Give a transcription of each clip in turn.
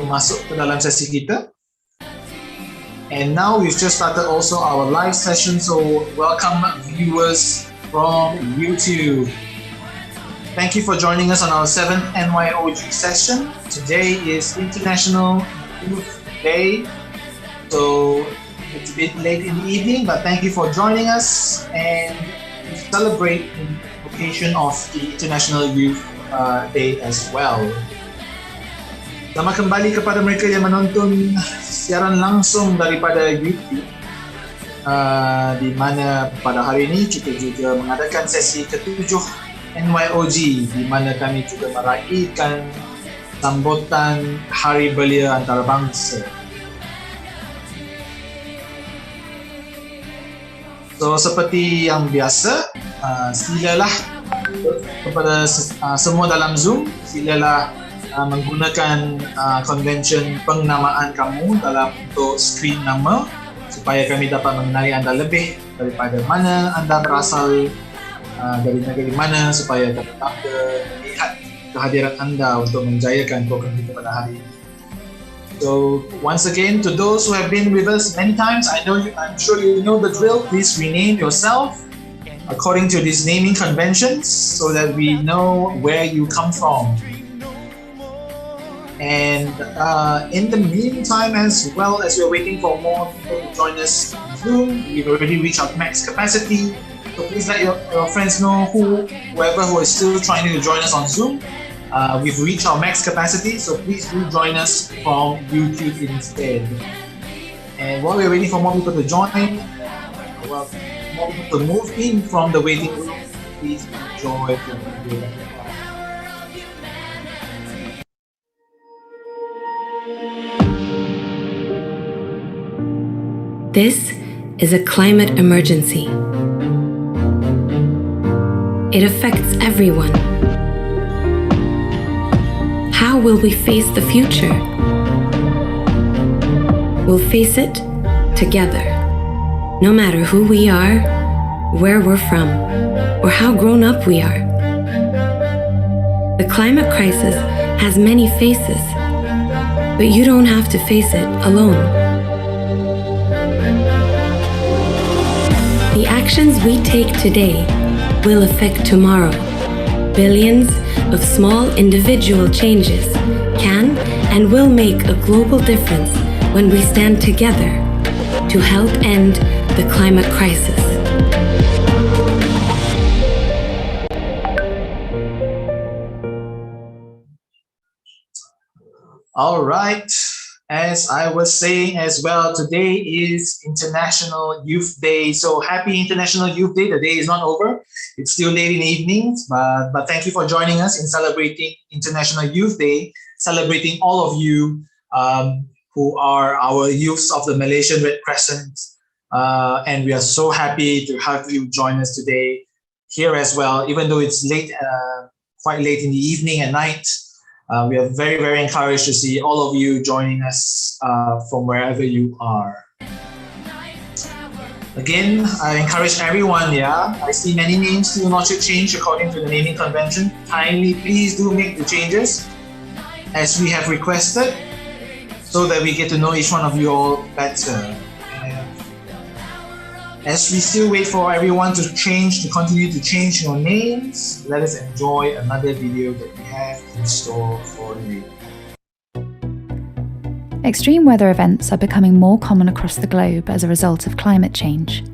masuk ke dalam sesi kita. And now we've just started also our live session, so welcome viewers from YouTube. Thank you for joining us on our 7th NYOG session. Today is International Youth Day, so it's a bit late in the evening, but thank you for joining us and we celebrate the occasion of the International Youth Day as well. Selamat kembali kepada mereka yang menonton siaran langsung daripada YouTube, di mana pada hari ini kita juga mengadakan sesi ke-7 NYOG, di mana kami juga meraihkan sambutan Hari Belia Antarabangsa. So seperti yang biasa, silalah kepada semua dalam Zoom, silalah menggunakan convention pengenamaan kamu dalam untuk screen nama supaya kami dapat mengenali anda lebih, daripada mana anda berasal, dari negeri mana, supaya dapat melihat kehadiran anda untuk menjayakan program kita pada hari ini. So once again, to those who have been with us many times, I'm sure you know the drill. Please rename yourself according to these naming conventions so that we know where you come from. And in the meantime, as well as we're waiting for more people to join us on Zoom, we've already reached our max capacity. So please let your friends know, whoever who is still trying to join us on Zoom. We've reached our max capacity, so please do join us from YouTube instead. And while we're waiting for more people to join, more people to move in from the waiting room, please enjoy the video. This is a climate emergency. It affects everyone. How will we face the future? We'll face it together, no matter who we are, where we're from, or how grown up we are. The climate crisis has many faces, but you don't have to face it alone. The actions we take today will affect tomorrow. Billions of small individual changes can and will make a global difference when we stand together to help end the climate crisis. All right. As I was saying as well, today is International Youth Day. So happy International Youth Day. The day is not over. It's still late in the evening, but thank you for joining us in celebrating International Youth Day, celebrating all of you who are our youths of the Malaysian Red Crescent. And we are so happy to have you join us today here as well, even though it's late, quite late in the evening and night. We are very, very encouraged to see all of you joining us from wherever you are. Again, I encourage everyone, I see many names still not yet changed according to the naming convention. Kindly, please do make the changes as we have requested so that we get to know each one of you all better. As we still wait for everyone to continue to change your names, let us enjoy another video that we have in store for you. Extreme weather events are becoming more common across the globe as a result of climate change.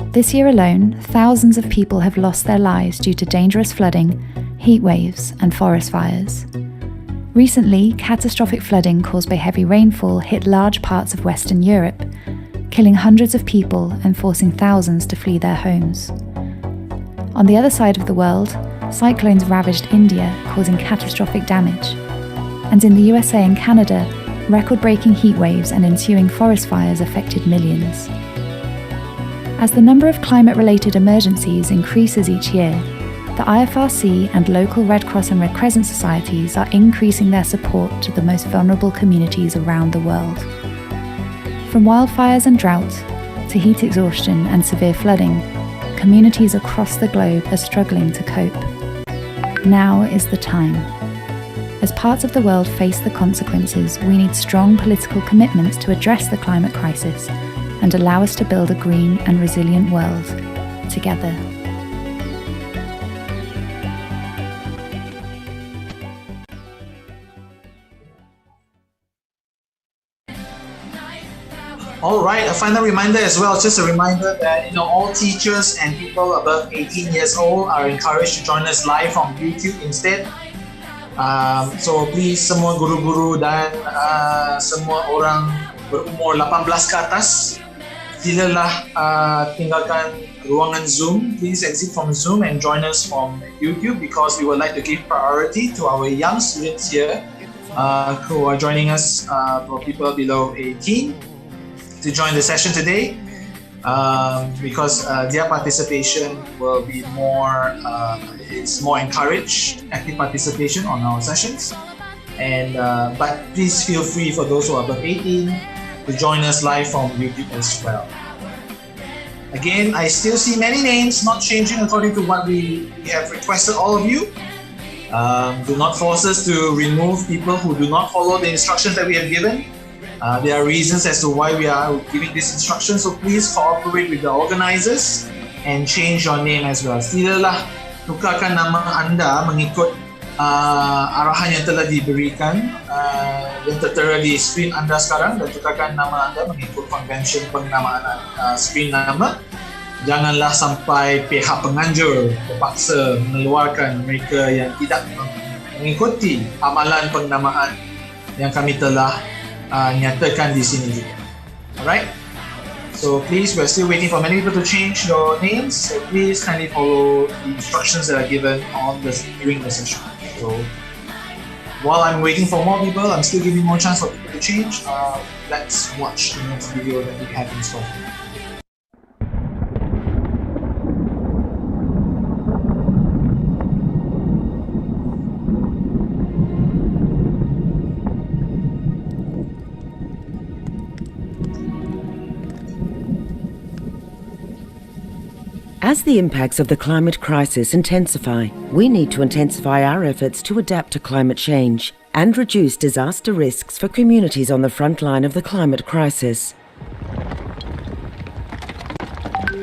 This year alone, thousands of people have lost their lives due to dangerous flooding, heat waves, and forest fires. Recently, catastrophic flooding caused by heavy rainfall hit large parts of Western Europe, killing hundreds of people and forcing thousands to flee their homes. On the other side of the world, cyclones ravaged India, causing catastrophic damage. And in the USA and Canada, record-breaking heat waves and ensuing forest fires affected millions. As the number of climate-related emergencies increases each year, the IFRC and local Red Cross and Red Crescent societies are increasing their support to the most vulnerable communities around the world. From wildfires and drought to heat exhaustion and severe flooding, communities across the globe are struggling to cope. Now is the time. As parts of the world face the consequences, we need strong political commitments to address the climate crisis and allow us to build a green and resilient world together. All right, a final reminder as well, just a reminder that all teachers and people above 18 years old are encouraged to join us live on YouTube instead. So please semua guru-guru dan semua orang berumur 18 ke atas, silalah tinggalkan ruangan Zoom. Please exit from Zoom and join us from YouTube because we would like to give priority to our young students here who are joining us for people below 18 to join the session today because their participation will be more it's more encouraged, active participation on our sessions. And but please feel free for those who are above 18 to join us live from YouTube as well. Again, I still see many names not changing according to what we have requested all of you. Do not force us to remove people who do not follow the instructions that we have given. There are reasons as to why we are giving this instruction, so please cooperate with the organizers and change your name as well. Silalah tukarkan nama anda mengikut arahan yang telah diberikan yang tertera di skrin anda sekarang, dan tukarkan nama anda mengikut konvensi pengenamaan skrin nama. Janganlah sampai pihak penganjur terpaksa mengeluarkan mereka yang tidak mengikuti amalan pengenamaan yang kami telah nyatakan di sini juga. Alright? So please, we're still waiting for many people to change your names. So please kindly follow the instructions that are given during the session. So while I'm waiting for more people, I'm still giving more chance for people to change. Let's watch the next video that we have in store. As the impacts of the climate crisis intensify, we need to intensify our efforts to adapt to climate change and reduce disaster risks for communities on the front line of the climate crisis.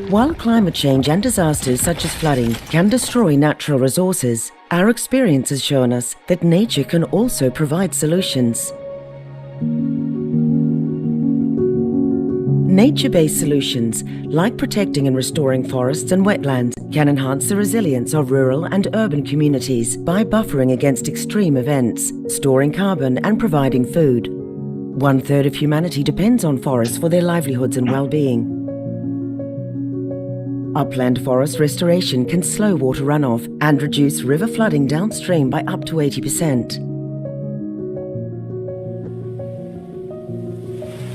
While climate change and disasters such as flooding can destroy natural resources, our experience has shown us that nature can also provide solutions. Nature-based solutions, like protecting and restoring forests and wetlands, can enhance the resilience of rural and urban communities by buffering against extreme events, storing carbon and providing food. 1/3 of humanity depends on forests for their livelihoods and well-being. Upland forest restoration can slow water runoff and reduce river flooding downstream by up to 80%.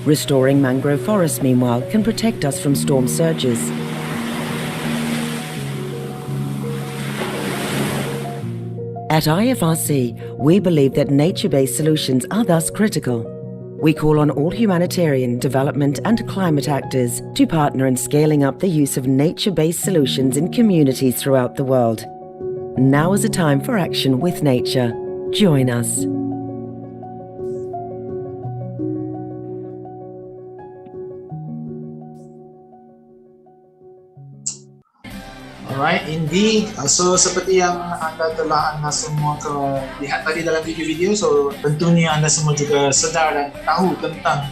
Restoring mangrove forests, meanwhile, can protect us from storm surges. At IFRC, we believe that nature-based solutions are thus critical. We call on all humanitarian, development and climate actors to partner in scaling up the use of nature-based solutions in communities throughout the world. Now is a time for action with nature. Join us. Alright, indeed. So seperti yang anda telah semua lihat tadi dalam video-video, so tentunya anda semua juga sedar dan tahu tentang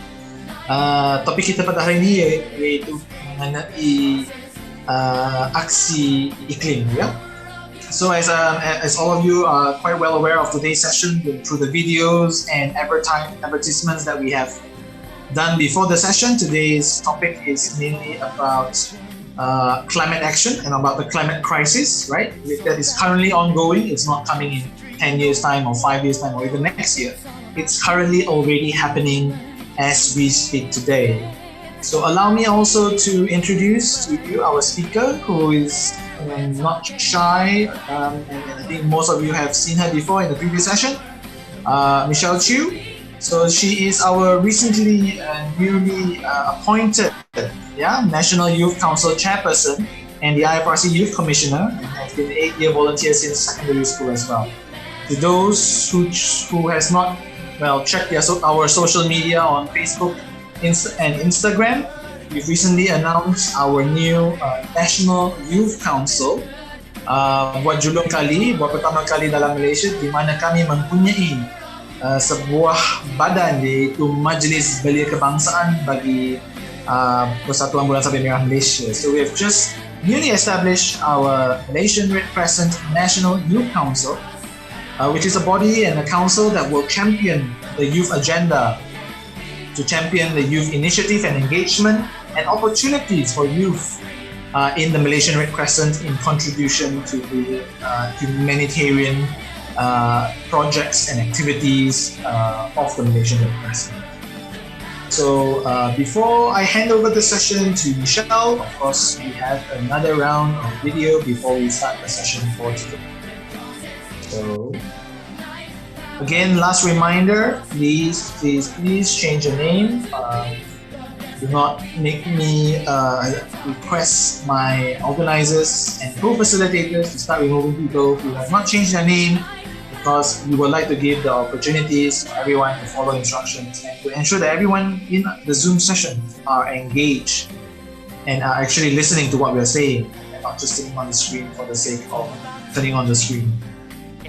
topik kita pada hari ini, iaitu mengenai aksi iklim, ya. So as all of you are quite well aware of today's session through the videos and advertisements that we have done before the session, today's topic is mainly about climate action and about the climate crisis, right? That is currently ongoing. It's not coming in 10 years time or 5 years time or even next year. It's currently already happening as we speak today. So allow me also to introduce to you our speaker, who is not shy, and I think most of you have seen her before in the previous session, Michelle Chiu. So she is our recently newly appointed National Youth Council Chairperson and the IFRC Youth Commissioner, and has been an 8-year volunteer since secondary school as well. To those who has not checked our social media on Facebook and Instagram, we've recently announced our new National Youth Council. Buat pertama kali dalam Malaysia, di mana kami mempunyai sebuah badan, iaitu Majlis Belia Kebangsaan bagi Persatuan Bulan Sabit Merah Malaysia. So we have just newly established our Malaysian Red Crescent National Youth Council, which is a body and a council that will champion the youth agenda, to champion the youth initiative and engagement and opportunities for youth in the Malaysian Red Crescent in contribution to the humanitarian projects and activities of the Malaysian Red Crescent. So before I hand over the session to Michelle, of course, we have another round of video before we start the session for today. So again, last reminder, please change your name. Do not make me request my organizers and co-facilitators to start removing people who have not changed their name, because we would like to give the opportunities for everyone to follow instructions and to ensure that everyone in the Zoom session are engaged and are actually listening to what we're saying and not just sitting on the screen for the sake of turning on the screen.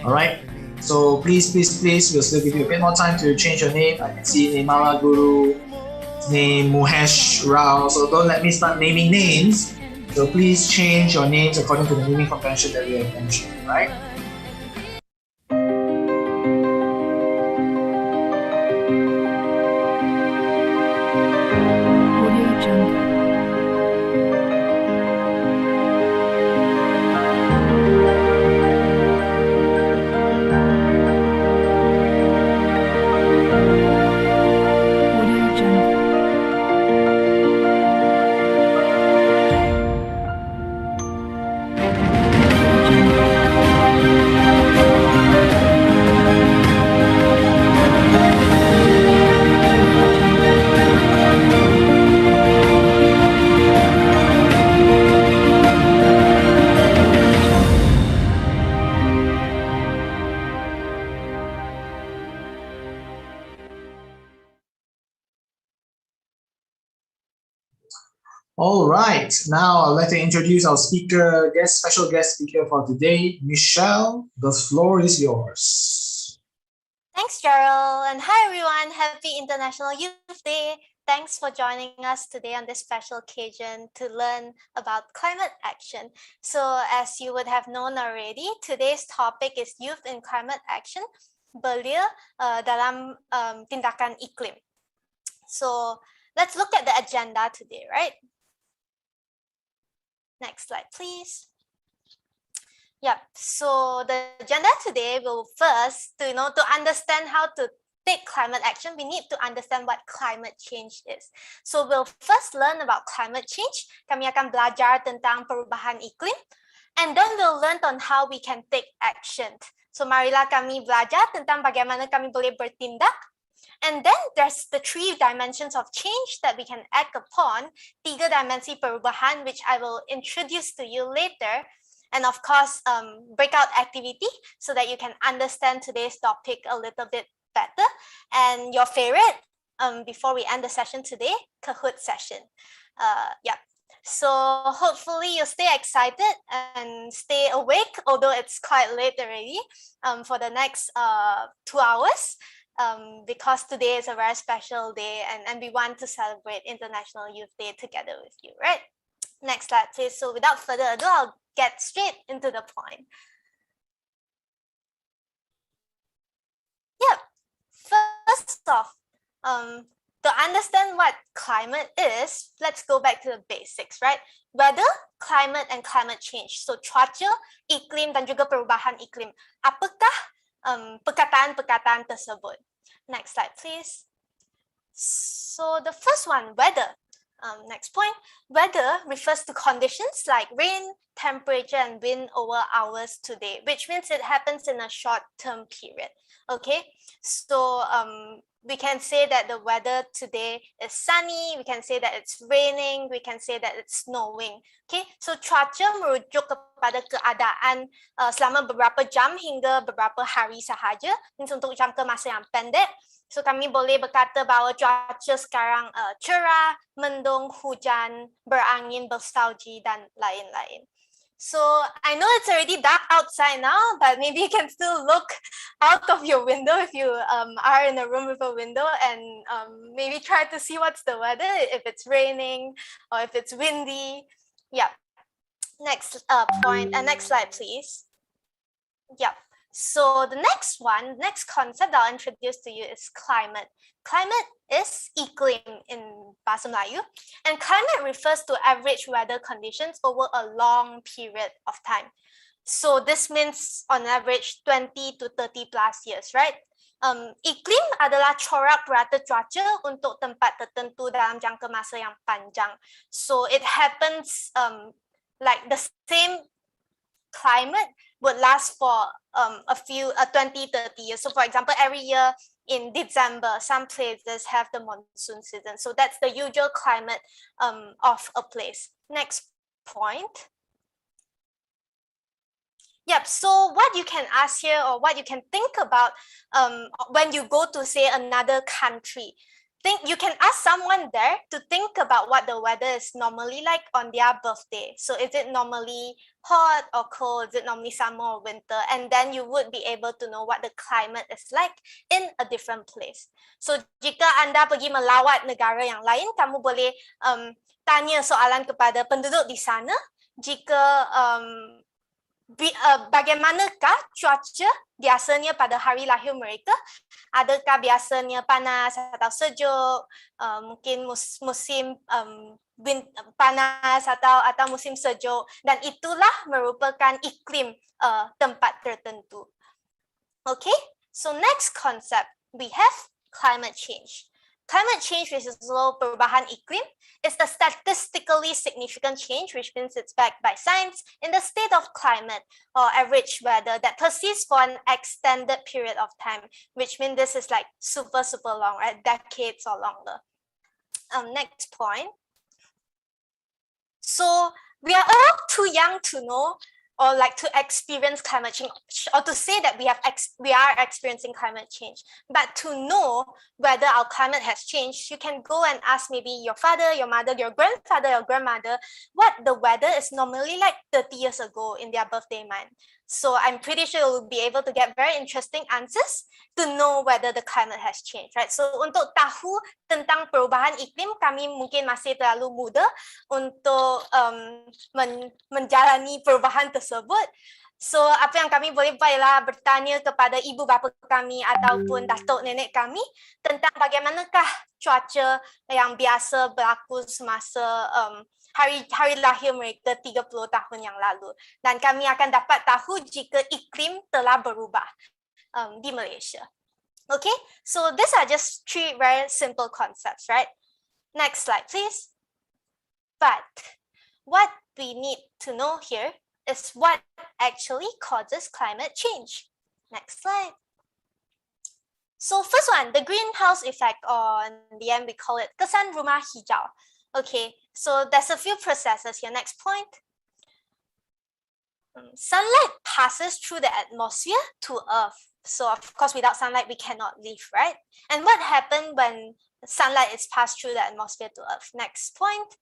Alright, so please, we'll still give you a bit more time to change your name. I can see Nimala Guru, name Muhesh Rao, so don't let me start naming names. So please change your names according to the naming convention that we have mentioned, right? All right, now I'd like to introduce our special guest speaker for today, Michelle. The floor is yours. Thanks, Gerald, and hi everyone. Happy International Youth Day. Thanks for joining us today on this special occasion to learn about climate action. So as you would have known already, today's topic is youth in climate action, belia dalam tindakan iklim. So let's look at the agenda today, right? Next slide, please. Yep, so the agenda today will first, to understand how to take climate action, we need to understand what climate change is. So we'll first learn about climate change. Kami akan belajar tentang perubahan iklim. And then we'll learn on how we can take action. So marilah kami belajar tentang bagaimana kami boleh bertindak. And then there's the 3 dimensions of change that we can act upon, 3 dimensi perubahan, which I will introduce to you later. And of course, breakout activity so that you can understand today's topic a little bit better. And your favorite, before we end the session today, Kahoot session. Yeah. So hopefully you'll stay excited and stay awake, although it's quite late already, for the next 2 hours. Because today is a very special day and we want to celebrate International Youth Day together with you, right? Next slide, please. So without further ado, I'll get straight into the point. Yep. First off, to understand what climate is, let's go back to the basics, right? Weather, climate, and climate change. So cuaca, iklim, dan juga perubahan iklim. Apakah perkataan-perkataan tersebut? Next slide, please. So the first one, weather. Next point, weather refers to conditions like rain, temperature, and wind over hours today, which means it happens in a short-term period. Okay, so we can say that the weather today is sunny, we can say that it's raining, we can say that it's snowing. Okay, so cuaca merujuk kepada keadaan selama beberapa jam hingga beberapa hari sahaja. Ini untuk jangka masa yang pendek. So kami boleh berkata bahawa cuaca sekarang cerah, mendung, hujan, berangin, bersalji dan lain-lain. So I know it's already dark outside now, but maybe you can still look out of your window if you are in a room with a window and maybe try to see what's the weather, if it's raining or if it's windy. Yeah. Next point, next slide, please. Yeah. So the next concept I'll introduce to you is climate. Climate is iklim in Bahasa Melayu, and climate refers to average weather conditions over a long period of time. So this means on average 20 to 30 plus years, right? Iklim adalah corak purata cuaca untuk tempat tertentu dalam jangka masa yang panjang. So it happens like the same climate would last for a few 20, 30 years. So for example, every year in December, some places have the monsoon season. So that's the usual climate of a place. Next point. Yep, so what you can ask here or what you can think about when you go to say another country, you can ask someone there to think about what the weather is normally like on their birthday. So is it normally hot or cold? Is it normally summer or winter? And then you would be able to know what the climate is like in a different place. So jika Anda pergi melawat negara yang lain, kamu boleh tanya soalan kepada penduduk di sana. Jika bagaimanakah cuaca biasanya pada hari lahir mereka? Adakah biasanya panas atau sejuk? Mungkin musim panas atau musim sejuk, dan itulah merupakan iklim tempat tertentu. Okay, so next concept we have climate change. Climate change, which is also perubahan iklim, is a statistically significant change, which means it's backed by science, in the state of climate or average weather that persists for an extended period of time, which means this is like super long, right? Decades or longer. Next point. So we are all too young to know or like to experience climate change, or to say that we are experiencing climate change. But to know whether our climate has changed, you can go and ask maybe your father, your mother, your grandfather, your grandmother, what the weather is normally like 30 years ago in their birthday month. So I'm pretty sure you'll be able to get very interesting answers to know whether the climate has changed, right? So untuk tahu tentang perubahan iklim, kami mungkin masih terlalu muda untuk menjalani perubahan tersebut. So apa yang kami boleh buat ialah bertanya kepada ibu bapa kami ataupun datuk nenek kami tentang bagaimanakah cuaca yang biasa berlaku semasa hari lahir mereka 30 tahun yang lalu. Dan kami akan dapat tahu jika iklim telah berubah di Malaysia. Okay, so these are just 3 very simple concepts, right? Next slide, please. But what we need to know here is what actually causes climate change. Next slide. So first one, the greenhouse effect, or in the end we call it kesan rumah hijau. Okay, so there's a few processes here. Next point. Sunlight passes through the atmosphere to Earth. So of course, without sunlight, we cannot live, right? And what happened when sunlight is passed through the atmosphere to Earth? Next point.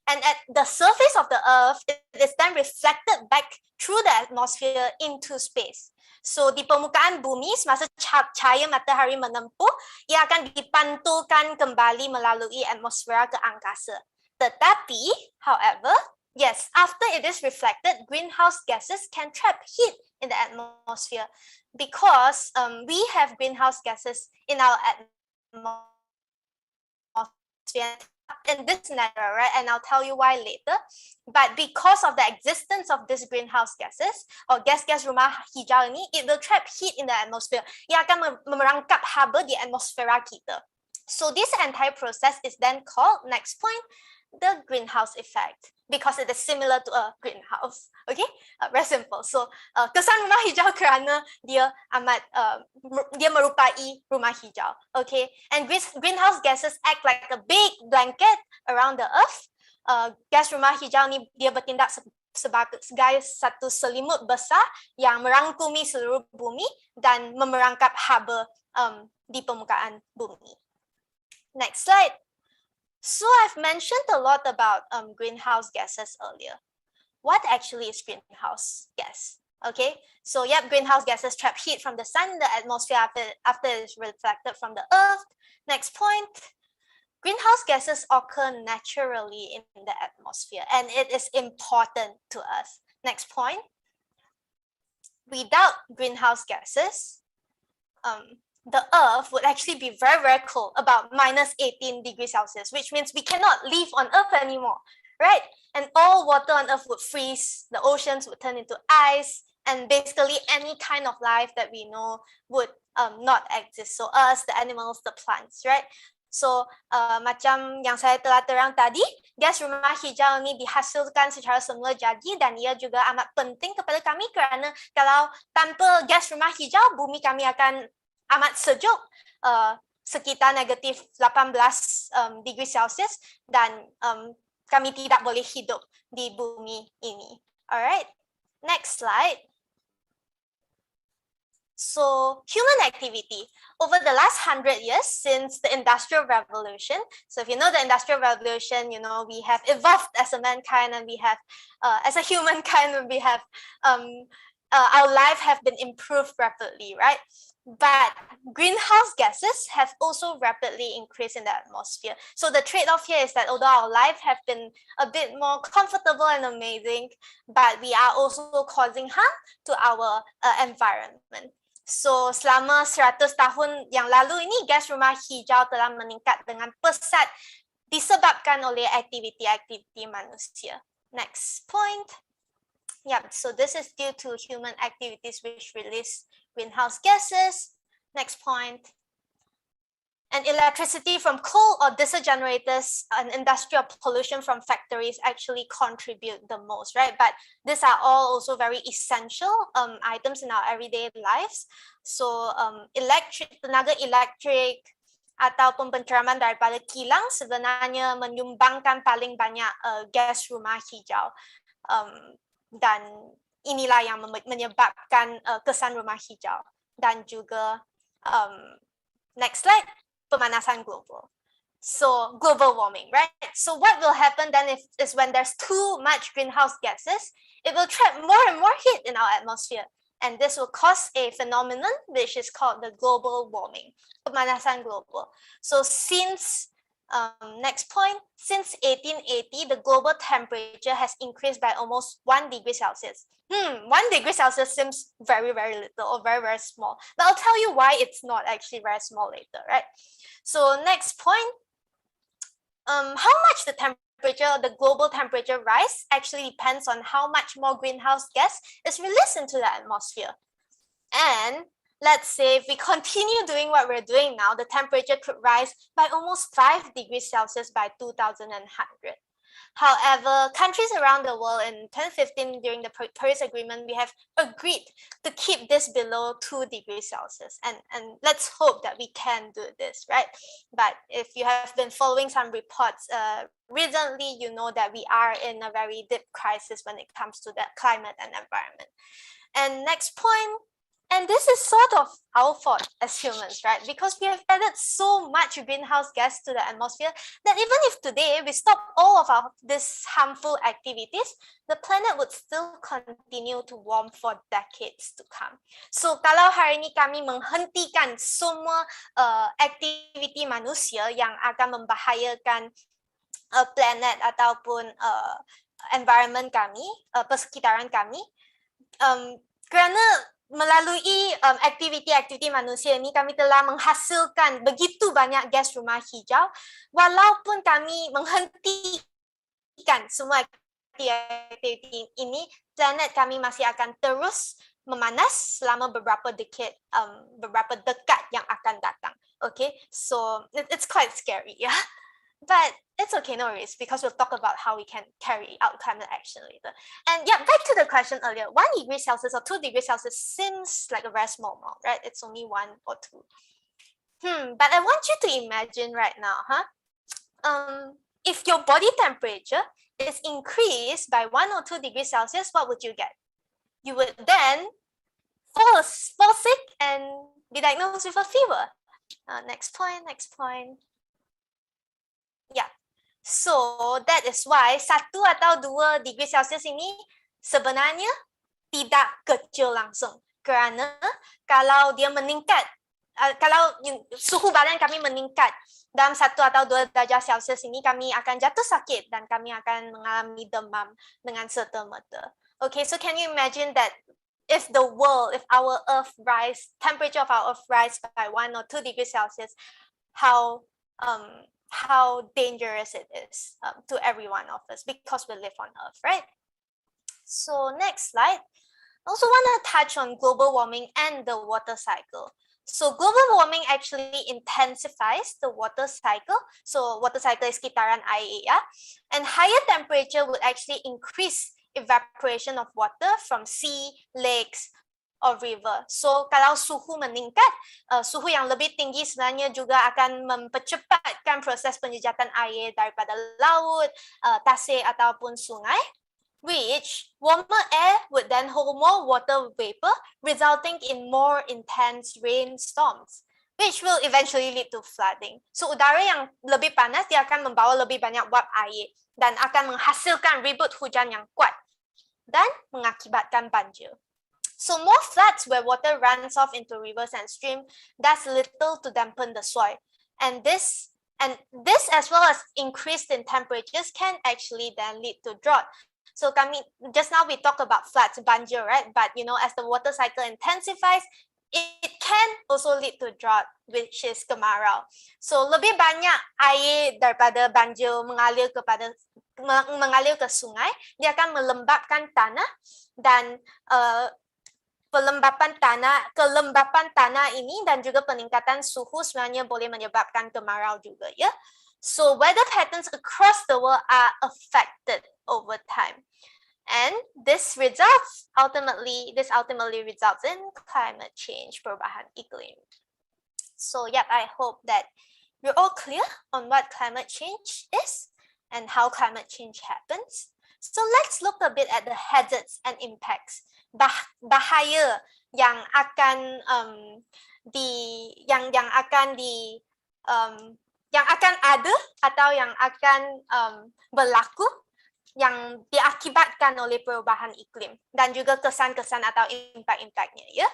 And at the surface of the Earth, it is then reflected back through the atmosphere into space. So di permukaan bumi, semasa cahaya matahari menempuh, ia akan dipantulkan kembali melalui atmosfera ke angkasa. Tetapi, however, yes, after it is reflected, greenhouse gases can trap heat in the atmosphere because we have greenhouse gases in our atmosphere in this scenario, right? And I'll tell you why later. But because of the existence of these greenhouse gases or gas rumah hijau ini, it will trap heat in the atmosphere. Ia akan merangkap haba di atmosfera kita. So this entire process is then called, next point, the greenhouse effect, because it is similar to a greenhouse. Okay, very simple. So kesan rumah hijau kerana dia dia merupai rumah hijau. Okay, and greenhouse gases act like a big blanket around the earth. Gas rumah hijau ni dia bertindak sebagai satu selimut besar yang merangkumi seluruh bumi dan memerangkap haba di permukaan bumi. Next slide. So I've mentioned a lot about greenhouse gases earlier. What actually is greenhouse gas? Okay, so yep, greenhouse gases trap heat from the sun in the atmosphere after it's reflected from the earth. Next point. Greenhouse gases occur naturally in the atmosphere, and it is important to us. Next point. Without greenhouse gases, the earth would actually be very, very cold, about -18 degrees Celsius, which means we cannot live on earth anymore, right? And all water on earth would freeze, the oceans would turn into ice, and basically any kind of life that we know would not exist. So us, the animals, the plants, right? So macam yang saya telah terang tadi, gas rumah hijau ini dihasilkan secara semula jadi dan ia juga amat penting kepada kami kerana kalau tanpa gas rumah hijau, bumi kami akan amat sejuk, sekitar negatif 18 degree Celsius dan kami tidak boleh hidup di bumi ini. Alright, next slide. So human activity over the last 100 years since the Industrial Revolution. So if you know the Industrial Revolution, you know we have evolved as a mankind, and we have, as a humankind, we have our life have been improved rapidly, right? But greenhouse gases have also rapidly increased in the atmosphere. So the trade-off here is that although our life have been a bit more comfortable and amazing, but we are also causing harm to our environment. So selama 100 tahun yang lalu ini, gas rumah hijau telah meningkat dengan pesat disebabkan oleh aktiviti-aktiviti manusia. Next point. Yeah, so this is due to human activities which release greenhouse gases. Next point. And electricity from coal or diesel generators and industrial pollution from factories actually contribute the most, right? But these are all also very essential items in our everyday lives. So tenaga elektrik ataupun penceraman daripada kilang sebenarnya menyumbangkan paling banyak gas rumah hijau. Dan inilah yang menyebabkan kesan rumah hijau dan juga next slide, pemanasan global. So global warming, right? So what will happen then is when there's too much greenhouse gases, it will trap more and more heat in our atmosphere. And this will cause a phenomenon which is called the global warming, pemanasan global. So since next point, since 1880, the global temperature has increased by almost 1 degree Celsius. 1 degree Celsius seems very, very little or very, very small. But I'll tell you why it's not actually very small later, right? So next point, how much the global temperature rise actually depends on how much more greenhouse gas is released into the atmosphere. And let's say if we continue doing what we're doing now, the temperature could rise by almost 5 degrees Celsius by 2100. However, countries around the world in 2015 during the Paris Agreement, we have agreed to keep this below 2 degrees Celsius. And let's hope that we can do this, right? But if you have been following some reports recently, you know that we are in a very deep crisis when it comes to the climate and environment. And next point, and this is sort of our fault as humans, right? Because we have added so much greenhouse gas to the atmosphere that even if today we stop all of these harmful activities, the planet would still continue to warm for decades to come. So kalau hari ini kami menghentikan semua aktiviti manusia yang akan membahayakan planet ataupun environment kami, persekitaran kami, kerana melalui aktiviti-aktiviti manusia ini, kami telah menghasilkan begitu banyak gas rumah hijau. Walaupun kami menghentikan semua aktiviti ini, planet kami masih akan terus memanas selama beberapa dekat yang akan datang. Okay, so it's quite scary, yeah. But it's okay, no worries, because we'll talk about how we can carry out climate action later. And yeah, back to the question earlier, 1 degree Celsius or 2 degrees Celsius seems like a very small amount, right? It's only 1 or 2. But I want you to imagine right now, if your body temperature is increased by 1 or 2 degrees Celsius, what would you get? You would then fall sick and be diagnosed with a fever. Next point. Yeah. So that is why 1 atau 2 degree Celsius ini sebenarnya tidak kecil langsung. Kerana kalau dia meningkat, kalau suhu badan kami meningkat dalam 1 atau 2 darjah Celsius ini, kami akan jatuh sakit dan kami akan mengalami demam dengan serta-merta. Okay, so can you imagine that if our Earth temperature of our Earth rise by 1 or 2 degrees Celsius, how dangerous it is to every one of us, because we live on Earth, right? So next slide. Also want to touch on global warming and the water cycle. So global warming actually intensifies the water cycle. So water cycle is kitaran air, ya. And higher temperature would actually increase evaporation of water from sea, lakes, or river. So kalau suhu meningkat, suhu yang lebih tinggi sebenarnya juga akan mempercepatkan proses penjejatan air daripada laut, tasik ataupun sungai, which warmer air would then hold more water vapor, resulting in more intense rainstorms, which will eventually lead to flooding. So udara yang lebih panas, dia akan membawa lebih banyak uap air dan akan menghasilkan ribut hujan yang kuat dan mengakibatkan banjir. So more floods where water runs off into rivers and streams does little to dampen the soil. And this as well as increased in temperatures can actually then lead to drought. So just now we talked about floods, banjir, right? But as the water cycle intensifies, it can also lead to drought, which is kemarau. So lebih banyak air daripada banjir mengalir ke sungai, dia akan melembabkan tanah dan kelembapan tanah ini dan juga peningkatan suhu sebenarnya boleh menyebabkan kemarau juga, ya. So weather patterns across the world are affected over time, and this ultimately results in climate change, perubahan iklim. So I hope that you're all clear on what climate change is and how climate change happens. So let's look a bit at the hazards and impacts, bahaya yang akan ada atau yang akan berlaku yang diakibatkan oleh perubahan iklim dan juga kesan-kesan atau impak-impaknya, ya.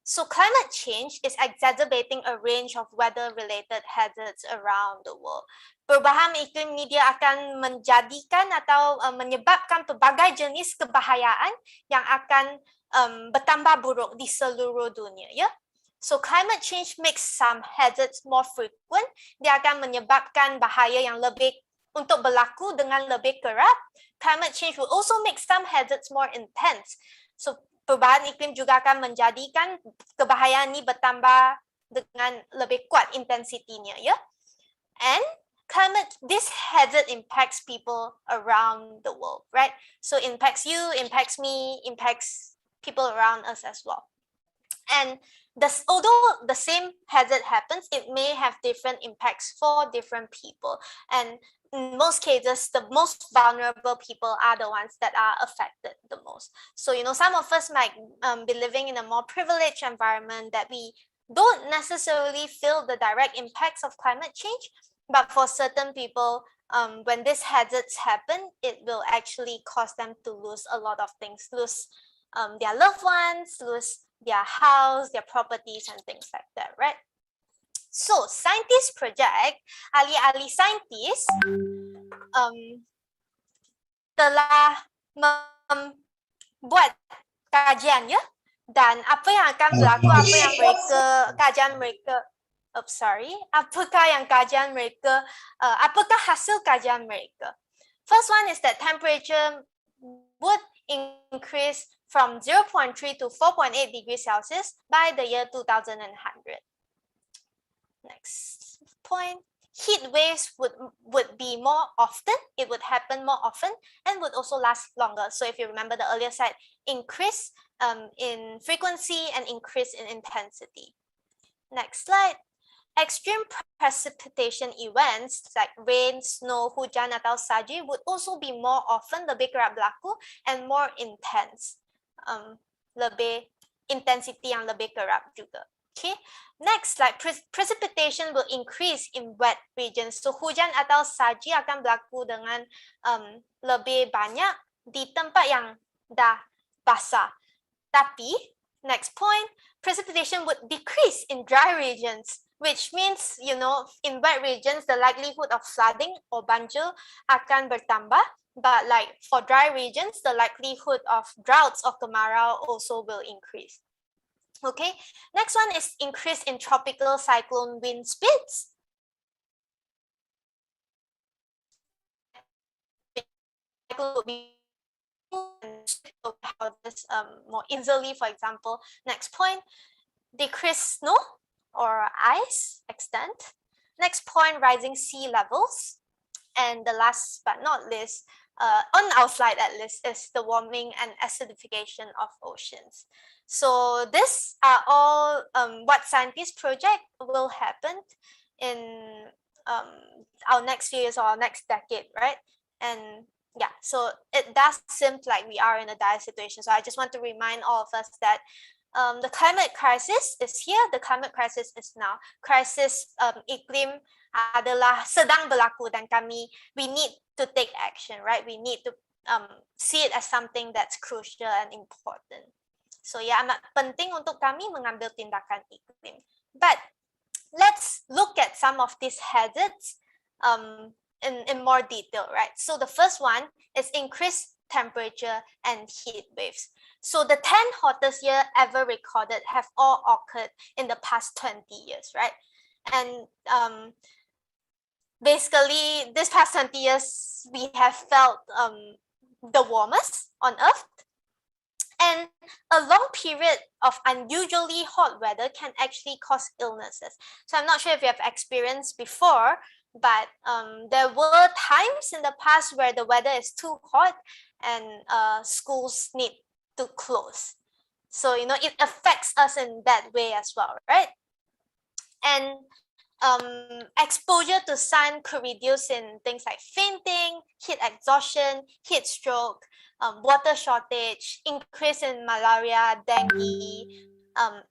So climate change is exacerbating a range of weather-related hazards around the world. Perubahan iklim ini dia akan menjadikan atau menyebabkan pelbagai jenis kebahayaan yang akan bertambah buruk di seluruh dunia, ya. So climate change makes some hazards more frequent. Dia akan menyebabkan bahaya yang lebih untuk berlaku dengan lebih kerap. Climate change will also make some hazards more intense. So perubahan iklim juga akan menjadikan kebahayaan ini bertambah dengan lebih kuat intensitinya, ya. And this hazard impacts people around the world, right? So impacts you, impacts me, impacts people around us as well. And although the same hazard happens, it may have different impacts for different people. And in most cases, the most vulnerable people are the ones that are affected the most. So, some of us might be living in a more privileged environment that we don't necessarily feel the direct impacts of climate change. But for certain people, when these hazards happen, it will actually cause them to lose a lot of things, lose their loved ones, lose their house, their properties, and things like that, right? So, scientists project, ahli-ahli saintis telah membuat kajian, ya, dan apa yang akan berlaku, apakah hasil kajian mereka. First one is that temperature would increase from 0.3 to 4.8 degrees Celsius by the year 2100. Next point. Heat waves would be more often, it would happen more often, and would also last longer. So if you remember the earlier slide, increase in frequency and increase in intensity. Next slide. Extreme precipitation events like rain, snow, hujan atau salji would also be more often, lebih kerap berlaku, and more intense. Lebih intensity yang lebih kerap juga. Okay, next, like precipitation will increase in wet regions. So hujan atau salji akan berlaku dengan lebih banyak di tempat yang dah basah. Tapi, next point, precipitation would decrease in dry regions, which means, you know, in wet regions, the likelihood of flooding or banjir akan bertambah. But like for dry regions, the likelihood of droughts or kemarau also will increase. Okay, next one is increase in tropical cyclone wind speeds. Will be how this more easily. For example, next point, decrease snow or ice extent. Next point, rising sea levels. And the last but not least, on our slide at least, is the warming and acidification of oceans. So these are all what scientists project will happen in our next few years or our next decade, right? And yeah, so it does seem like we are in a dire situation. So I just want to remind all of us that the climate crisis is here, the climate crisis is now. Crisis iklim adalah sedang berlaku dan we need to take action, right? We need to see it as something that's crucial and important. So ya, amat penting untuk kami mengambil tindakan iklim. But let's look at some of these hazards in more detail, right? So the first one is increased temperature and heat waves. So the 10 hottest year ever recorded have all occurred in the past 20 years, right? And basically, this past 20 years, we have felt the warmest on Earth. And a long period of unusually hot weather can actually cause illnesses. So I'm not sure if you have experienced before, but there were times in the past where the weather is too hot and schools need to close. So, you know, it affects us in that way as well, right? And exposure to sun could reduce in things like fainting, heat exhaustion, heat stroke, water shortage, increase in malaria, dengue,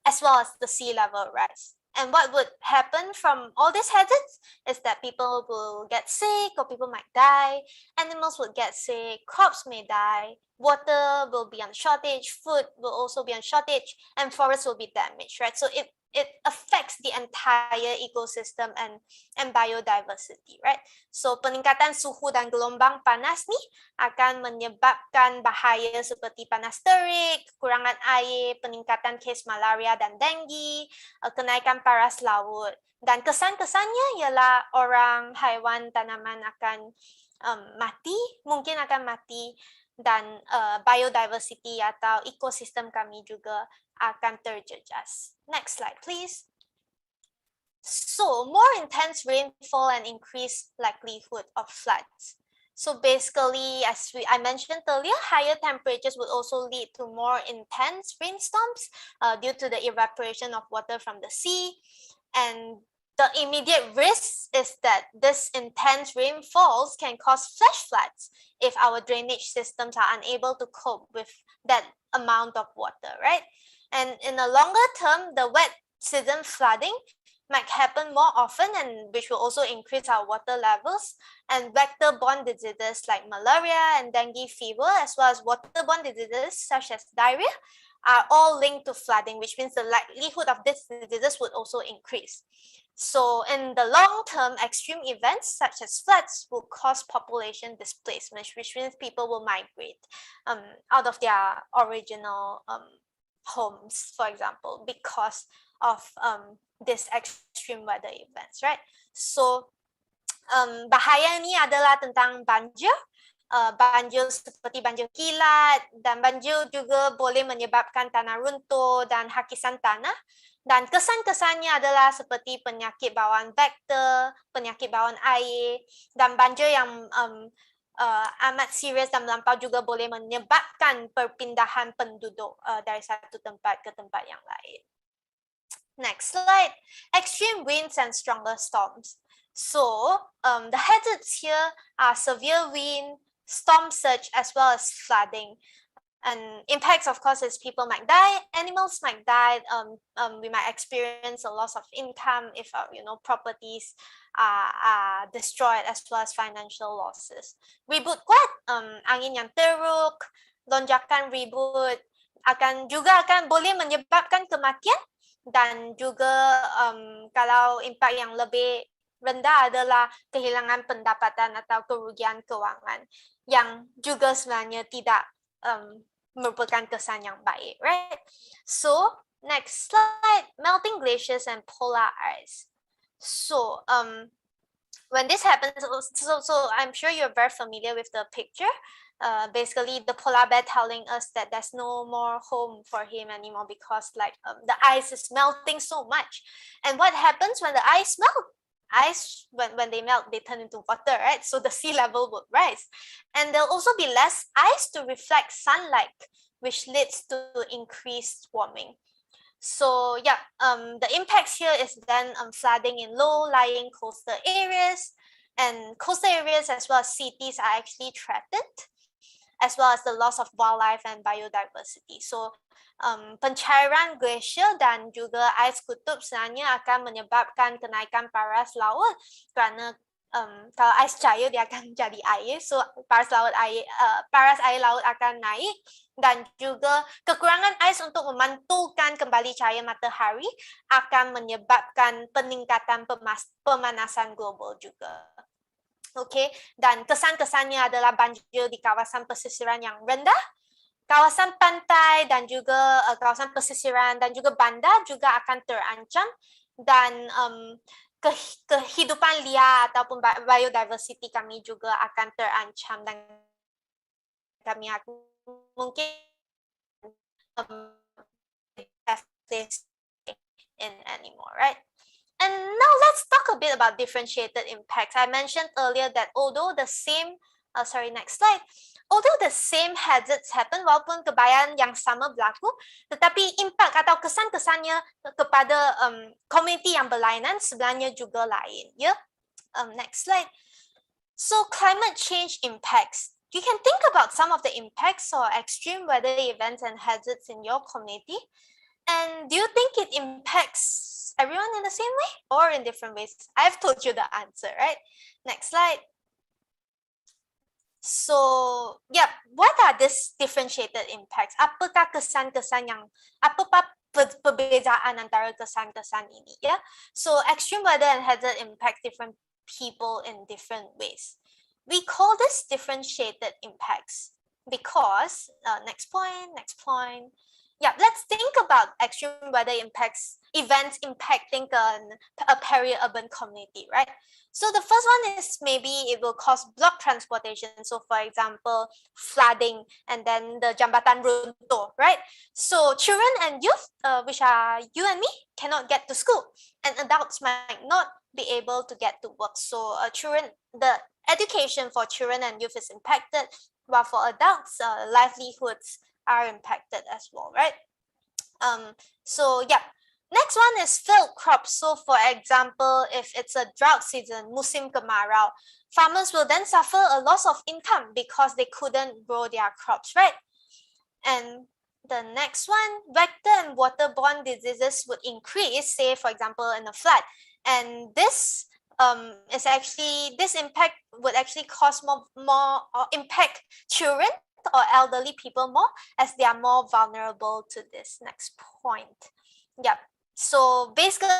as well as the sea level rise. And what would happen from all these hazards is that people will get sick or people might die, animals will get sick, crops may die, water will be on shortage, food will also be on shortage, and forests will be damaged, right? So it affects the entire ecosystem and biodiversity, right? So peningkatan suhu dan gelombang panas nih akan menyebabkan bahaya seperti panas terik, kekurangan air, peningkatan kes malaria dan dengue, kenaikan paras laut. Dan kesan-kesannya ialah orang, haiwan, tanaman akan mati, mungkin akan mati, dan biodiversity atau ekosistem kami juga akan terjejas. Next slide, please. So, more intense rainfall and increased likelihood of floods. So basically, as I mentioned earlier, higher temperatures would also lead to more intense rainstorms due to the evaporation of water from the sea. And the immediate risk is that this intense rainfalls can cause flash floods if our drainage systems are unable to cope with that amount of water, right? And in the longer term, the wet season flooding might happen more often, and which will also increase our water levels. And vector-borne diseases like malaria and dengue fever, as well as water-borne diseases such as diarrhea, are all linked to flooding, which means the likelihood of these diseases would also increase. So in the long term, extreme events such as floods will cause population displacement, which means people will migrate out of their original homes, for example, because of this extreme weather events, right? So bahaya ini adalah tentang banjir, banjir seperti banjir kilat, dan banjir juga boleh menyebabkan tanah runtuh dan hakisan tanah. Dan kesan-kesannya adalah seperti penyakit bawaan vektor, penyakit bawaan air, dan banjir yang amat serius dan melampau juga boleh menyebabkan perpindahan penduduk dari satu tempat ke tempat yang lain. Next slide. Extreme winds and stronger storms. So the hazards here are severe wind, storm surge, as well as flooding. And impacts, of course, is people might die, animals might die. We might experience a loss of income if properties are destroyed, as well as financial losses. Ribut kuat, angin yang teruk, lonjakan ribut akan boleh menyebabkan kematian, dan juga kalau impak yang lebih rendah adalah kehilangan pendapatan atau kerugian keuangan yang juga sebenarnya tidak merupakan kesan yang baik, right? So next slide, melting glaciers and polar ice. So when this happens, so I'm sure you're very familiar with the picture. Basically the polar bear telling us that there's no more home for him anymore because the ice is melting so much. And what happens when the ice melts? Ice, when they melt, they turn into water, right? So the sea level would rise, and there'll also be less ice to reflect sunlight, which leads to increased warming. So yeah, the impacts here is then flooding in low-lying coastal areas, and coastal areas as well as cities are actually threatened, as well as the loss of wildlife and biodiversity. So pencairan glacier dan juga ais kutub sebenarnya akan menyebabkan kenaikan paras laut kerana kalau ais cair dia akan jadi air, so paras air laut akan naik, dan juga kekurangan ais untuk memantulkan kembali cahaya matahari akan menyebabkan peningkatan pemanasan global juga. Okay, dan kesan-kesannya adalah banjir di kawasan pesisiran yang rendah, kawasan pantai dan juga kawasan pesisiran dan juga bandar juga akan terancam, dan kehidupan liar ataupun biodiversity kami juga akan terancam, dan kami akan mungkin have this in anymore, right? And now let's talk a bit about differentiated impacts. I mentioned earlier that although the same, next slide. Although the same hazards happen, walaupun kebaikan yang sama berlaku, tetapi impak atau kesan-kesannya kepada komuniti yang berlainan sebenarnya juga lain. Ya, next slide. So climate change impacts. You can think about some of the impacts or extreme weather events and hazards in your community. And do you think it impacts everyone in the same way or in different ways? I've told you the answer, right? Next slide. So, yeah, what are these differentiated impacts? Apakah kesan-kesan apa perbezaan antara kesan-kesan ini? Yeah? So, extreme weather and hazard impact different people in different ways. We call this differentiated impacts because, next point. Yeah, let's think about extreme weather events impacting a peri-urban community, right? So the first one is maybe it will cause block transportation. So for example, flooding, and then the jambatan runtuh, right? So children and youth, which are you and me, cannot get to school, and adults might not be able to get to work. So the education for children and youth is impacted, while for adults, livelihoods are impacted as well, right? So yeah. Next one is field crops. So for example, if it's a drought season, musim kemarau, farmers will then suffer a loss of income because they couldn't grow their crops, right? And the next one, vector and waterborne diseases would increase, say for example in a flood. And this impact would actually cause more or impact children or elderly people more, as they are more vulnerable to this. Next point. Yep. So basically,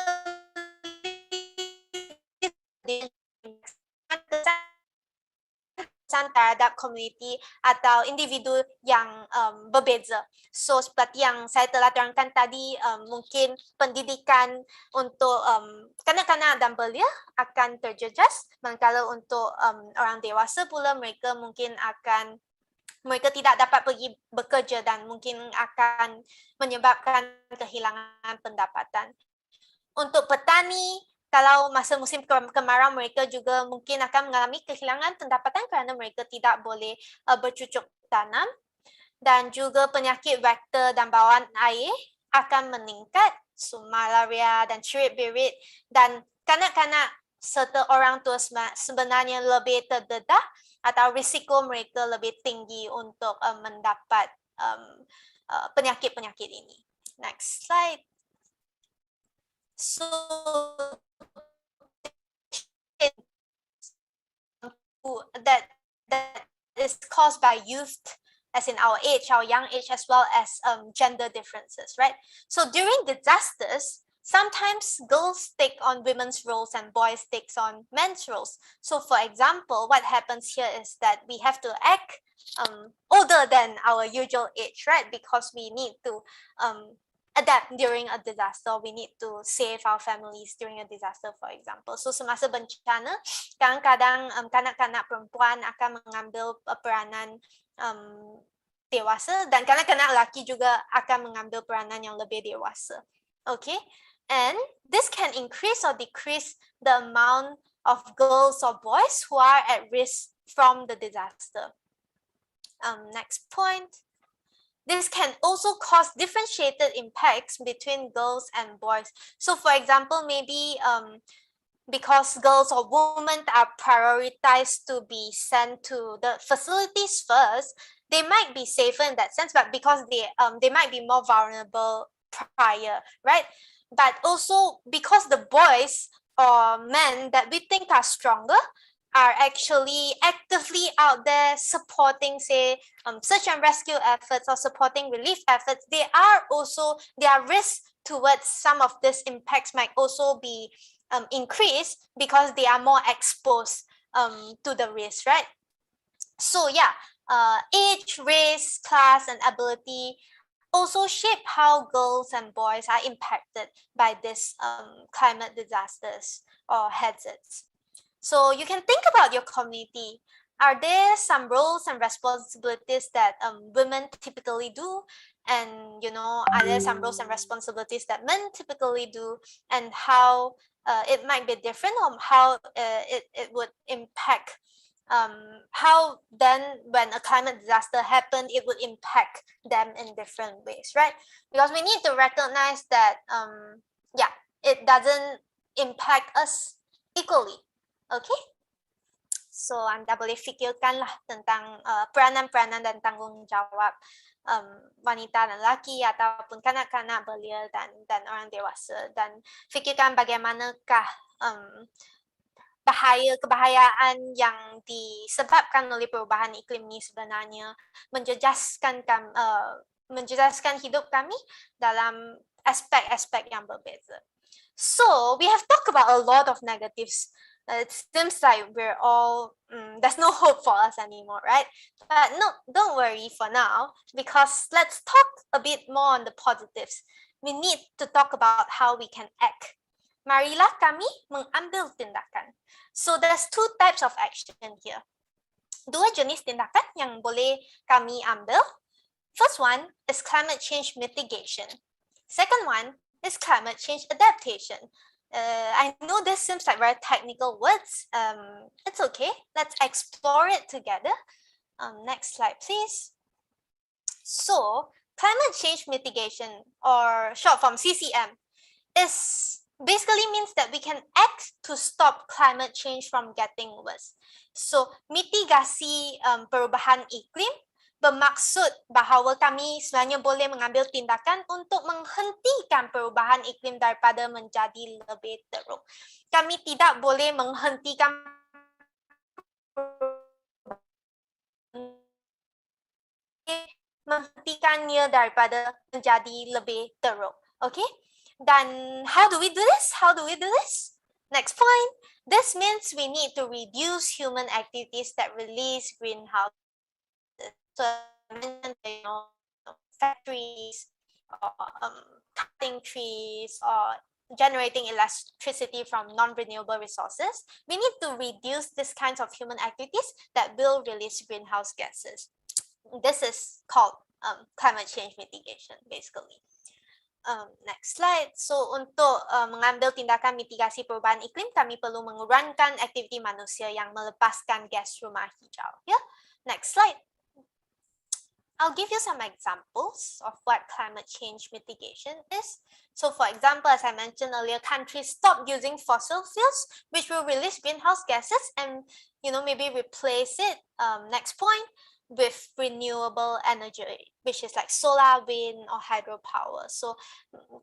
terhadap community atau individu yang berbeza. So seperti yang saya telah terangkan tadi, mungkin pendidikan untuk kanak-kanak dan belia akan terjejas, manakala untuk orang dewasa pula mereka mungkin akan mereka tidak dapat pergi bekerja dan mungkin akan menyebabkan kehilangan pendapatan. Untuk petani, kalau masa musim kemarau mereka juga mungkin akan mengalami kehilangan pendapatan kerana mereka tidak boleh bercucuk tanam, dan juga penyakit vektor dan bawaan air akan meningkat, so malaria dan cirit-birit, dan kanak-kanak serta orang tua sebenarnya lebih terdedah atau risiko mereka lebih tinggi untuk mendapat penyakit-penyakit ini. Next slide. So that is caused by youth, as in our age, our young age, as well as gender differences, right? So during disasters, sometimes girls take on women's roles and boys takes on men's roles. So for example, what happens here is that we have to act older than our usual age, right? Because we need to adapt during a disaster. We need to save our families during a disaster, for example. So semasa bencana, kadang-kadang kanak-kanak perempuan akan mengambil peranan dewasa, dan kanak-kanak lelaki juga akan mengambil peranan yang lebih dewasa. Okay, and this can increase or decrease the amount of girls or boys who are at risk from the disaster. Next point. This can also cause differentiated impacts between girls and boys. So for example, maybe because girls or women are prioritized to be sent to the facilities first, they might be safer in that sense, but because they might be more vulnerable prior, right? But also because the boys or men that we think are stronger are actually actively out there supporting, say, search and rescue efforts or supporting relief efforts, their risk towards some of these impacts might also be increased because they are more exposed to the risk, right? So yeah, age, race, class, and ability also shape how girls and boys are impacted by these climate disasters or hazards. So you can think about your community. Are there some roles and responsibilities that women typically do? And, you know, are there some roles and responsibilities that men typically do? And how it might be different, or how it would impact, how then when a climate disaster happened, it would impact them in different ways, right? Because we need to recognize that, yeah, it doesn't impact us equally. Okay, so Anda boleh fikirkanlah tentang peranan-peranan dan tanggungjawab wanita dan lelaki ataupun kanak-kanak, belia dan orang dewasa, dan fikirkan bagaimanakah kebahayaan yang disebabkan oleh perubahan iklim ini sebenarnya menjejaskan hidup kami dalam aspek-aspek yang berbeza. So we have talked about a lot of negatives. It seems like we're all, there's no hope for us anymore, right? But no, don't worry for now, because let's talk a bit more on the positives. We need to talk about how we can act. Marilah kami mengambil tindakan. So there's two types of action here. Dua jenis tindakan yang boleh kami ambil. First one is climate change mitigation. Second one is climate change adaptation. I know this seems like very technical words. It's okay. Let's explore it together. Next slide, please. So, climate change mitigation, or short form CCM, is basically means that we can act to stop climate change from getting worse. So, mitigasi perubahan iklim bermaksud bahawa kami sebenarnya boleh mengambil tindakan untuk menghentikan perubahan iklim daripada menjadi lebih teruk. Kami tidak boleh menghentikannya daripada menjadi lebih teruk. Okay? Dan how do we do this? Next point. This means we need to reduce human activities that release greenhouse. So, factories, or cutting trees, or generating electricity from non-renewable resources. We need to reduce these kinds of human activities that will release greenhouse gases. This is called climate change mitigation, basically. Next slide. So untuk mengambil tindakan mitigasi perubahan iklim, kami perlu mengurangkan aktiviti manusia yang melepaskan gas rumah hijau. Ya, next slide. I'll give you some examples of what climate change mitigation is. So for example, as I mentioned earlier, countries stop using fossil fuels, which will release greenhouse gases, and maybe replace it, next point, with renewable energy, which is like solar, wind, or hydropower. So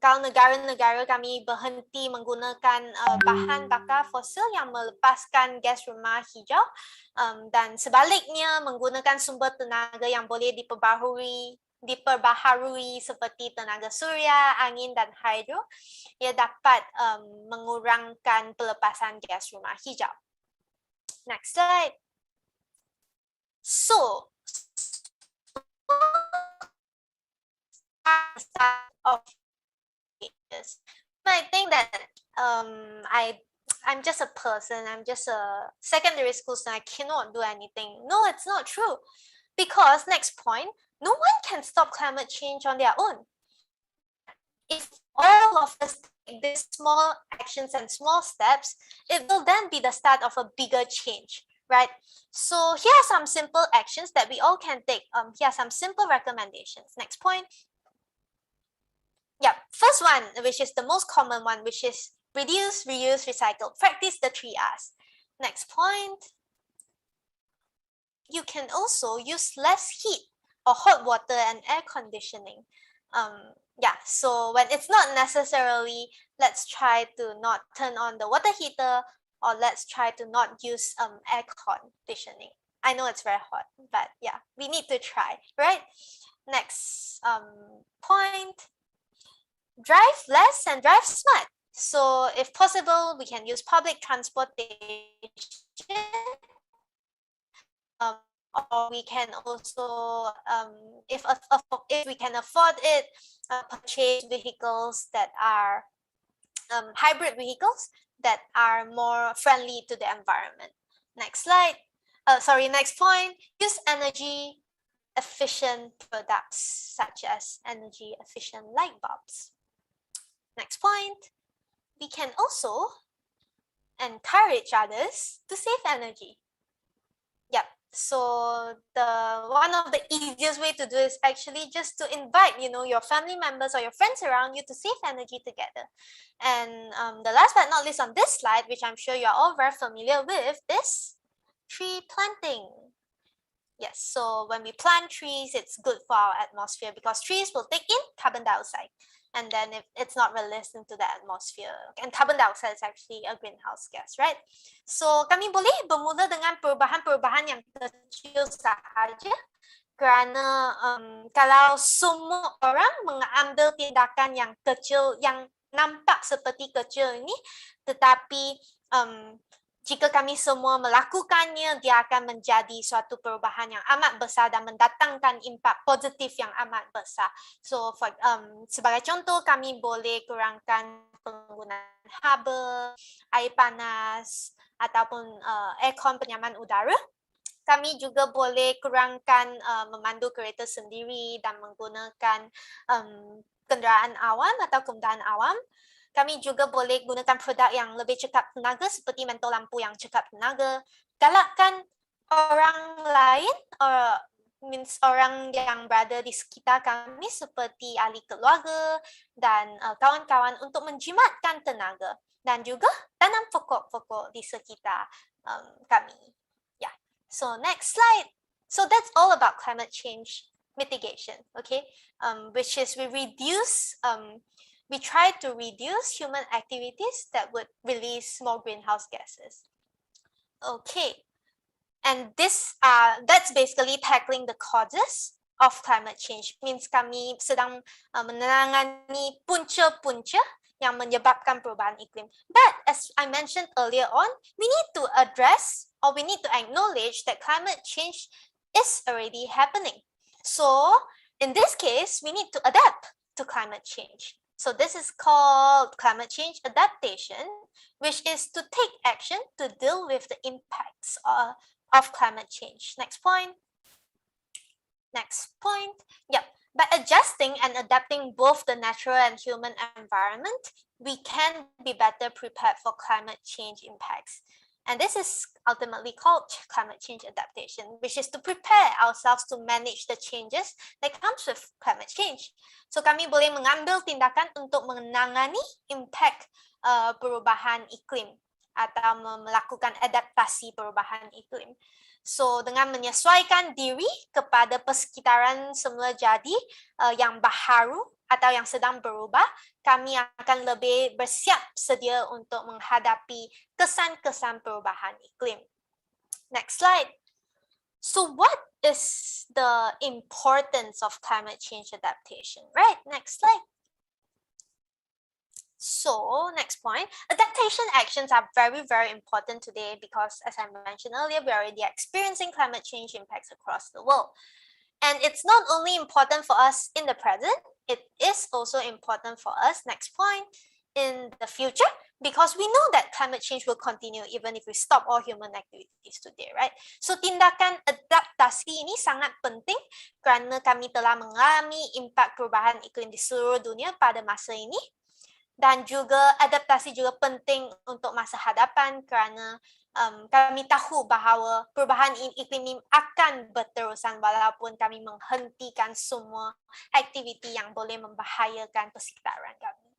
kalau negara-negara kami berhenti menggunakan bahan bakar fosil yang melepaskan gas rumah hijau, dan sebaliknya menggunakan sumber tenaga yang boleh diperbaharui seperti tenaga surya, angin, dan hidro, ia dapat mengurangkan pelepasan gas rumah hijau. Next slide. So, I think that I'm just a person, I'm just a secondary school student, I cannot do anything. No, it's not true. Because, next point, no one can stop climate change on their own. If all of us take these small actions and small steps, it will then be the start of a bigger change, right? So here are some simple actions that we all can take. Here are some simple recommendations. Next point. Yeah, first one, which is the most common one, which is reduce, reuse, recycle. Practice the 3 R's. Next point. You can also use less heat or hot water and air conditioning. Yeah, so when it's not necessarily, let's try to not turn on the water heater, or let's try to not use air conditioning. I know it's very hot, but yeah, we need to try, right? Next point, drive less and drive smart. So if possible, we can use public transportation, or we can also, if we can afford it, purchase vehicles that are hybrid vehicles that are more friendly to the environment. Next slide. Next point. Use energy efficient products such as energy efficient light bulbs. Next point. We can also encourage others to save energy. Yep. So one of the easiest way to do is actually just to invite, your family members or your friends around you to save energy together. And the last but not least on this slide, which I'm sure you're all very familiar with, is tree planting. Yes, so when we plant trees, it's good for our atmosphere because trees will take in carbon dioxide. And then if it's not released into the atmosphere, and carbon dioxide is actually a greenhouse gas, right? So kami boleh bermula dengan perubahan-perubahan yang kecil sahaja, kerana kalau semua orang mengambil tindakan yang kecil, yang nampak seperti kecil ini, tetapi jika kami semua melakukannya, dia akan menjadi suatu perubahan yang amat besar dan mendatangkan impak positif yang amat besar. So, sebagai contoh, kami boleh kurangkan penggunaan haba, air panas, ataupun aircon penyaman udara. Kami juga boleh kurangkan memandu kereta sendiri dan menggunakan kenderaan awam atau kendaraan awam. Kami juga boleh gunakan produk yang lebih cekap tenaga seperti mentol lampu yang cekap tenaga. Galakkan orang lain, orang yang berada di sekitar kami seperti ahli keluarga dan kawan-kawan untuk menjimatkan tenaga. Dan juga tanam pokok-pokok di sekitar kami. Yeah. So next slide. So that's all about climate change mitigation, okay? Which is we try to reduce human activities that would release more greenhouse gases. Okay, and that's basically tackling the causes of climate change. Means kami sedang menangani punca-punca yang menyebabkan perubahan iklim. But as I mentioned earlier on, we need to address, or we need to acknowledge that climate change is already happening. So in this case, we need to adapt to climate change. So this is called climate change adaptation, which is to take action to deal with the impacts of climate change. Next point. Next point. Yep. By adjusting and adapting both the natural and human environment, we can be better prepared for climate change impacts. And this is ultimately called climate change adaptation, which is to prepare ourselves to manage the changes that comes with climate change. So kami boleh mengambil tindakan untuk menangani impact perubahan iklim atau melakukan adaptasi perubahan iklim. So dengan menyesuaikan diri kepada persekitaran semula jadi yang baharu atau yang sedang berubah, kami akan lebih bersiap sedia untuk menghadapi kesan-kesan perubahan iklim. Next slide. So what is the importance of climate change adaptation? Right, next slide. So next point, adaptation actions are very, very important today because, as I mentioned earlier, we're already experiencing climate change impacts across the world. And it's not only important for us in the present, it is also important for us, next point, in the future, because we know that climate change will continue even if we stop all human activities today, right? So tindakan adaptasi ini sangat penting kerana kami telah mengalami impak perubahan iklim di seluruh dunia pada masa ini. Dan juga adaptasi juga penting untuk masa hadapan kerana kami tahu bahawa perubahan iklim ini akan berterusan walaupun kami menghentikan semua aktiviti yang boleh membahayakan persekitaran kami.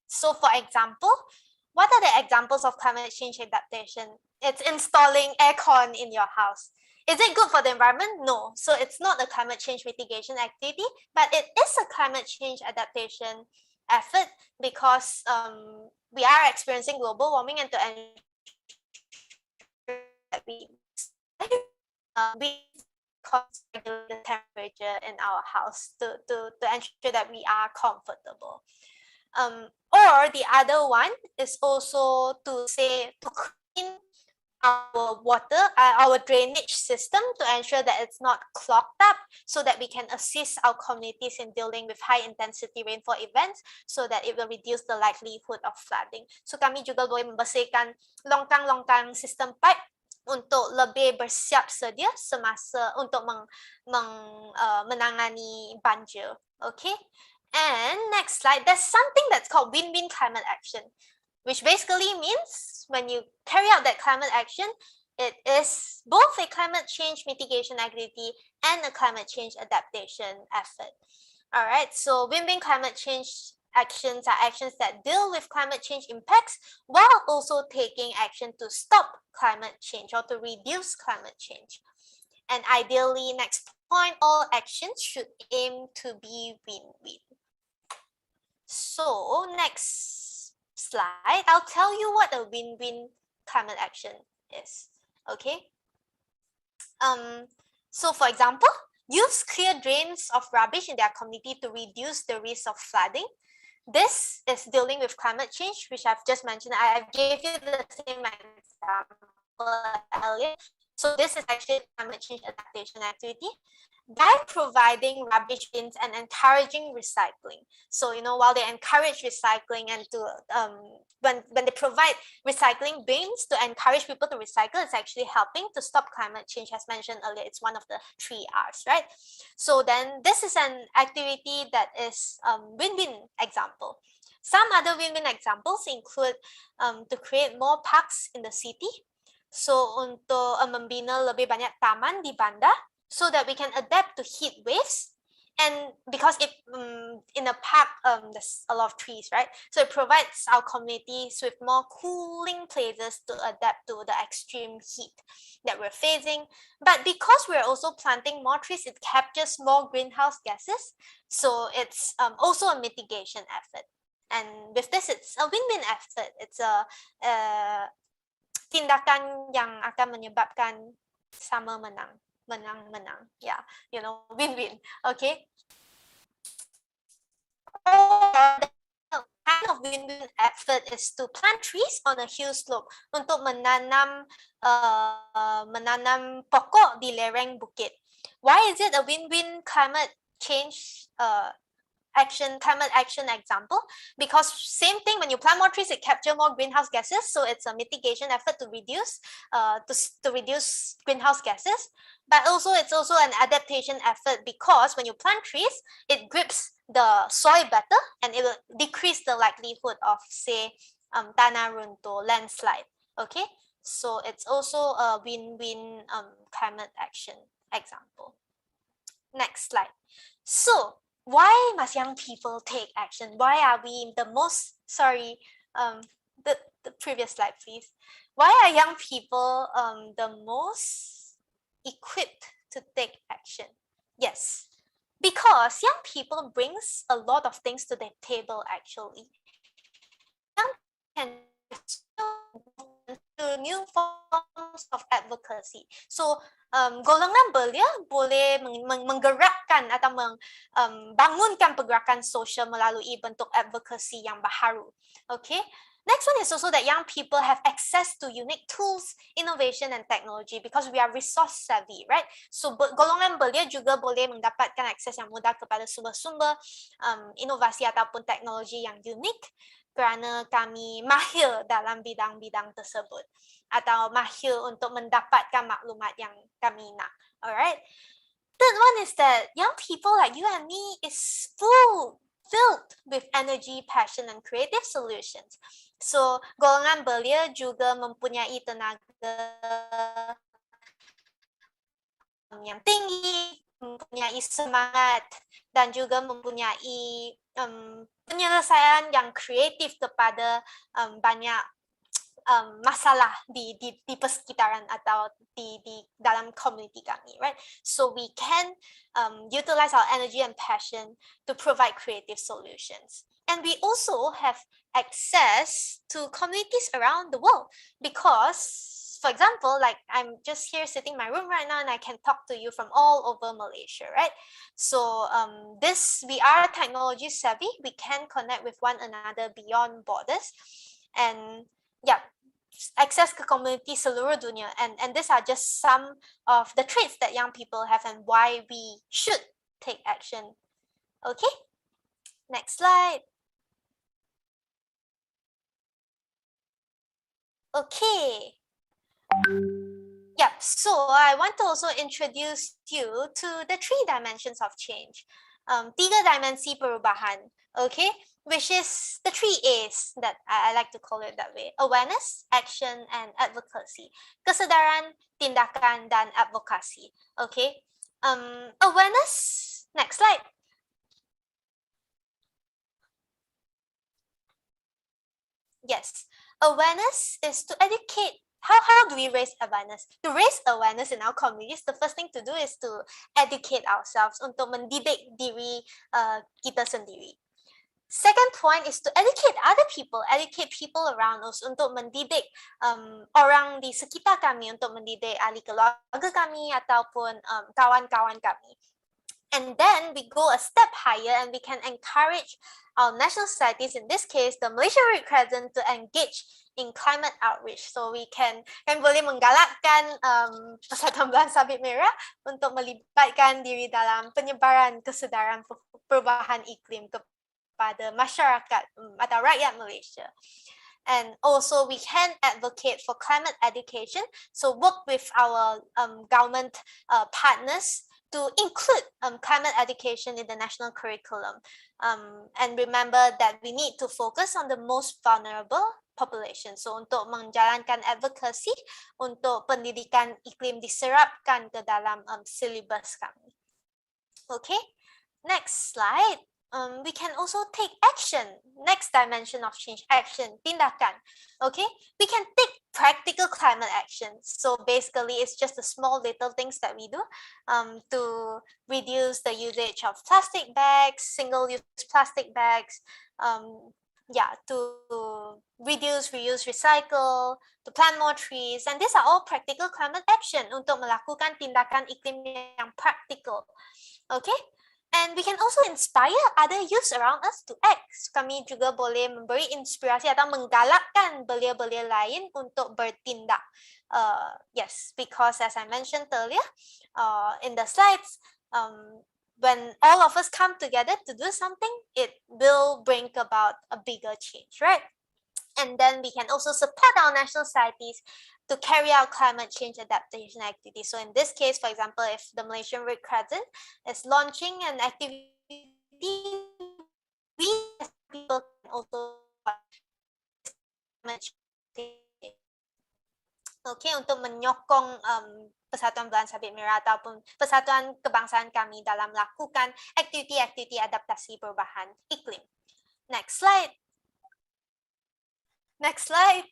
So for example, what are the examples of climate change adaptation? It's installing aircon in your house. Is it good for the environment? No. So it's not a climate change mitigation activity, but it is a climate change adaptation effort because we are experiencing global warming, and to ensure that we control the temperature in our house to ensure that we are comfortable. Or the other one is also to clean our water, our drainage system to ensure that it's not clogged up so that we can assist our communities in dealing with high intensity rainfall events so that it will reduce the likelihood of flooding. So kami juga boleh membersihkan longkang-longkang sistem pipe untuk lebih bersiap sedia semasa untuk menangani banjir. Okay? And next slide, there's something that's called win-win climate action, which basically means when you carry out that climate action, it is both a climate change mitigation activity and a climate change adaptation effort. All right, so win-win climate change actions are actions that deal with climate change impacts while also taking action to stop climate change or to reduce climate change. And ideally, next point, all actions should aim to be win-win. So next slide, I'll tell you what a win-win climate action is. Okay. So for example, use clear drains of rubbish in their community to reduce the risk of flooding. This is dealing with climate change, which I've just mentioned. I gave you the same example earlier. So this is actually a climate change adaptation activity by providing rubbish bins and encouraging recycling. So, you know, while they encourage recycling and to when they provide recycling bins to encourage people to recycle, it's actually helping to stop climate change. As mentioned earlier, it's one of the 3 R's, right? So then this is an activity that is win-win example. Some other win-win examples include to create more parks in the city. So untuk membina lebih banyak taman di bandar so that we can adapt to heat waves. And because in a park, there's a lot of trees, right? So it provides our communities with more cooling places to adapt to the extreme heat that we're facing. But because we're also planting more trees, it captures more greenhouse gases. So it's also a mitigation effort. And with this, it's a win-win effort. It's a tindakan yang akan menyebabkan sama menang. Menang. Yeah, you know, win-win. Okay. The kind of win-win effort is to plant trees on a hill slope untuk menanam pokok di lereng bukit. Why is it a win-win climate change climate action example, because same thing, when you plant more trees, it capture more greenhouse gases, so it's a mitigation effort to reduce greenhouse gases. But also it's also an adaptation effort, because when you plant trees, it grips the soil better and it will decrease the likelihood of, say, tanah runtuh, landslide. Okay, so it's also a win-win climate action example. Next slide. So why must young people take action? Why are we the most, sorry, the previous slide, please. Why are young people the most equipped to take action? Yes, because young people brings a lot of things to the table actually. Young can to new forms of advocacy. So golongan belia boleh menggerakkan atau bangunkan pergerakan sosial melalui bentuk advocacy yang baharu. Okay. Next one is also that young people have access to unique tools, innovation, and technology because we are resource savvy, right? So golongan belia juga boleh mendapatkan akses yang mudah kepada sumber-sumber inovasi ataupun teknologi yang unik kerana kami mahir dalam bidang-bidang tersebut atau mahir untuk mendapatkan maklumat yang kami nak. Alright. Third one is that young people like you and me is filled with energy, passion, and creative solutions. So golongan belia juga mempunyai tenaga yang tinggi, mempunyai semangat, dan juga mempunyai penyelesaian yang kreatif kepada banyak masalah di persekitaran atau di dalam community kami, right? So we can utilize our energy and passion to provide creative solutions. And we also have access to communities around the world because, for example, like I'm just here sitting in my room right now and I can talk to you from all over Malaysia, right? So we are technology savvy. We can connect with one another beyond borders. And yeah, access ke community seluruh dunia. And these are just some of the traits that young people have and why we should take action. Okay, next slide. Okay. Yep, so I want to also introduce you to the 3 dimensions of change. 3 dimensi perubahan, okay? Which is the 3 A's that I like to call it that way. Awareness, action, and advocacy. Kesedaran, tindakan, dan advokasi. Okay? Awareness, next slide. Yes, awareness is to educate. How do we raise awareness? To raise awareness in our communities, the first thing to do is to educate ourselves untuk mendidik diri kita sendiri. Second point is to educate people around us untuk mendidik orang di sekitar kami, untuk mendidik ahli keluarga kami ataupun kawan-kawan kami. And then we go a step higher and we can encourage our national societies, in this case, the Malaysia Red Crescent, to engage in climate outreach. So we can boleh menggalakkan Persatuan Belang Sabit Merah untuk melibatkan diri dalam penyebaran kesedaran perubahan iklim kepada masyarakat atau rakyat Malaysia. And also we can advocate for climate education. So work with our government partners to include climate education in the national curriculum. And remember that we need to focus on the most vulnerable population. So untuk menjalankan advocacy, untuk pendidikan iklim diserapkan ke dalam syllabus kami. Okay, next slide. We can also take action. Next dimension of change, action, tindakan. Okay, we can take practical climate action. So basically, it's just the small little things that we do to reduce the usage of plastic bags, single-use plastic bags, to reduce, reuse, recycle, to plant more trees. And these are all practical climate action untuk melakukan tindakan iklim yang praktikal. Okay. And we can also inspire other youths around us to act. Kami juga boleh memberi inspirasi atau menggalakkan belia-belia lain untuk bertindak. Yes, because as I mentioned earlier in the slides, when all of us come together to do something, it will bring about a bigger change, right? And then we can also support our national societies to carry out climate change adaptation activities. So in this case, for example, if the Malaysian Red Crescent is launching an activity, we as people can also untuk menyokong Persatuan Belaan Sabit Merah ataupun Persatuan Kebangsaan kami dalam melakukan aktiviti-aktiviti adaptasi perubahan iklim. Next slide. Next slide.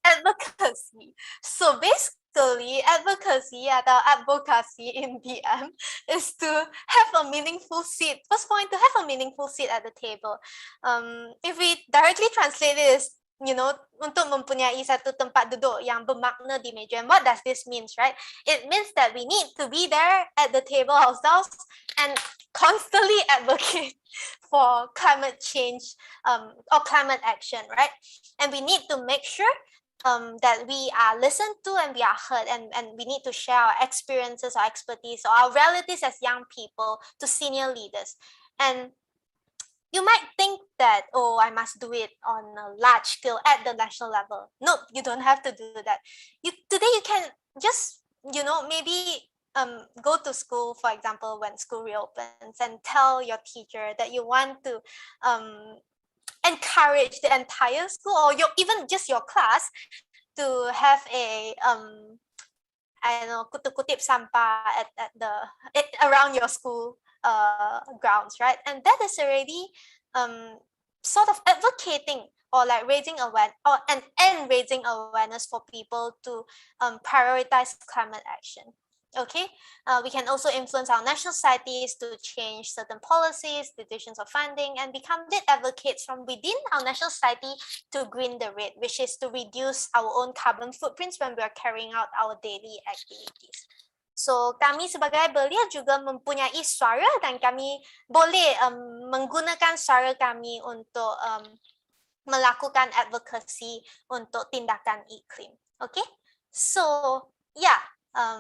Advocacy. So basically, advocacy atau advocacy in DM is to have a meaningful seat. First point, to have a meaningful seat at the table. If we directly translate it as, untuk mempunyai satu tempat duduk yang bermakna di meja. And what does this mean, right? It means that we need to be there at the table ourselves and constantly advocate for climate change or climate action, right? And we need to make sure that we are listened to and we are heard, and we need to share our experiences, our expertise, or our realities as young people to senior leaders. And you might think that, oh, I must do it on a large scale at the national level. No, you don't have to do that. Today you can just, maybe go to school, for example, when school reopens, and tell your teacher that you want to encourage the entire school, or even just your class, to have a kutip sampah around your school grounds, right? And that is already sort of advocating or like raising awareness, and raising awareness for people to prioritize climate action. Okay, we can also influence our national societies to change certain policies, decisions of funding, and become lead advocates from within our national society to green the red, which is to reduce our own carbon footprints when we are carrying out our daily activities. So, kami sebagai belia juga mempunyai suara, dan kami boleh menggunakan suara kami untuk melakukan advocacy untuk tindakan iklim. Okay, so yeah.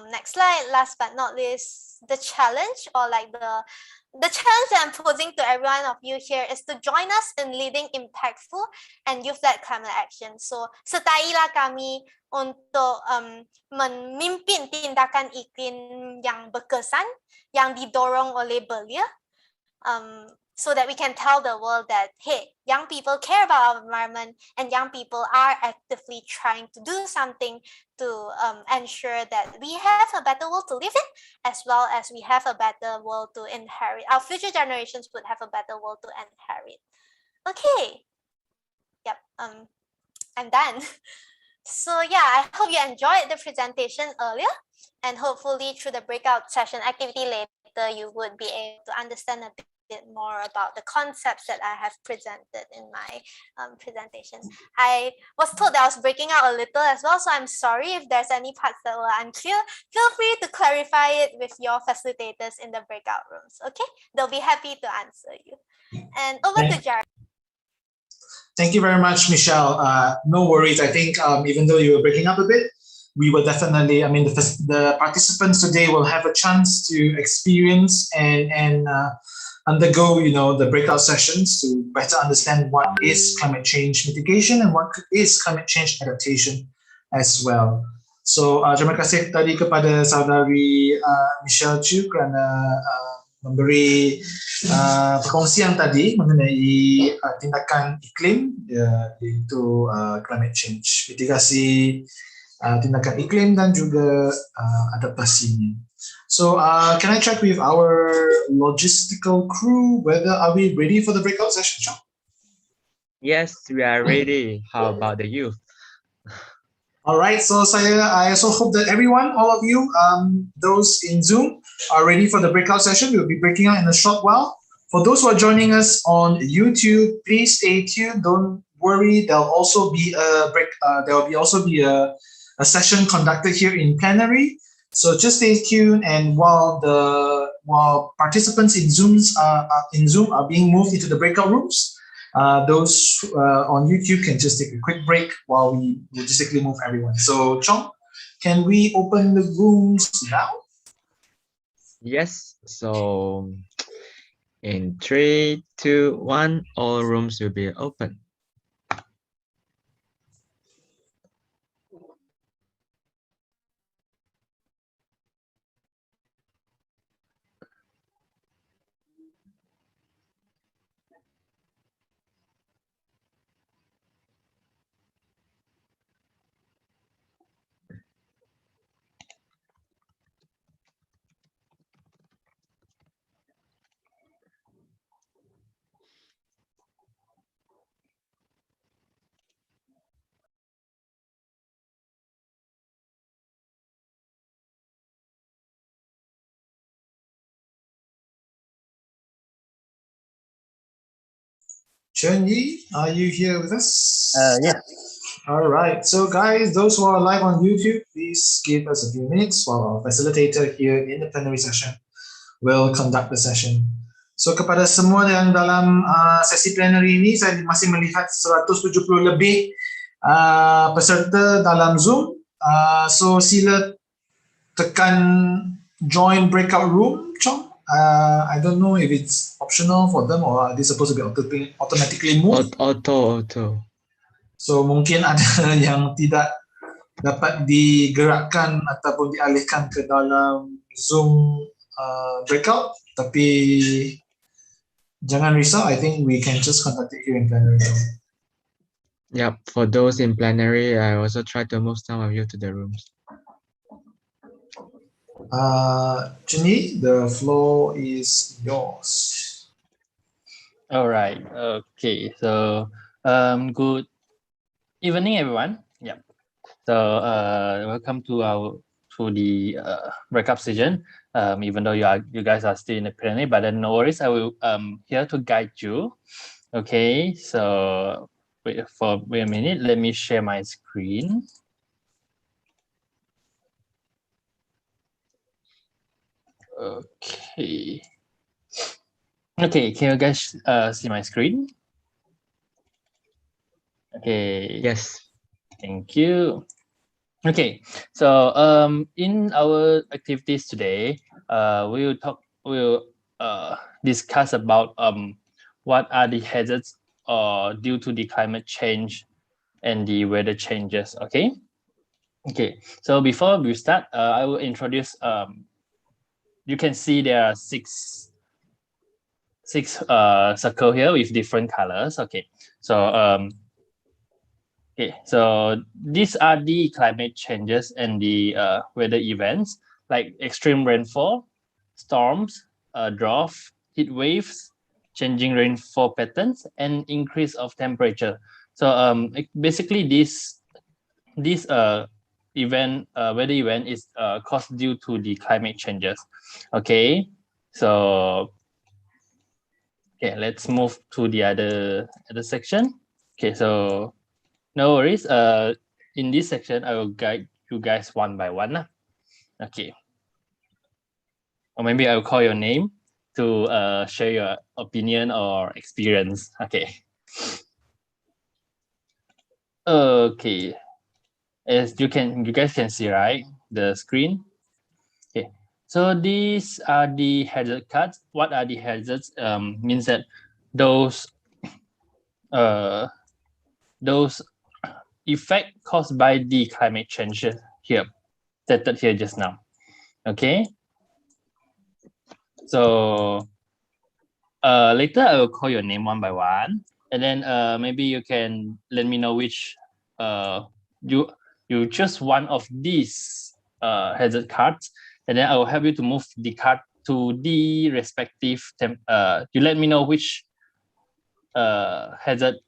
Next slide. Last but not least, the challenge, or like the challenge that I'm posing to every one of you here is to join us in leading impactful and youth-led climate action. So, sertailah kami untuk memimpin tindakan iklim yang berkesan, yang didorong oleh belia, so that we can tell the world that, hey, young people care about our environment, and young people are actively trying to do something to ensure that we have a better world to live in, as well as we have a better world to inherit. Our future generations would have a better world to inherit. Okay. Yep. I'm done. So yeah, I hope you enjoyed the presentation earlier, and hopefully through the breakout session activity later, you would be able to understand a bit more about the concepts that I have presented in my presentation. I was told that I was breaking out a little as well, so I'm sorry if there's any parts that were unclear. Feel free to clarify it with your facilitators in the breakout rooms, okay? They'll be happy to answer you. And over to Jared. Thank you very much, Michelle. No worries. I think even though you were breaking up a bit, we will definitely, the participants today will have a chance to experience and undergo, the breakout sessions to better understand what is climate change mitigation and what is climate change adaptation as well. So, terima kasih tadi kepada saudari Michelle Chu kerana memberi perkongsian tadi mengenai tindakan iklim, iaitu climate change, mitigasi tindakan iklim dan juga adaptasinya. So can I check with our logistical crew whether are we ready for the breakout session, John? Yes, we are ready. How about the youth? All right, so I also hope that everyone, all of you, those in Zoom are ready for the breakout session. We'll be breaking out in a short while. For those who are joining us on YouTube, please stay tuned. Don't worry, there'll also be a session conducted here in plenary. So just stay tuned, and while participants in Zoom are being moved into the breakout rooms, those on YouTube can just take a quick break while we logistically move everyone. So Chong, can we open the rooms now? Yes. So in 3, 2, 1, all rooms will be open. Chen Yi, are you here with us? Yeah. All right. So, guys, those who are live on YouTube, please give us a few minutes while our facilitator here in the plenary session will conduct the session. So, kepada semua yang dalam sesi plenary ini, saya masih melihat 170 lebih peserta dalam Zoom. So, sila tekan join breakout room, Chong. I don't know if it's optional for them or are they supposed to be automatically moved. Auto. So mungkin ada yang tidak dapat digerakkan ataupun dialihkan ke dalam Zoom breakout, tapi jangan risau, I think we can just conduct it here in plenary. Yep. For those in plenary, I also try to move some of you to the rooms. Jenny, the floor is yours. All right. Okay. So, good evening, everyone. Yeah. So, welcome to the breakup session. Even though you guys are still in the plenary, but then no worries. I will here to guide you. Okay. So, wait a minute. Let me share my screen. Okay. Okay, can you guys see my screen? Okay. Yes. Thank you. Okay, so in our activities today, we'll discuss about what are the hazards due to the climate change and the weather changes. Okay. Okay. So before we start, I will introduce. You can see there are six circle here with different colors. Okay. So okay, so these are the climate changes and the weather events like extreme rainfall, storms, drought, heat waves, changing rainfall patterns, and increase of temperature. So basically this weather event is caused due to the climate changes. Okay, so okay, let's move to the other section. Okay, so no worries. In this section, I will guide you guys one by one. Okay. Or maybe I'll call your name to share your opinion or experience. Okay. Okay. As you guys can see, right, the screen. Okay. So these are the hazard cards. What are the hazards? Means that those effect caused by the climate change here, stated here just now. Okay. So later I will call your name one by one, and then maybe you can let me know which you choose one of these hazard cards, and then I will help you to move the card to the respective you let me know which hazard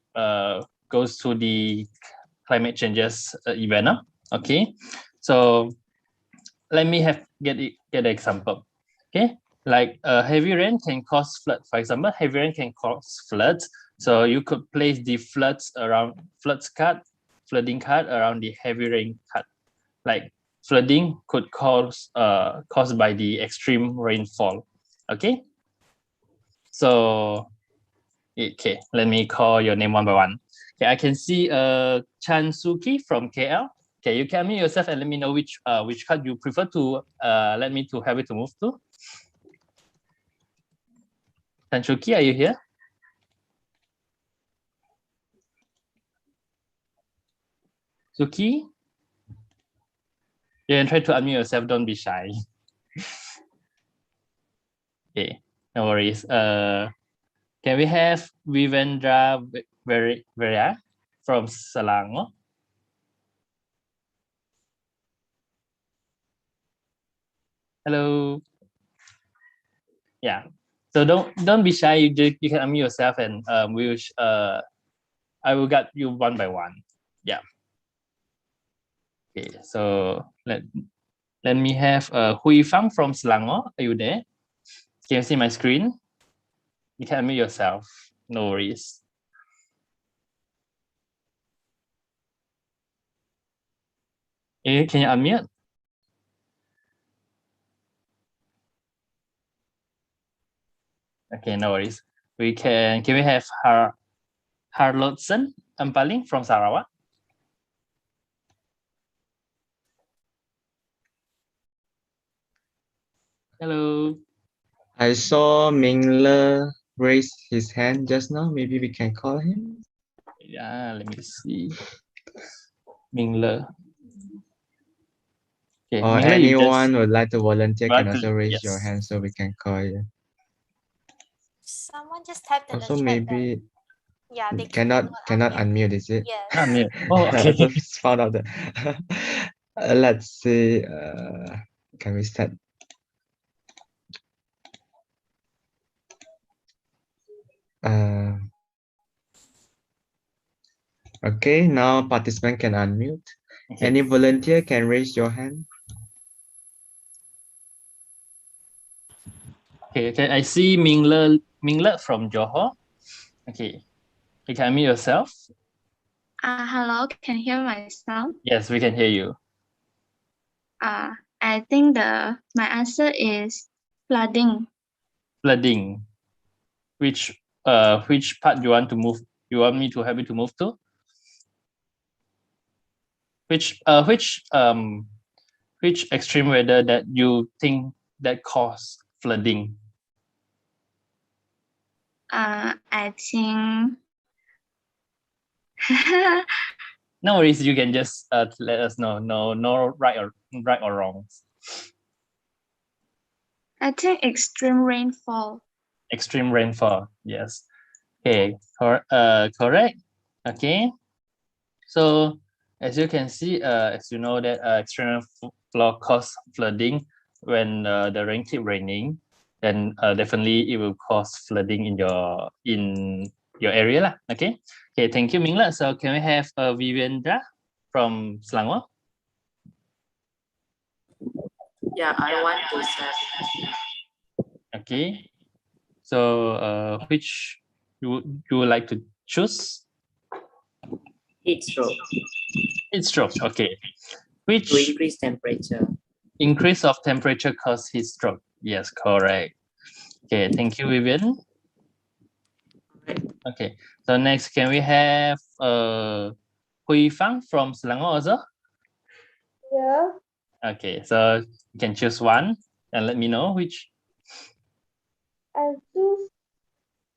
goes to the climate changes event. Okay, so let me get an example. Okay, like heavy rain can cause flood. For example, heavy rain can cause floods. So you could place the flooding card around the heavy rain card. Like flooding could caused by the extreme rainfall. Okay. So okay, let me call your name one by one. Okay, I can see Chan Suki from KL. Okay, you can unmute yourself and let me know which card you prefer to let me to have it to move to. Tanchuki, are you here? Suki? Yeah, try to unmute yourself. Don't be shy. Okay, no worries. Can we have Vivendra Veria from Selangor? Hello. Yeah. So don't be shy. You can unmute yourself, and I will get you one by one. Yeah. Okay. So let me have Hui Fang from Selangor. Are you there? Can you see my screen? You can unmute yourself. No worries. Can you unmute? Okay, no worries. Can we have Harlotson Ampaling from Sarawak? Hello. I saw Mingler raise his hand just now. Maybe we can call him. Yeah, let me see. Mingler. Okay, Or Mingler, you anyone just would like to volunteer can want to- also raise your yes. hand so we can call you. Someone just typed in Also, the chat that maybe yeah, they cannot unmute, is it? Yes. Unmute. Oh, I okay. just found out that. Let's see. Can we start? Okay, now participant can unmute. Okay. Any volunteer can raise your hand. Okay, I see Mingler from Johor. Okay, you can unmute yourself. Hello, can you hear my sound? Yes, we can hear you. I think my answer is flooding. Flooding. Which part you want to move? You want me to help you to move to? Which extreme weather that you think that cause flooding? I think No worries, you can just let us know. No right or wrong. I think extreme rainfall. Extreme rainfall. Yes. Okay. Correct. Okay. So as you can see, as you know that extreme rainfall cause flooding when the rain keep raining, then definitely it will cause flooding in your area lah. Okay. Okay. Thank you, Mingla. So can we have Vivendra from Selangor? Yeah, I want to start. Okay. So which you would like to choose? Heat stroke Heat stroke. Okay. Which to increase temperature. increase of temperature cause heat stroke? Yes, correct. Okay, thank you, Vivian. Okay, so next, can we have Hui Fang from Selangor also? Yeah. Okay, so you can choose one and let me know which. I choose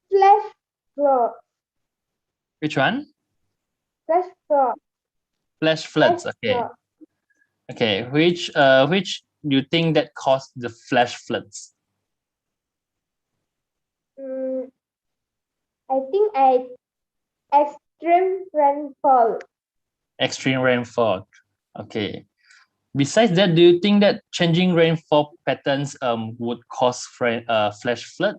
flash flood. Which one? Flash flood. Flash floods. Flash Okay. flood. Okay, which you think that caused the flash floods? I think extreme rainfall. Extreme rainfall. Okay. Besides that, do you think that changing rainfall patterns would cause flash flood?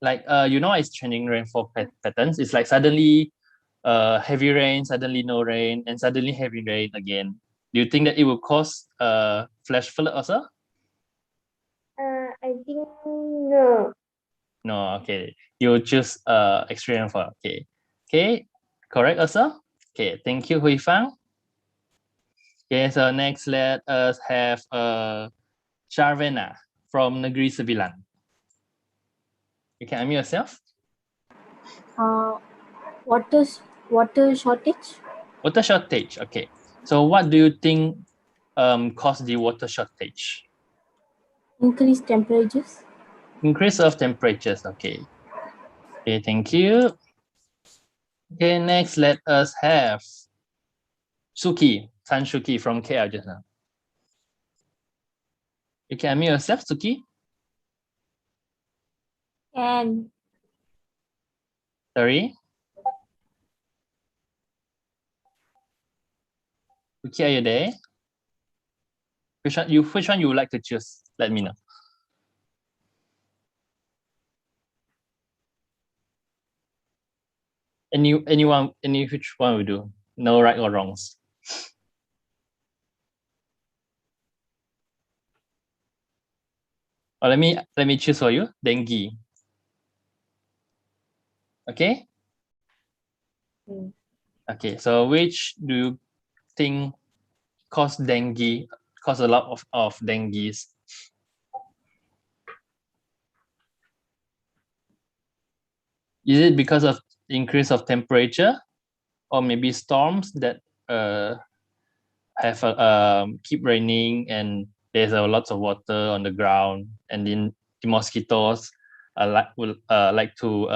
Like it's changing rainfall patterns. It's like suddenly heavy rain, suddenly no rain, and suddenly heavy rain again. Do you think that it will cause flash flood also? I think no. No, okay. You choose extreme rainfall. Okay. Okay, correct also? Okay, thank you, Hui Fang. Okay, so next let us have Charvena from Negeri Sembilan. You can unmute yourself. Water shortage. Water shortage. Okay. So what do you think caused the water shortage? Increased temperatures. Increase of temperatures. Okay. Okay, thank you. Okay, next let us have Suki, San Shuki from KL just now. You can unmute yourself, Suki. And Sorry. Suki, are you there? Which one you would like to choose? Let me know. Any which one we do? No right or wrongs. Or let me choose for you. Dengue. Okay. Okay. So which do you think cause a lot of dengues? Is it because of increase of temperature, or maybe storms that have keep raining and there's a lots of water on the ground, and then the mosquitoes like to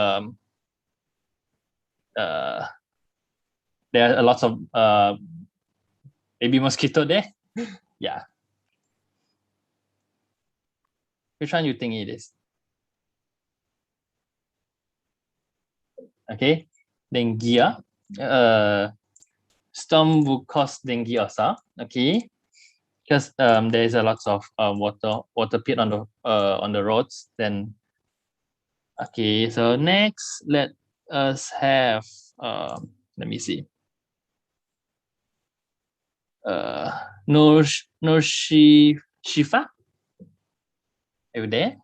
there are a lot of baby mosquito there. Yeah. Which one you think it is? Okay, dengue. Storm will cause dengue also. Okay, because there is a lot of water pit on the roads. Then, okay. So next, let us have let me see. Nur Shifa. Are you there?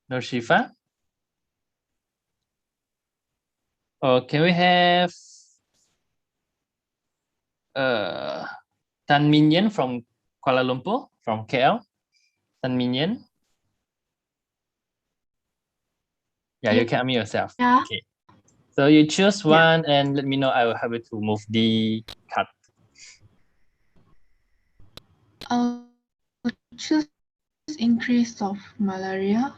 Nur Shifa. Or can we have Tan Minyan from Kuala Lumpur, from KL? Tan Minyan. Yeah, you can unmute yourself. Yeah. Okay. So you choose one and let me know. I will have to move the card. I'll choose increase of malaria.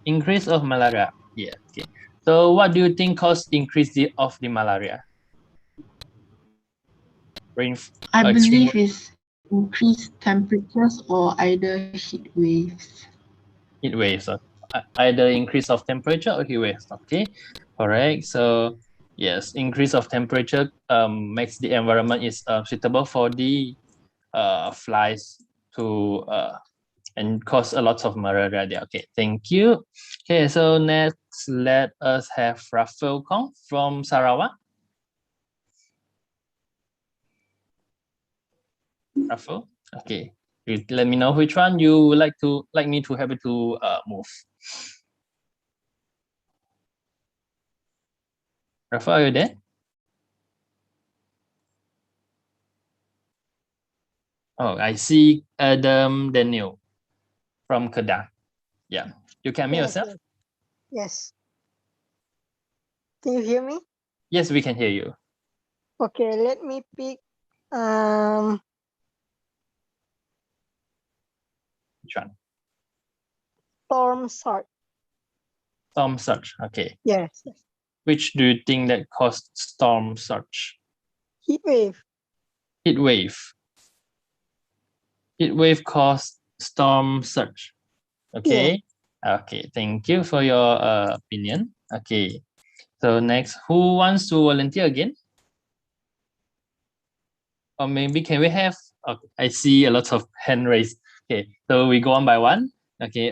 Increase of malaria. Yeah. Okay. So what do you think cause increase of the malaria? I extreme believe it's increased temperatures or either heat waves. heat waves. So either increase of temperature or heat waves. Okay. Correct. So yes, increase of temperature makes the environment is suitable for the flies to and cause a lot of malaria there. Okay, thank you. Okay, so next let us have Rafael Kong from Sarawak. Rafael, okay. You let me know which one you would like me to have it to move. Rafael, are you there? Oh, I see Adam Daniel from Kedah. Yeah, you can mute yourself. Yes. Can you hear me? Yes, we can hear you. Okay, let me pick Which one? storm surge. Storm surge. Okay. Yes. Which do you think that caused storm surge? Heat wave. Heat wave. Heat wave caused storm surge. Okay. Yeah. Okay. Thank you for your opinion. Okay. So next, who wants to volunteer again? Or maybe can we have? I see a lot of hand raised. Okay. So we go on by one. Okay.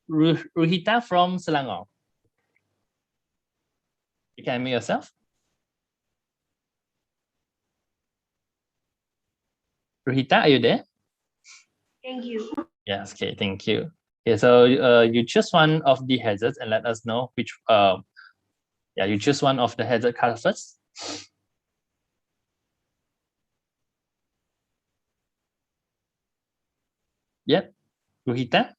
Ruhita from Selangor. You can unmute yourself. Ruhita, are you there? thank you. Yes. Okay. Thank you. Okay. So you choose one of the hazards and let us know which. Yeah, you choose one of the hazard card first. Yep. Ruhita.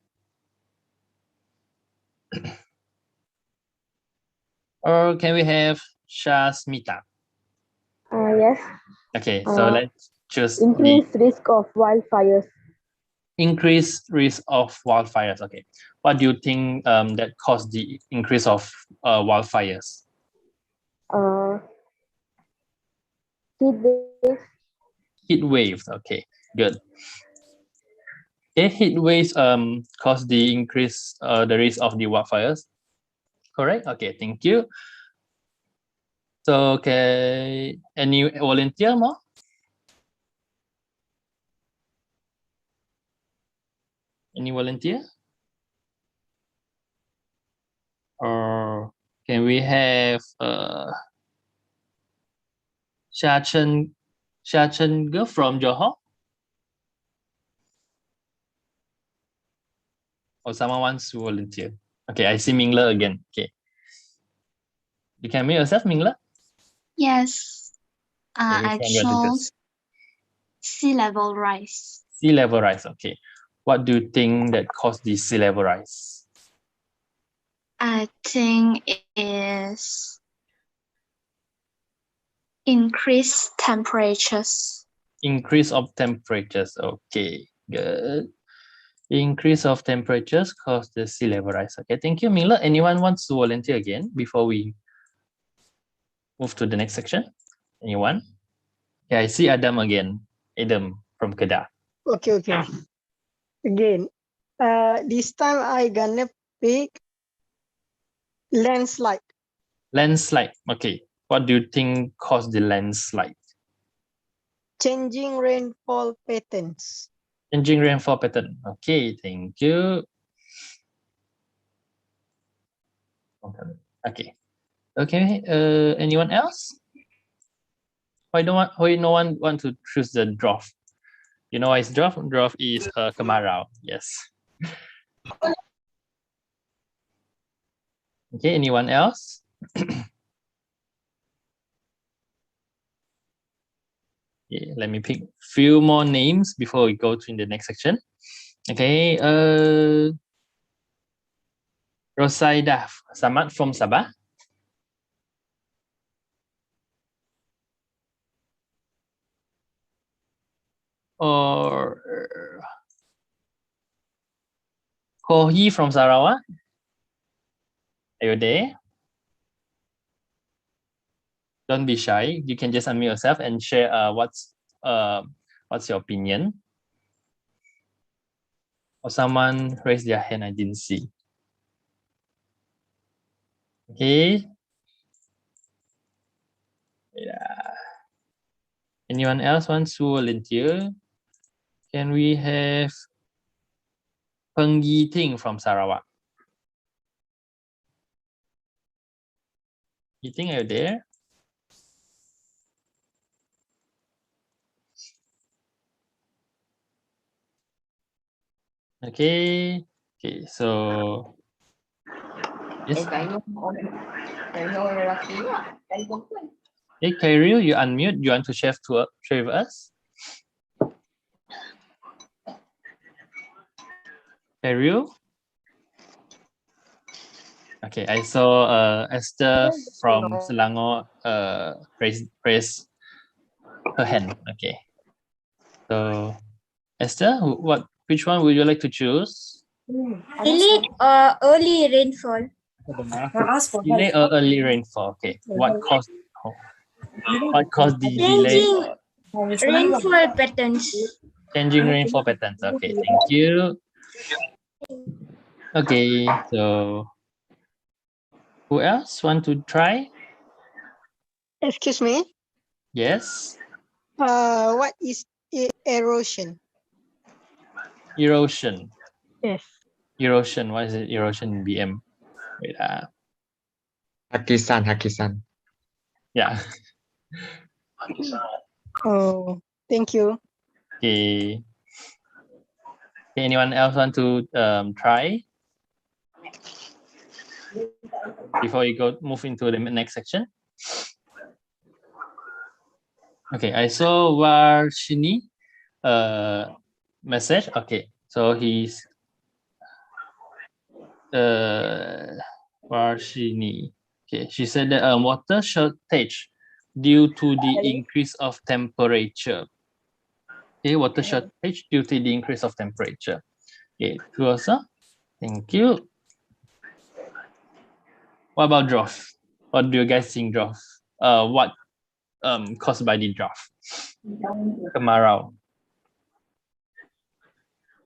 Or can we have Shasmita? Yes. Okay, so let's choose the Increased risk of wildfires. increased risk of wildfires. Okay, what do you think that caused the increase of wildfires? Heat wave. Heat waves. Okay, good. Okay, heat waves cause the increase the risk of the wildfires. Correct. Okay, thank you. So, okay, any volunteer more? Any volunteer? Or can we have Sha Chen Ge from Johor? Or someone wants to volunteer? Okay, I see Mingla again. Okay. You can mute yourself, Mingla? Yes. Okay, which I one you want to choose? chose sea level rise. Sea level rise. Okay. What do you think that caused the sea level rise? I think it is increased temperatures. Increase of temperatures. Okay, good. Increase of temperatures cause the sea level rise. Okay, thank you, Mila. Anyone wants to volunteer again before we move to the next section? Anyone? Yeah, I see Adam again. Adam from Kedah. Okay. Again, this time I gonna pick landslide. Landslide. Okay, what do you think caused the landslide? Changing rainfall patterns. Changing rainfall pattern. Okay, thank you. Okay. Okay. Anyone else? Why no one want to choose the dwarf? You know why it's dwarf? Dwarf is kemarau. Yes. Okay. Anyone else? Okay, let me pick few more names before we go to the next section. Okay. Rosaida Samad from Sabah. Or Kohi from Sarawak. Are you there? Don't be shy. You can just unmute yourself and share what's your opinion. Or someone raised their hand, I didn't see. Okay. Yeah. Anyone else wants to volunteer? Can we have Peng Yi Ting from Sarawak? Yi Ting, are you there? Okay. Okay, so yes. Hey, Kyril, you unmute. You want to share with us? Kyril? Okay, I saw Esther from Selangor raise her hand. Okay. So Esther, which one would you like to choose? Early rainfall. Delay or early rainfall. Okay. What caused the delay? Rainfall patterns. Changing rainfall patterns. Okay, thank you. Okay, so who else want to try? Excuse me. Yes. What is erosion? Erosion. Yes. Erosion. What is it? Erosion in BM. Wait. Hakisan. Yeah. Oh, thank you. Okay. Anyone else want to try before you move into the next section? Okay, I saw Varshini message. Okay, so he's Varshini. Okay, she said that water shortage due to the increase of temperature. Okay, water shortage due to the increase of temperature. Okay, true also. Thank you. What about drought? What do you guys think drought? What caused by the drought? Kemarau.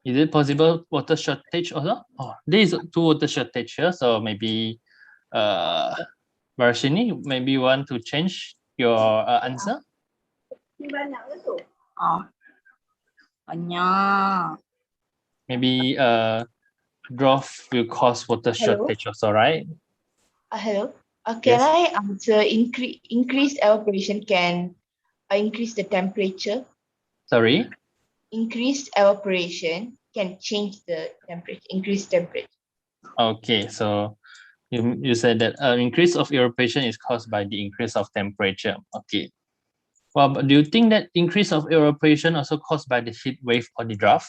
Is it possible water shortage also? Oh, there is two water shortage here, so maybe Varshini, maybe you want to change your answer? Maybe drought will cause water shortage also, right? Hello. Can Yes. I answer increased evaporation can increase the temperature? Sorry? Increased evaporation can change the temperature, increase temperature. Okay, so you said that increase of evaporation is caused by the increase of temperature. Okay. Well, but do you think that increase of evaporation also caused by the heat wave or the drought?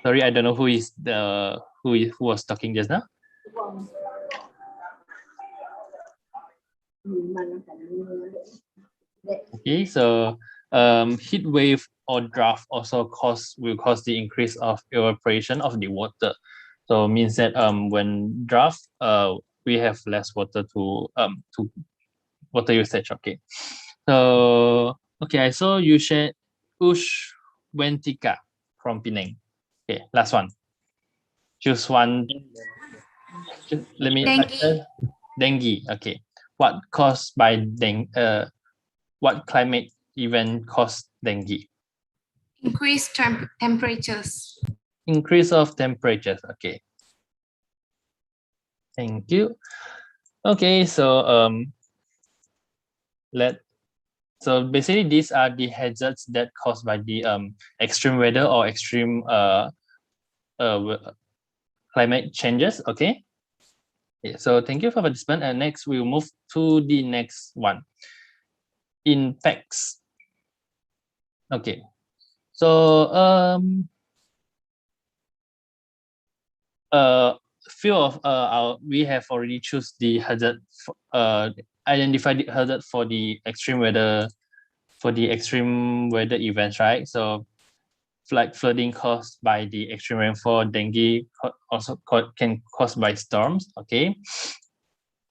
Sorry, I don't know who was talking just now. Okay, so heat wave or drought also will cause the increase of evaporation of the water. So means that when drought we have less water to water usage. Okay, so okay, I saw you shared Wentika from Penang. Okay, last one. Choose one. Let me. Dengue. Dengue. Okay. What caused by dengue? What climate event caused dengue? Increased temperatures. Increase of temperatures. Okay. Thank you. Okay, so so basically these are the hazards that caused by the extreme weather or extreme climate changes. Okay. Yeah, so thank you for participant. And next we'll move to the next one. Impacts. Okay. So few of we have already choose the hazard identified the hazard for the extreme weather events, right? So like flooding caused by the extreme rainfall, dengue also can caused by storms. Okay.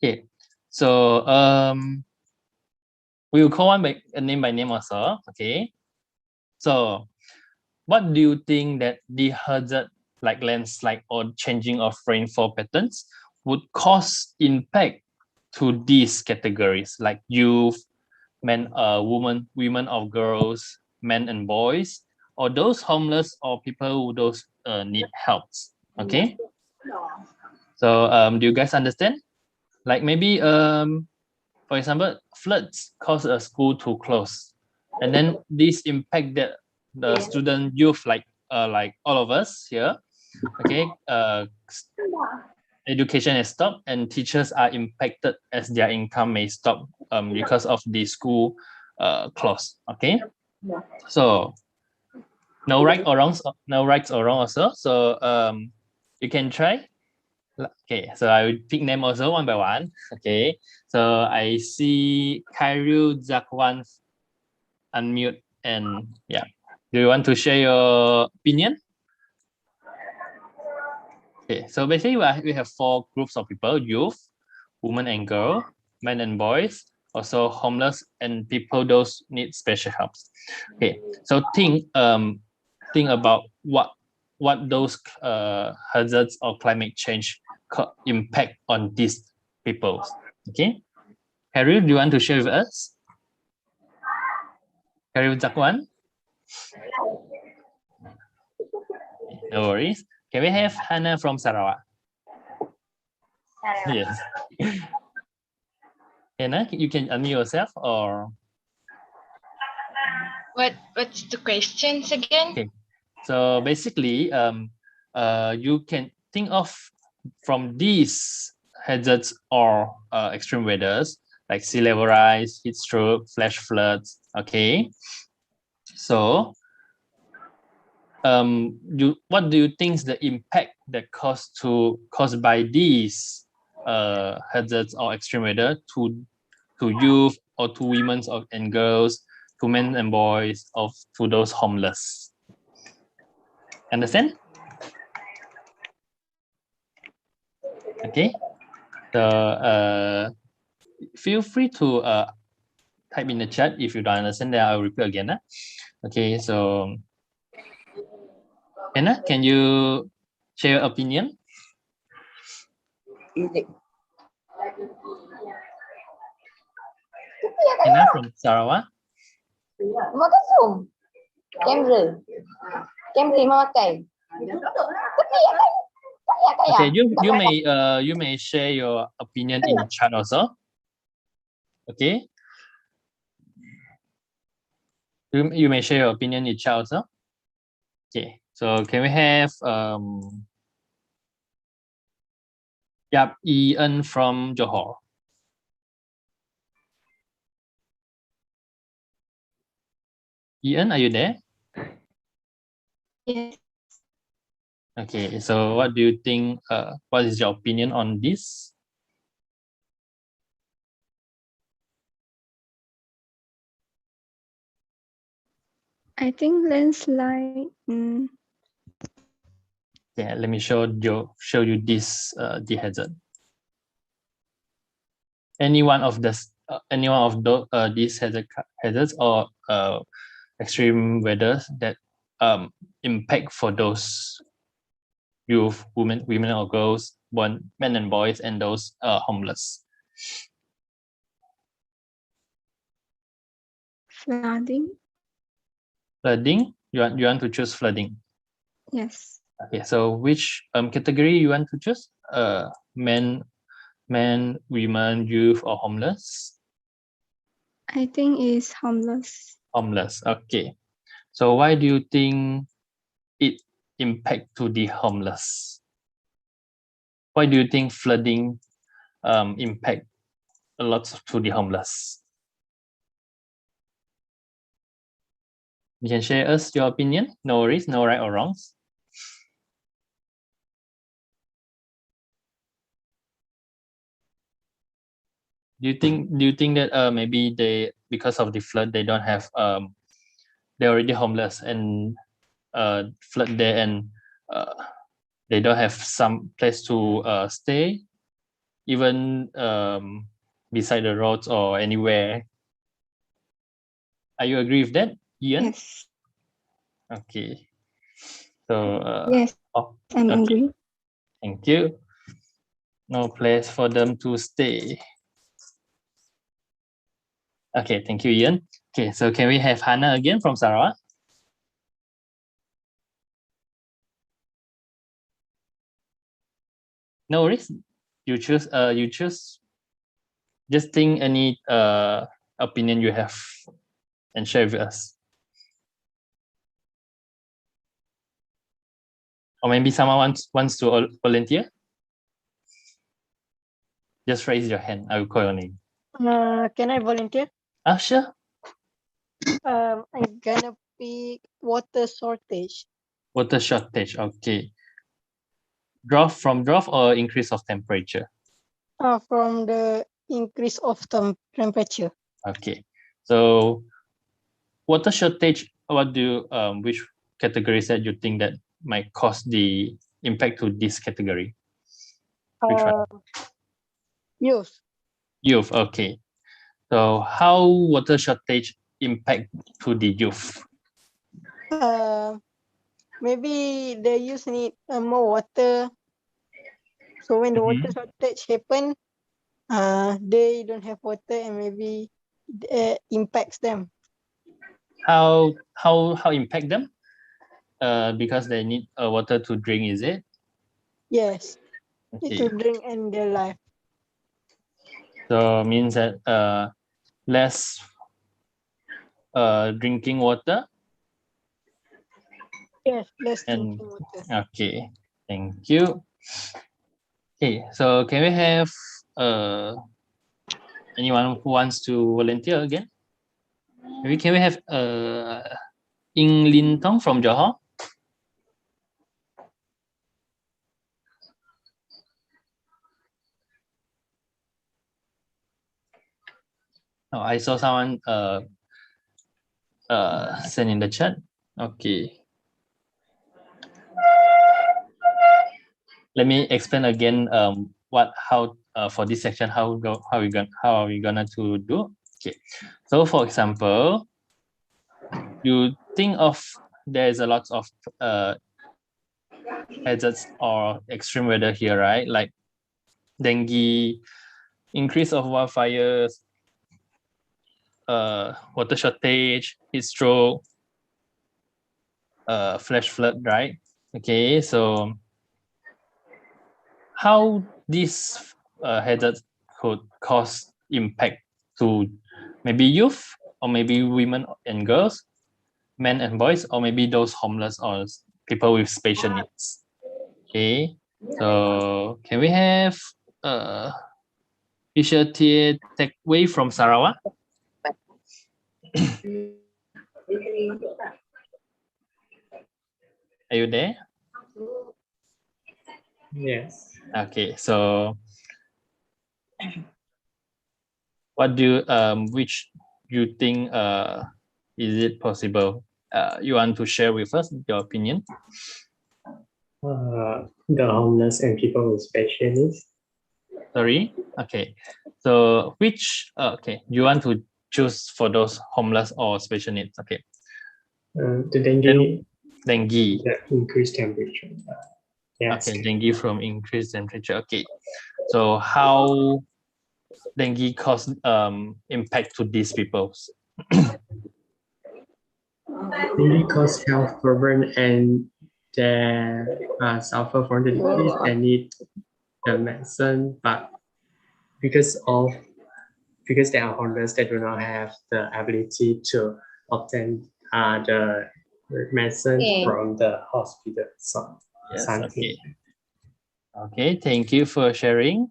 Okay. So we will call one by name also. Okay. So what do you think that the hazard like landslide or changing of rainfall patterns would cause impact to these categories like youth, men, women or girls, men and boys, or those homeless or people who those need help? Okay. So do you guys understand? Like maybe for example, floods cause a school to close, and then this impact that the student youth like all of us here. Okay, education is stopped and teachers are impacted as their income may stop because of the school closed. Okay, so no right or wrong, no rights or wrong also. So you can try. Okay, so I will pick name also one by one. Okay, so I see Khairul Zakwan unmute and yeah. Do you want to share your opinion? Okay, so basically we have four groups of people: youth, women and girl, men and boys, also homeless and people those need special help. Okay, so think about what those hazards or climate change impact on these people. Okay, Harry, do you want to share with us? Harry Zakwan? No worries. Can we have Hannah from Sarawak? Yes. Hannah, you can unmute yourself or? What's the questions again? Okay. So basically, you can think of from these hazards or extreme weathers like sea level rise, heat stroke, flash floods. Okay. So, what do you think is the impact that caused by these hazards or extreme weather to youth or to women and girls, to men and boys to those homeless. Understand? Okay. So feel free to type in the chat if you don't understand. Then I'll repeat again. Okay. So Anna, can you share your opinion? Anna from Sarawak. Makan Zoom. Kamera. Kamera memakai. Okay, you may share your opinion in chat also. Okay. You may share your opinion in chat also. Okay. So can we have Ian from Johor? Ian, are you there? Yes. Okay, so what do you think, what is your opinion on this? I think landslide. Yeah, let me show you this the hazard. Any one of these hazards or extreme weather that impact for those youth, women or girls, men and boys, and those homeless. Flooding. Flooding. You want to choose flooding? Yes. Okay. So which category you want to choose? Men, women, youth, or homeless? I think is homeless. Homeless. Okay. So why do you think it impact to the homeless? Why do you think flooding impact a lot to the homeless? You can share us your opinion. No worries, no right or wrongs. Do you think that maybe because of the flood they don't have they're already homeless and flood there and they don't have some place to stay, even beside the roads or anywhere? Are you agree with that, Ian? Yes. Okay. So Yes, I'm okay. agree. Thank you. No place for them to stay. Okay, thank you, Ian. Okay, so can we have Hannah again from Sarawak? No worries. You choose. Just think any opinion you have and share with us. Or maybe someone wants to volunteer. Just raise your hand. I will call your name. Can I volunteer? Sure. I'm gonna pick water shortage. Water shortage. Okay. Drought or increase of temperature? From the increase of temperature. Okay. So water shortage, what do you, which categories that you think that might cause the impact to this category? Which one? Youth. Youth, okay. So how water shortage impact to the youth? Maybe the youth need more water. So when the water shortage happen, they don't have water and maybe impacts them. How impact them? Because they need water to drink, is it? Yes. Okay. Need to drink in their life. So means that less drinking water. Yes, less And drinking water. okay, thank you. Okay, so can we have anyone who wants to volunteer again? Maybe can we have Ing Lin Tong from Johor? Oh, I saw someone send in the chat. Okay. Let me explain again how for this section how are we gonna to do. Okay. So for example, you think of there's a lot of hazards or extreme weather here, right? Like dengue, increase of wildfires, water shortage, heat stroke, flash flood, right? Okay, so how these hazards could cause impact to maybe youth or maybe women and girls, men and boys, or maybe those homeless or people with special needs. Okay, so can we have Fisher Tia take away from Sarawak? Are you there? Yes. Okay, so what do which you think is it possible? You want to share with us your opinion? The homeless and people with special needs. Sorry. Okay. So which okay you want to choose for those homeless or special needs? Okay. The dengue. Dengue. The increased temperature. Yes. Okay, dengue from increased temperature. Okay. So how dengue cause impact to these people? Dengue cause health problem and they suffer from the disease and need the medicine, but because they are homeless, they do not have the ability to obtain the medicine from the hospital. So, yes, okay. Okay, thank you for sharing.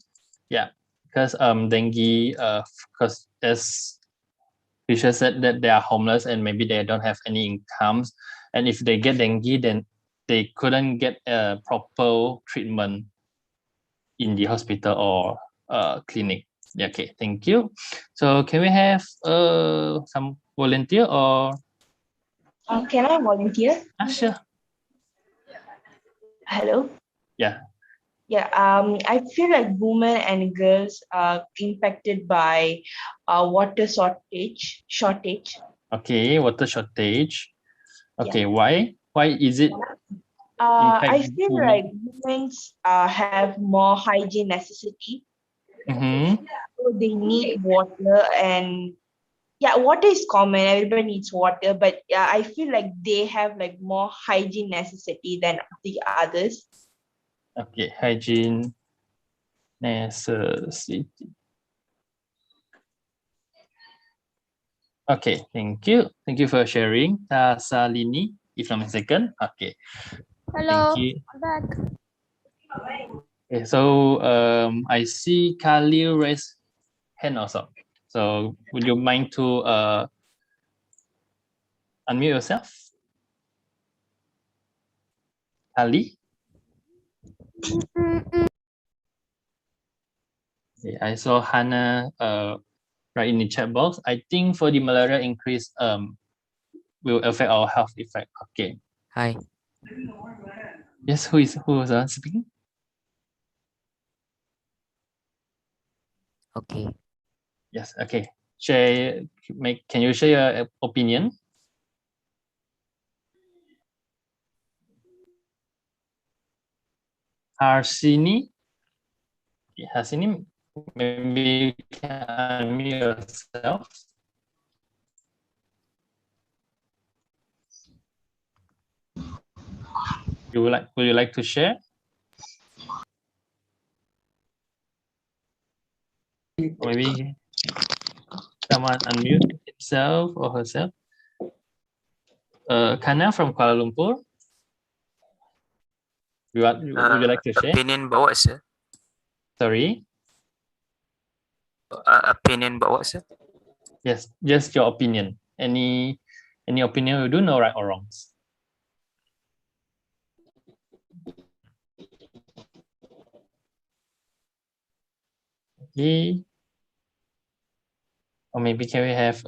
Yeah, because dengue, because as Fisher said that they are homeless and maybe they don't have any incomes, and if they get dengue, then they couldn't get a proper treatment in the hospital or clinic. Yeah, okay, thank you. So can we have some volunteer or? Can I volunteer? Sure. Hello. Yeah. Yeah. I feel like women and girls are impacted by water shortage. Okay, water shortage. Okay, why? Why is it? I feel like women have more hygiene necessity. So they need water, and yeah, water is common. Everybody needs water, but yeah, I feel like they have like more hygiene necessity than the others. Okay, hygiene necessity. Okay, thank you. Thank you for sharing. Salini, if I'm mistaken. Okay. Hello, Thank you. I'm back. Okay, so I see Khalil raise hand also. So would you mind to unmute yourself? Ali? Okay, I saw Hannah right in the chat box. I think for the malaria increase will affect our health effect. Okay. Hi. Yes, who was speaking? Okay. Yes, okay. Can you share your opinion? Harsini? Harsini, maybe you can unmute yourself. Would you like to share? Or maybe someone unmute himself or herself. Kana from Kuala Lumpur. Would you like to share? Opinion about what, sir? Sorry? Opinion about what, sir? Yes, just your opinion. Any opinion you do, no right or wrong? Okay. Or maybe can we have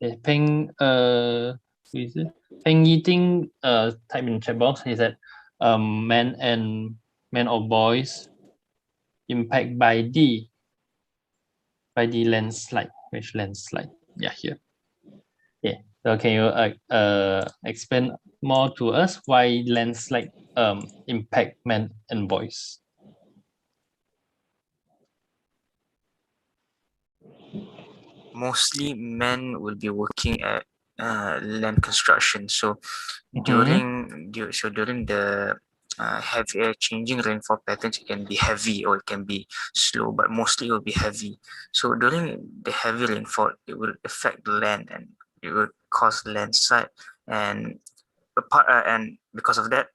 Okay, Peng, who is it? Peng Yiting, type in chat box. He said, men or boys impact by the landslide. Which landslide? Yeah, here. Okay, so can you explain more to us why landslide impact men and boys? Mostly men will be working at land construction. So Mhm. during the heavy changing rainfall patterns, it can be heavy or it can be slow, but mostly it will be heavy. So during the heavy rainfall, it will affect the land and it will cause landslide. And and because of that,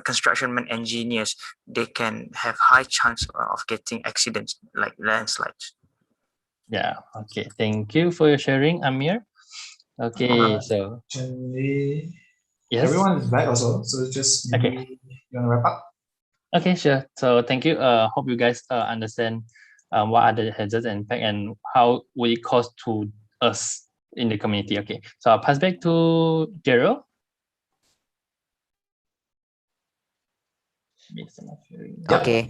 construction men engineers, they can have high chance of getting accidents like landslides. Yeah. Okay. Thank you for your sharing, Amir. Okay. So Actually, yes. everyone is back also. So just maybe you want to wrap up? Okay, sure. So thank you. Hope you guys understand what are the hazards and impact and how will it cause to us in the community. Okay. So I'll pass back to Gerald. Yep.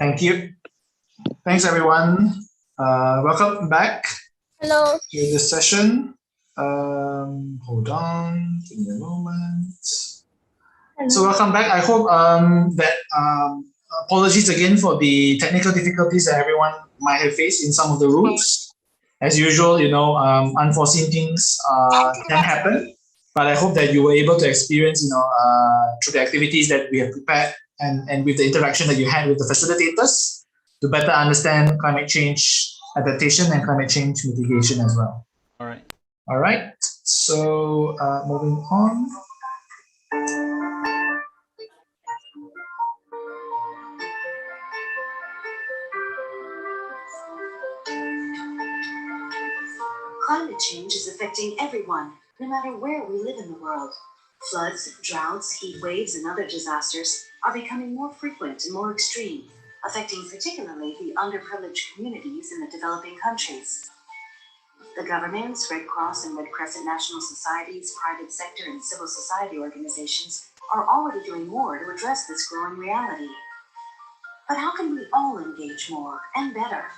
Thank you. Thanks, everyone. Welcome back Hello. to this session. Hold on, give me a moment. So welcome back. I hope that apologies again for the technical difficulties that everyone might have faced in some of the rooms. As usual, unforeseen things can happen. But I hope that you were able to experience, through the activities that we have prepared and with the interaction that you had with the facilitators to better understand climate change adaptation and climate change mitigation as well. All right. So moving on. Climate change is affecting everyone, no matter where we live in the world. Floods, droughts, heat waves, and other disasters are becoming more frequent and more extreme, affecting particularly the underprivileged communities in the developing countries. The governments, Red Cross and Red Crescent national societies, private sector, and civil society organizations are already doing more to address this growing reality. But how can we all engage more and better?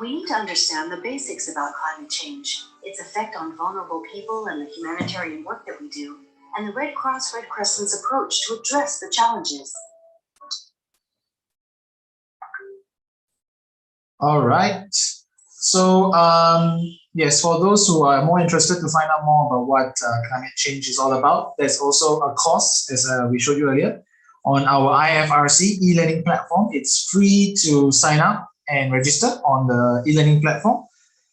We need to understand the basics about climate change, its effect on vulnerable people and the humanitarian work that we do, and the Red Cross Red Crescent's approach to address the challenges. All right. So yes, for those who are more interested to find out more about what climate change is all about, there's also a course, as we showed you earlier, on our IFRC e-learning platform. It's free to sign up and register on the e-learning platform.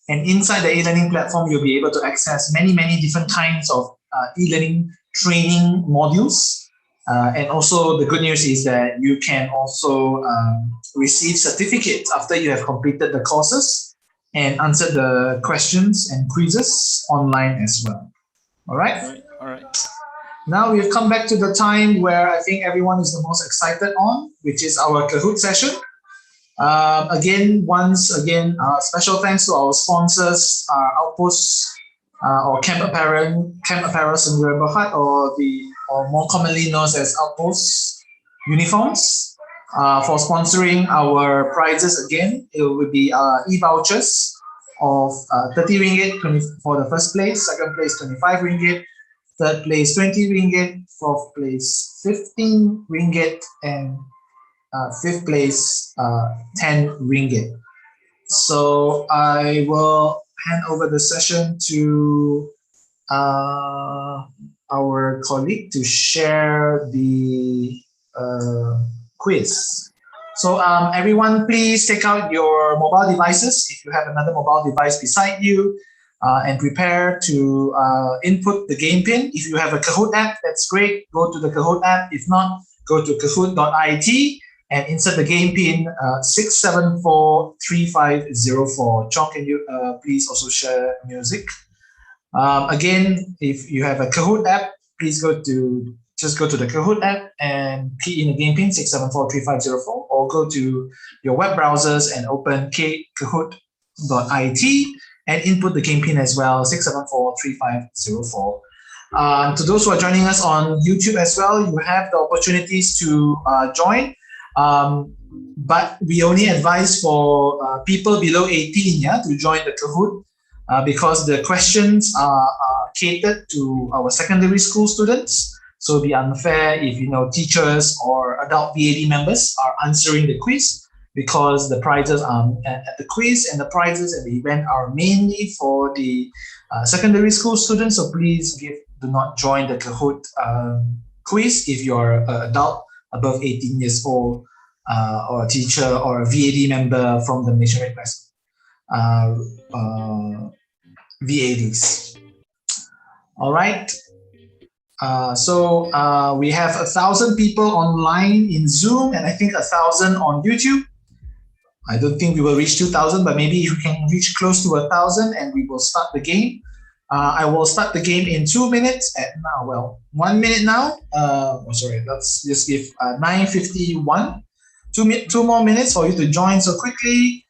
And inside the e-learning platform, you'll be able to access many different kinds of e-learning training modules. And also the good news is that you can also receive certificates after you have completed the courses and answered the questions and quizzes online as well. All right? All right. Now we've come back to the time where I think everyone is the most excited on, which is our Kahoot session. Once again, special thanks to our sponsors, Outposts or Camp Apparel Sendirian Berhad, or more commonly known as Outposts uniforms, for sponsoring our prizes again. It will be e-vouchers of 30 ringgit for the first place, second place 25 ringgit, third place 20 ringgit, fourth place 15 ringgit, and fifth place 10 ringgit. So I will hand over the session to our colleague to share the quiz. So everyone, please take out your mobile devices if you have another mobile device beside you, and prepare to input the game pin. If you have a Kahoot app, that's great. Go to the Kahoot app. If not, go to kahoot.it and insert the game pin 6743504. Chong, can you please also share music? Again, if you have a Kahoot app, please go to the Kahoot app and key in the game pin 6743504, or go to your web browsers and open kahoot.it and input the game pin as well, 6743504. To those who are joining us on YouTube as well, you have the opportunities to join. But we only advise for people below 18 to join the Kahoot because the questions are catered to our secondary school students. So it'd be unfair if teachers or adult VAD members are answering the quiz, because the prizes at the quiz and the prizes at the event are mainly for the secondary school students. So please do not join the Kahoot quiz if you're an adult above 18 years old, or a teacher or a VAD member from the Malaysian Red Cross VADs. All right. So we have 1,000 people online in Zoom, and I think 1,000 on YouTube. I don't think we will reach 2,000, but maybe you can reach close to 1,000, and we will start the game. I will start the game in 2 minutes. At now, 1 minute now. Sorry, let's just give 9:51. 2 more minutes for you to join. So quickly,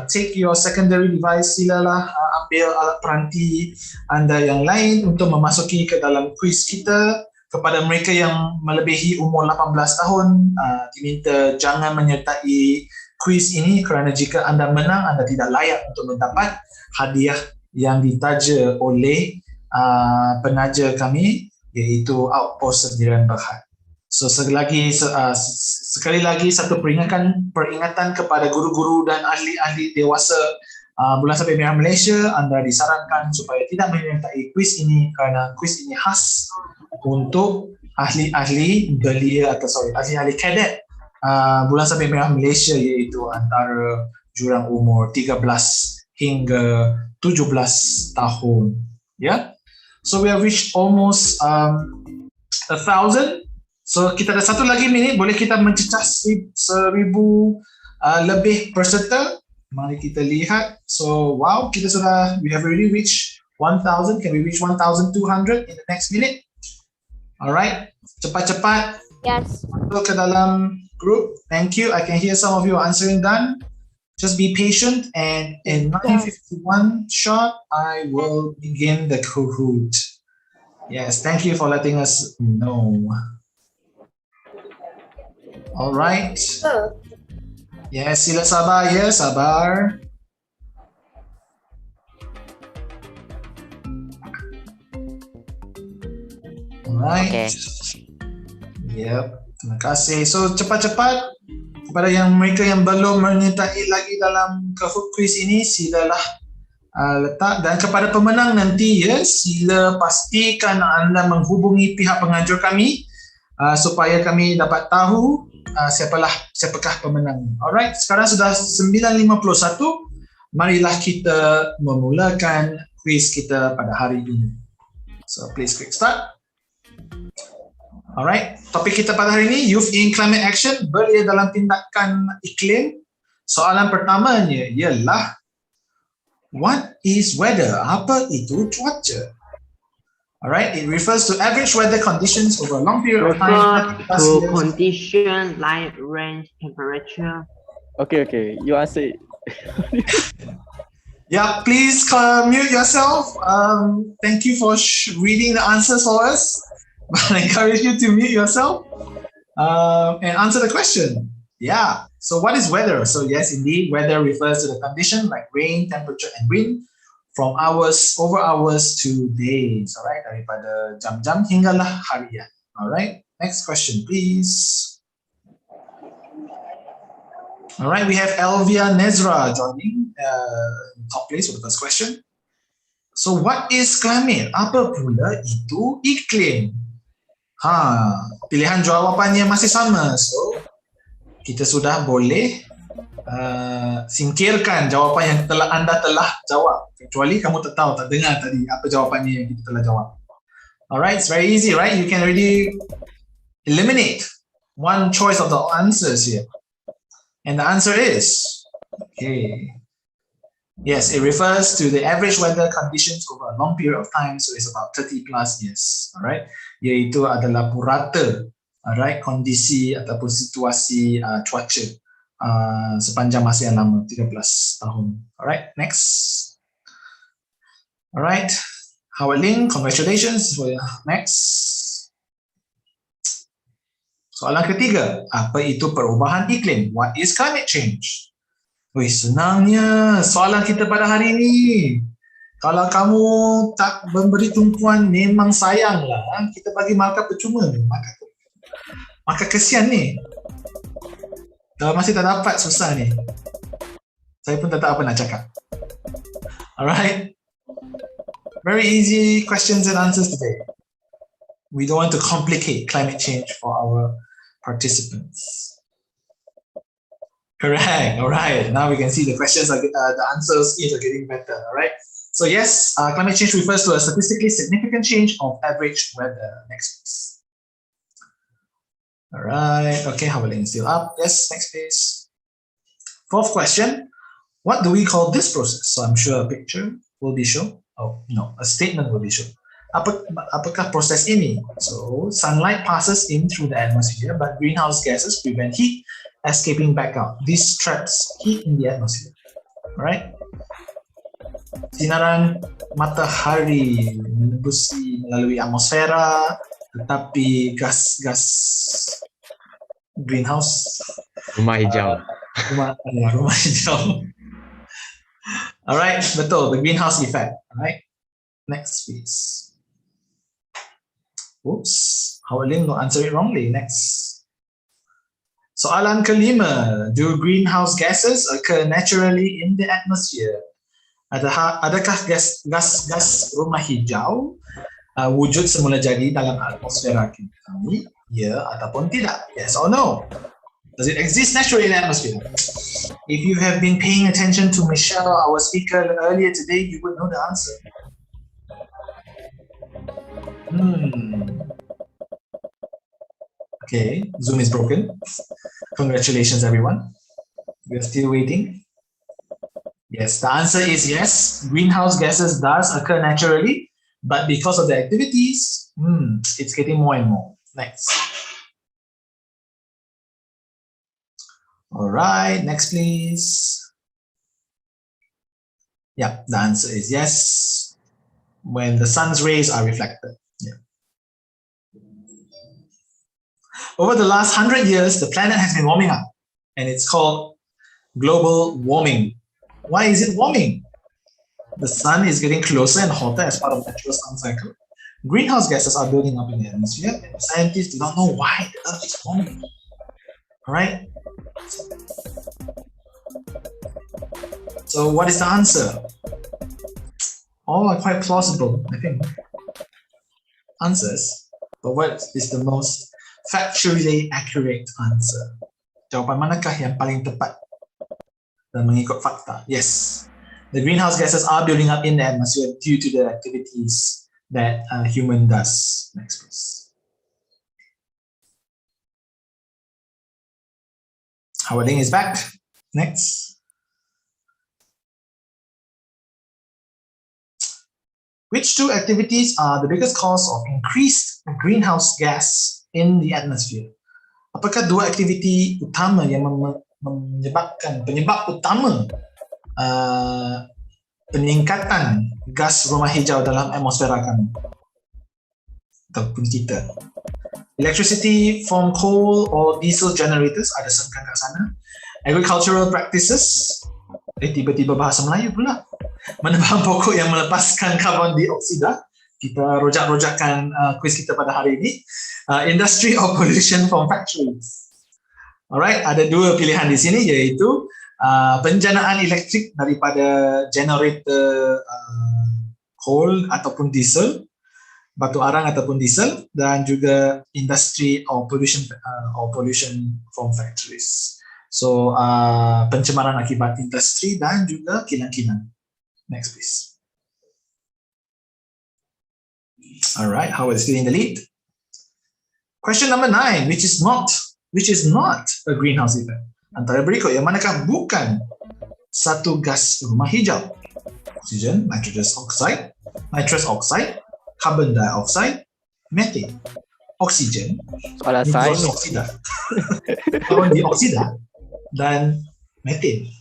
take your secondary device. Silalah ambil alat peranti anda yang lain untuk memasuki ke dalam kuis kita. Kepada mereka yang melebihi umur 18 tahun, diminta jangan menyertai kuis ini kerana jika anda menang, anda tidak layak untuk mendapat hadiah yang ditaja oleh penaja kami, iaitu Outpost Sendirian Berhad. So sekali lagi satu peringatan kepada guru-guru dan ahli-ahli dewasa Bulan Sabit Merah Malaysia, anda disarankan supaya tidak menyertai kuis ini kerana kuis ini khas untuk ahli-ahli belia ahli-ahli kadet Bulan Sabit Merah Malaysia, iaitu antara jurang umur 13 hingga 17 tahun. So we have reached almost 1,000. So kita ada satu lagi minit, boleh kita mencecah 1,000 lebih peserta. Mari kita lihat. So wow, we have already reached 1,000. Can we reach 1,200 in the next minute? Alright, cepat-cepat. Yes. Masuk ke dalam group. Thank you. I can hear some of you are answering done. Just be patient, and in 9:51 short, I will begin the Kahoot. Yes, thank you for letting us know. All right. Yes, sila sabar. Yes, sabar. All right. Okay. Yep. Terima kasih. So cepat-cepat. Kepada mereka yang belum menyertai lagi dalam Kahoot quiz ini, silalah letak. Dan kepada pemenang nanti, sila pastikan anda menghubungi pihak pengajar kami supaya kami dapat tahu siapakah pemenang. Alright, sekarang sudah 9:51. Marilah kita memulakan quiz kita pada hari ini. So please click start. Alright, topik kita pada hari ini, Youth in Climate Action, belia dalam tindakan iklim. Soalan pertamanya ialah, what is weather? Apa itu cuaca? Alright, it refers to average weather conditions over a long period of time. To condition, light, range, temperature. Okay, you answer it. Yeah, please mute yourself. Thank you for reading the answers for us. I encourage you to mute yourself and answer the question. Yeah, so what is weather? So yes, indeed, weather refers to the condition like rain, temperature, and wind from hours, over hours to days. Alright, daripada jam-jam hinggalah harian. Alright, next question, please. Alright, we have Elvia Nezra joining top place for the first question. So what is climate? Apa pula itu iklim? Pilihan jawapannya masih sama. So, kita sudah boleh singkirkan jawapan yang anda telah jawab. Kecuali kamu tak dengar tadi apa jawapannya yang kita telah jawab. Alright, it's very easy, right? You can already eliminate one choice of the answers here. And the answer is, yes, it refers to the average weather conditions over a long period of time. So it's about 30 plus years. Alright. Iaitu adalah purata, alright, kondisi ataupun situasi cuaca sepanjang masa yang lama, 13 tahun. Alright, next. Alright, Howard Ling, congratulations for your next. Soalan ketiga, apa itu perubahan iklim? What is climate change? Wih, senangnya soalan kita pada hari ini. Kalau kamu tak memberi tumpuan, memang sayanglah. Kita bagi markah percuma ni. Maka kesian ni. Kalau masih tak dapat, susah ni. Saya pun tak tahu apa nak cakap. Alright. Very easy questions and answers today. We don't want to complicate climate change for our participants. Correct. All right. Now we can see the questions are the answers are getting better. All right. So yes, climate change refers to a statistically significant change of average weather. Next, please. All right. Okay, Howard Ling is still up. Yes. Next, please. Fourth question. What do we call this process? So I'm sure a picture will be shown. Oh no, a statement will be shown. Apakah proses ini? So sunlight passes in through the atmosphere, but greenhouse gases prevent heat escaping back out. This traps heat in the atmosphere. Right? Sinaran matahari menembusi melalui atmosfera, tetapi gas-gas greenhouse rumah hijau. Rumah hijau. Alright, betul, the greenhouse effect. Alright, next please. Oops, Howard Ling will answer it wrongly. Next. Soalan kelima, do greenhouse gases occur naturally in the atmosphere? Adakah gas rumah hijau wujud semula jadi dalam atmosfera kami? Ya ataupun tidak? Yes or no? Does it exist naturally in the atmosphere? If you have been paying attention to Michelle, our speaker earlier today, you would know the answer. Okay, Zoom is broken. Congratulations, everyone. We're still waiting. Yes, the answer is yes. Greenhouse gases does occur naturally, but because of the activities, it's getting more and more. Next. All right, next please. Yeah, the answer is yes. When the sun's rays are reflected. Yeah. Over the last 100 years, the planet has been warming up, and it's called global warming. Why is it warming? The sun is getting closer and hotter as part of the natural sun cycle. Greenhouse gases are building up in the atmosphere, and scientists do not know why the Earth is warming. All right. So what is the answer? All are quite plausible, I think, answers. But what is the most factually accurate answer? Jawapan manakah yang paling tepat dan mengikut fakta? Yes, the greenhouse gases are building up in the atmosphere due to the activities that a human does. Next, please. Howard Ling is back. Next. Which two activities are the biggest cause of increased greenhouse gas in the atmosphere? Apakah dua aktiviti utama yang penyebab utama peningkatan gas rumah hijau dalam atmosfera kami ataupun kita? Electricity from coal or diesel generators, ada serkan kat sana. Agricultural practices, tiba-tiba bahasa Melayu pula. Menebang pokok yang melepaskan karbon dioksida. Kita rojak-rojakkan kuis kita pada hari ini. Industry or pollution from factories. Alright, ada dua pilihan di sini, iaitu penjanaan elektrik daripada generator coal ataupun diesel, batu arang ataupun diesel, dan juga industry or pollution from factories. So pencemaran akibat industri dan juga kilang-kilang. Next, please. All right, Howard is still in the lead. Question number 9, which is not a greenhouse effect. Antara berikut, yang manakah bukan satu gas rumah hijau? Oxygen, nitrous oxide, carbon dioxide, methane. Oxygen, carbon dioksida, dan methane.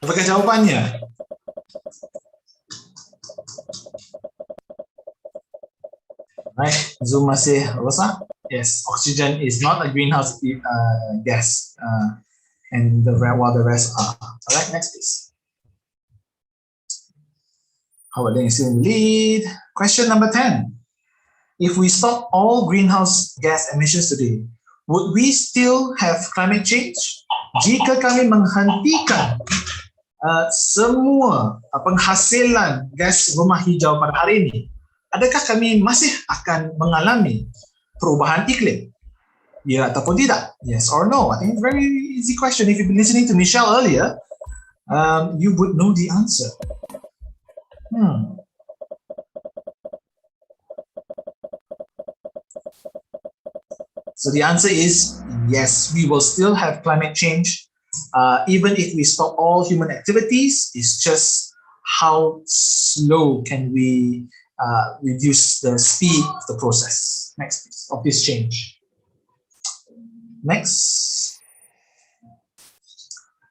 Apakah jawapannya? Right, Zoom masih rosak. Yes, oxygen is not a greenhouse gas, and while the rest are. All right, next please. Howard Ling is still in the lead. Question number 10. If we stop all greenhouse gas emissions today, would we still have climate change? Jika kami menghentikan semua penghasilan gas rumah hijau pada hari ini, adakah kami masih akan mengalami perubahan iklim? Ya ataupun tidak? Yes or no? I think it's a very easy question. If you've been listening to Michelle earlier, you would know the answer. So the answer is yes, we will still have climate change. Even if we stop all human activities, it's just how slow can we reduce the speed of the process. Next, please, of this change. Next.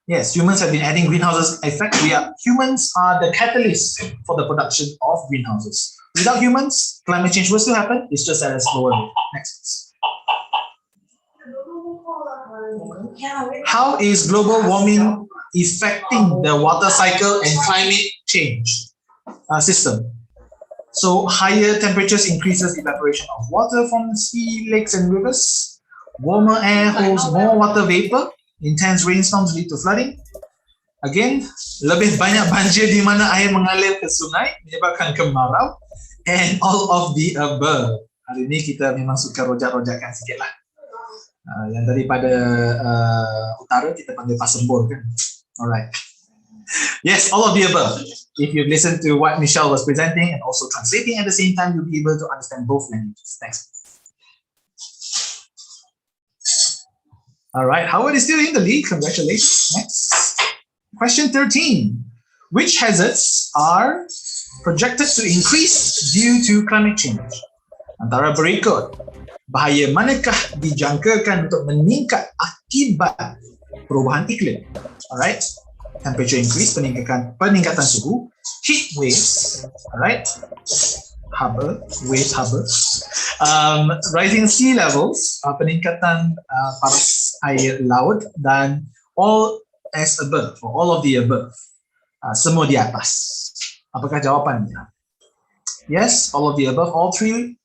Yes, humans have been adding greenhouses. In fact, humans are the catalyst for the production of greenhouses. Without humans, climate change will still happen. It's just at a slower rate. Next, please. How is global warming affecting the water cycle and climate change system? So higher temperatures increases evaporation of water from the sea, lakes and rivers. Warmer air holds more water vapor. Intense rainstorms lead to flooding. Again, lebih banyak banjir di mana air mengalir ke sungai menyebabkan kemarau. And all of the above. Hari ini kita memang suka rojak-rojakan sikit lah. Yang daripada utara kita panggil pasembur kan. Alright. Yes, all of the above. If you've listened to what Michelle was presenting and also translating at the same time, you'll be able to understand both languages. Next. All right, Howard is still in the lead. Congratulations. Next. Question 13. Which hazards are projected to increase due to climate change? Antara berikut, bahaya manakah dijangkakan untuk meningkat akibat perubahan iklim? Alright, temperature increase, peningkatan suhu, heat waves, alright, rising sea levels, peningkatan paras air laut, dan all as above, or all of the above, semua di atas. Apakah jawapannya? Yes, all of the above, all three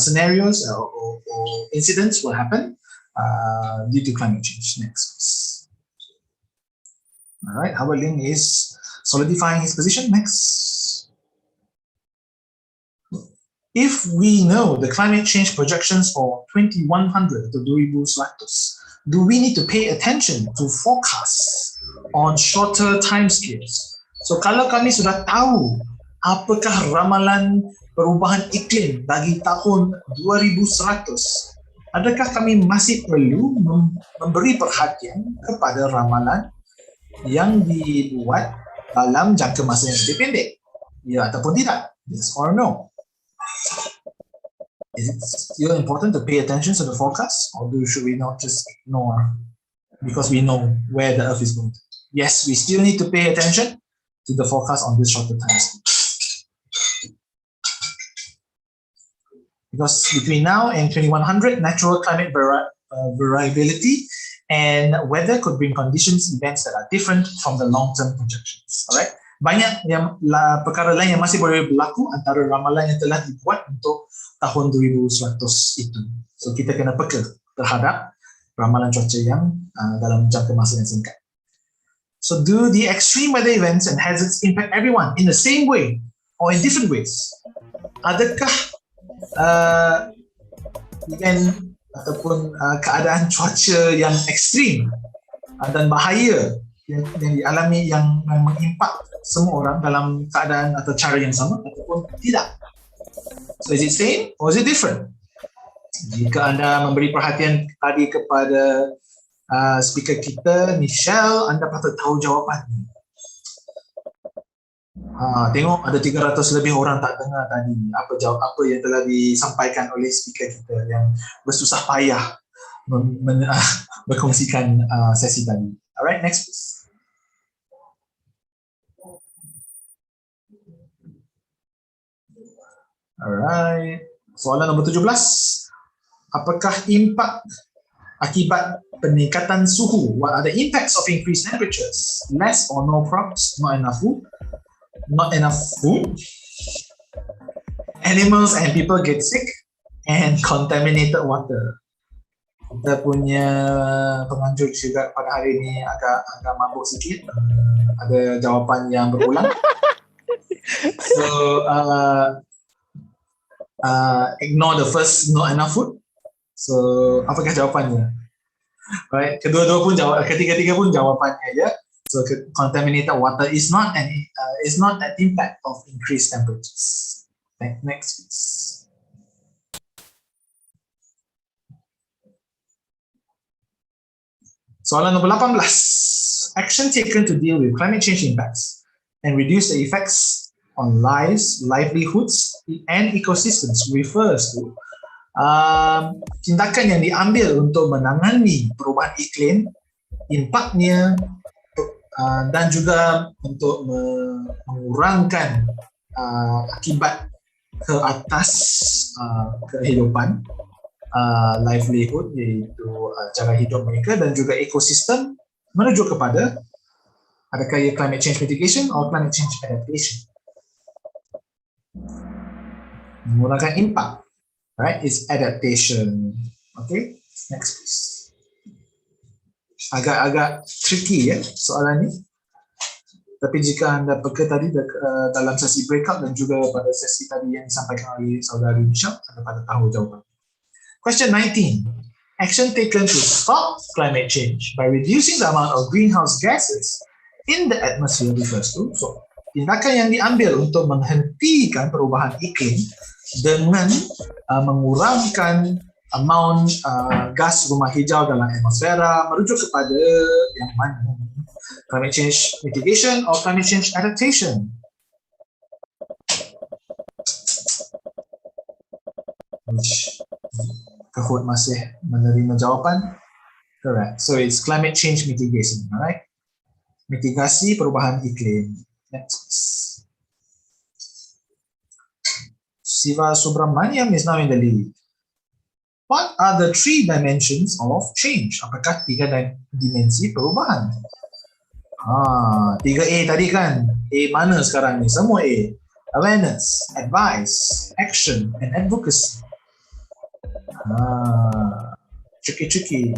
scenarios or incidents will happen due to climate change. Next, please. All right, Howard Ling is solidifying his position. Next. If we know the climate change projections for 2100 to 2100, do we need to pay attention to forecasts on shorter timescales? So kalau kami sudah tahu apakah ramalan perubahan iklim bagi tahun 2100, adakah kami masih perlu memberi perhatian kepada ramalan yang dibuat dalam jangka masa yang lebih pendek? Ya ataupun tidak? Yes or no? Is it still important to pay attention to the forecast, or should we not just ignore because we know where the Earth is going? Yes, we still need to pay attention to the forecast on this shorter time. Because between now and 2100, natural climate variability and weather could bring conditions, events that are different from the long-term projections. Alright, banyak yang perkara lain yang masih boleh berlaku antara ramalan yang telah dibuat untuk tahun 2100 itu. So kita kena peka terhadap ramalan cuaca yang dalam jangka masa yang singkat. So do the extreme weather events and hazards impact everyone in the same way or in different ways? Adakah event ataupun keadaan cuaca yang ekstrim dan bahaya yang dialami yang mengimpak semua orang dalam keadaan atau cara yang sama ataupun tidak? So is it same or is it different? Jika anda memberi perhatian tadi kepada speaker kita, Michelle, anda patut tahu jawapannya. Tengok ada 300 lebih orang tak dengar tadi apa yang telah disampaikan oleh speaker kita yang bersusah payah berkongsikan sesi tadi. Alright, next please. Alright. Soalan nombor 17. Apakah impak akibat peningkatan suhu? What are the impacts of increased temperatures? Less or no crops, not enough food, animals and people get sick, and contaminated water. Kita punya penganjur juga pada hari ini agak mabuk sikit. Ada jawapan yang berulang. So ignore the first, not enough food. So apakah jawapannya? Right, ketiga-tiga pun jawapannya ya. So contaminated water is not an impact of increased temperatures. Next please. Soalan nombor 18. Action taken to deal with climate change impacts and reduce the effects on lives, livelihoods, and ecosystems refers to tindakan yang diambil untuk menangani perubahan iklim, impaknya, dan juga untuk mengurangkan akibat ke atas kehidupan, livelihood iaitu cara hidup mereka dan juga ekosistem menuju kepada adakah ia climate change mitigation atau climate change adaptation. Mengurangkan impak, right? It's adaptation. Okay, next please. Agak tricky ya soalan ni. Tapi jika anda peka tadi dalam sesi breakout dan juga pada sesi tadi yang disampaikan oleh saudari Michelle, anda pada tahu jawapan. Question 19. Action taken to stop climate change by reducing the amount of greenhouse gases in the atmosphere refers to. So, tindakan yang diambil untuk menghentikan perubahan iklim dengan mengurangkan amount gas rumah hijau dalam atmosfera merujuk kepada yang mana? Climate change mitigation or climate change adaptation? Kahut masih menerima jawapan? Correct. So it's climate change mitigation, alright? Mitigasi perubahan iklim. Next. Siva Subramaniam is now in the lead. What are the 3 dimensions of change? Apakah 3 dimensi perubahan? 3A tadi kan? A mana sekarang ni? Semua A. Awareness, advice, action, and advocacy. Tricky.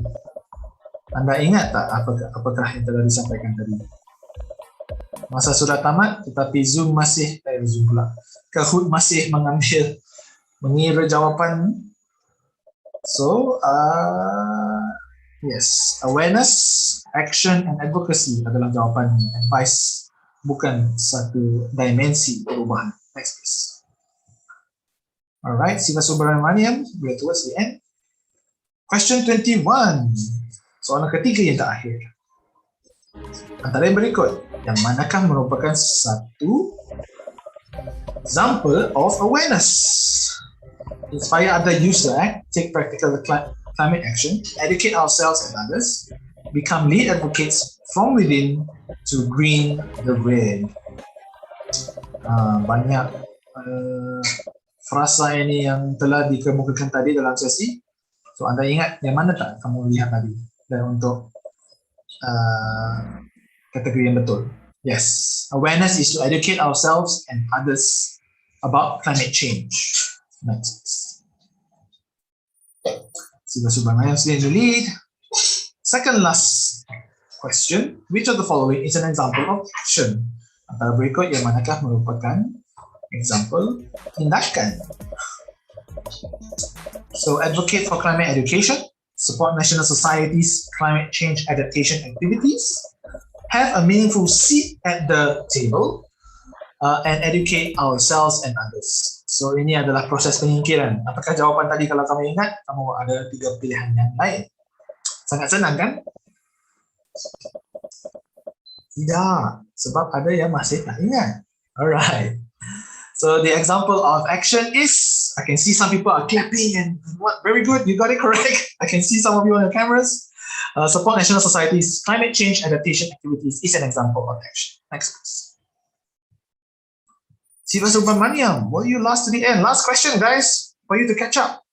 Anda ingat tak apakah yang telah disampaikan tadi? Masa sudah tamat, tetapi Zoom pula. Kahoot masih mengira jawapan. So, yes, awareness, action, and advocacy adalah jawapan. Advice bukan satu dimensi perubahan. Next please. Alright, Siva Subramaniam, we're towards the end. Question 21. Soalan ketiga yang terakhir. Antara yang berikut, yang manakah merupakan satu example of awareness? Inspire other user, take practical climate action, educate ourselves and others, become lead advocates from within to green the red. Banyak frasa ini yang telah dikemukakan tadi dalam sesi. So anda ingat yang mana tak kamu lihat tadi? Dan untuk kategori yang betul. Yes, awareness is to educate ourselves and others about climate change. Next. Siva Subramaniam is in the lead. Second last question. Which of the following is an example of action? Antara berikut yang manakah merupakan example tindakan? So, advocate for climate education, support national societies' climate change adaptation activities, have a meaningful seat at the table, and educate ourselves and others. So, ini adalah proses penyingkiran. Apakah jawapan tadi kalau kamu ingat, kamu ada 3 pilihan yang lain. Sangat senang kan? Tidak, sebab ada yang masih tak ingat. Alright. So the example of action is, I can see some people are clapping and what, very good, you got it correct. I can see some of you on the cameras. Support national societies' climate change adaptation activities is an example of action. Next please. Siva Subramaniam, were you last to the end? Last question, guys, for you to catch up.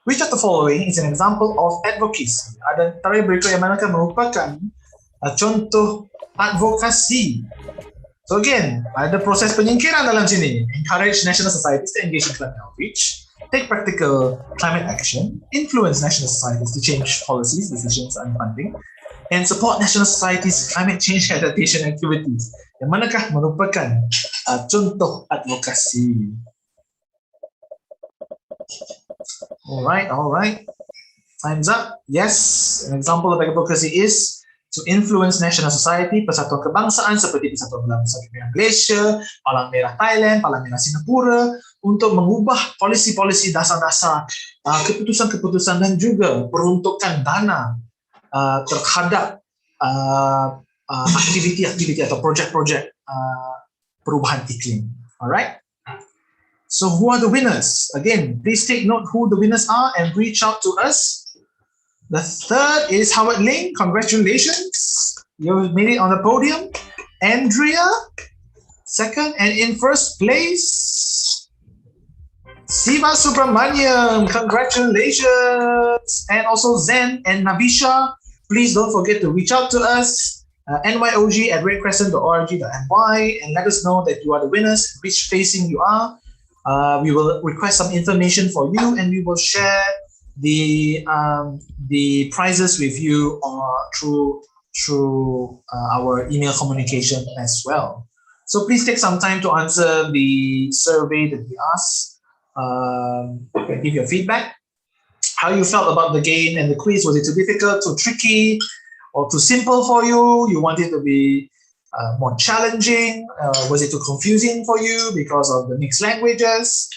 Which of the following is an example of advocacy? Ada antara berikut yang manakah merupakan contoh advokasi? So again, ada proses penyingkiran dalam sini. Encourage national societies to engage in climate outreach, take practical climate action, influence national societies to change policies, decisions, and funding, and support national societies' climate change adaptation activities. Yang manakah merupakan contoh advokasi? All right. Time's up. Yes, an example of advocacy is to influence national society, persatuan kebangsaan seperti Persatuan Belang Malaysia, Palang Merah Thailand, Palang Merah Singapura untuk mengubah polisi-polisi dasar-dasar, keputusan-keputusan dan juga peruntukan dana terhadap aktiviti-aktiviti atau projek-projek perubahan iklim. Alright? So who are the winners? Again, please take note who the winners are and reach out to us. The third is Howard Ling. Congratulations. You made it on the podium. Andrea, second. And in first place, Siva Subramaniam. Congratulations. And also Zen and Navisha. Please don't forget to reach out to us. nyog@redcrescent.org.my and let us know that you are the winners, which placing you are. We will request some information for you and we will share the prizes with you through our email communication as well. So please take some time to answer the survey that we asked. Give your feedback. How you felt about the game and the quiz? Was it too difficult, too tricky, or too simple for you? You want it to be more challenging? Was it too confusing for you because of the mixed languages?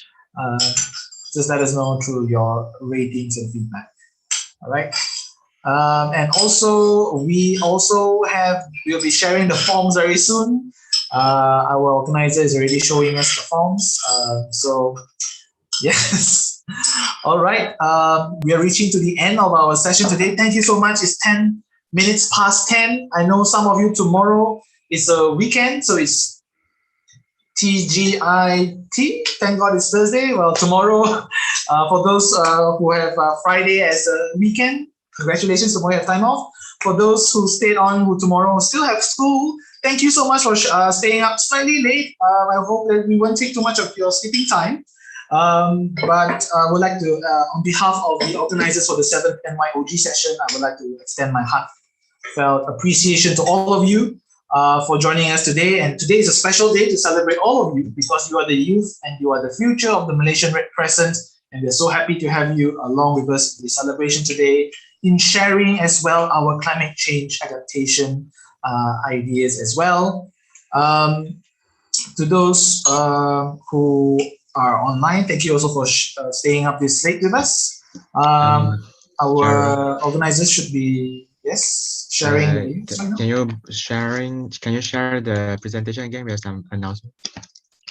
Just let us know through your ratings and feedback. All right. And also, we'll be sharing the forms very soon. Our organizer is already showing us the forms. So, yes. All right. We are reaching to the end of our session today. Thank you so much. It's 10 minutes past 10. I know some of you tomorrow is a weekend, so it's TGIT. Thank God it's Thursday. Well, tomorrow, for those who have Friday as a weekend, congratulations, tomorrow you have time off. For those who stayed on, who tomorrow still have school, thank you so much for staying up slightly late. I hope that we won't take too much of your sleeping time. But I would like to, on behalf of the organizers for the 7th NYOG session, I would like to extend my heartfelt appreciation to all of you for joining us today. And today is a special day to celebrate all of you because you are the youth and you are the future of the Malaysian Red Crescent. And we're so happy to have you along with us in the celebration today in sharing as well our climate change adaptation ideas as well. To those who are online, thank you also for staying up this late with us. Our organizers should be sharing. Can you share the presentation again? We have some announcement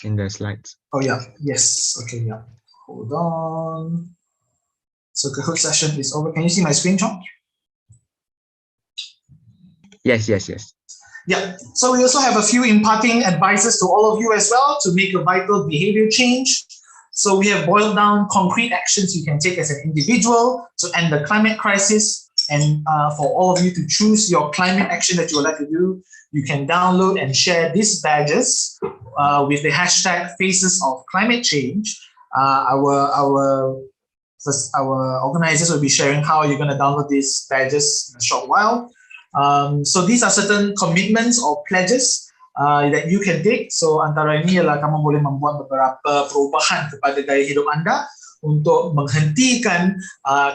in the slides. Oh yeah, yes. Okay, yeah. Hold on. So Kahoot session is over. Can you see my screen, John? Yes. Yeah. So we also have a few imparting advices to all of you as well to make a vital behavior change. So we have boiled down concrete actions you can take as an individual to end the climate crisis. And for all of you to choose your climate action that you would like to do, you can download and share these badges with the hashtag Faces of Climate Change. Our organizers will be sharing how you're going to download these badges in a short while. So these are certain commitments or pledges that you can take. So antara ini ialah kamu boleh membuat beberapa perubahan kepada gaya hidup anda untuk menghentikan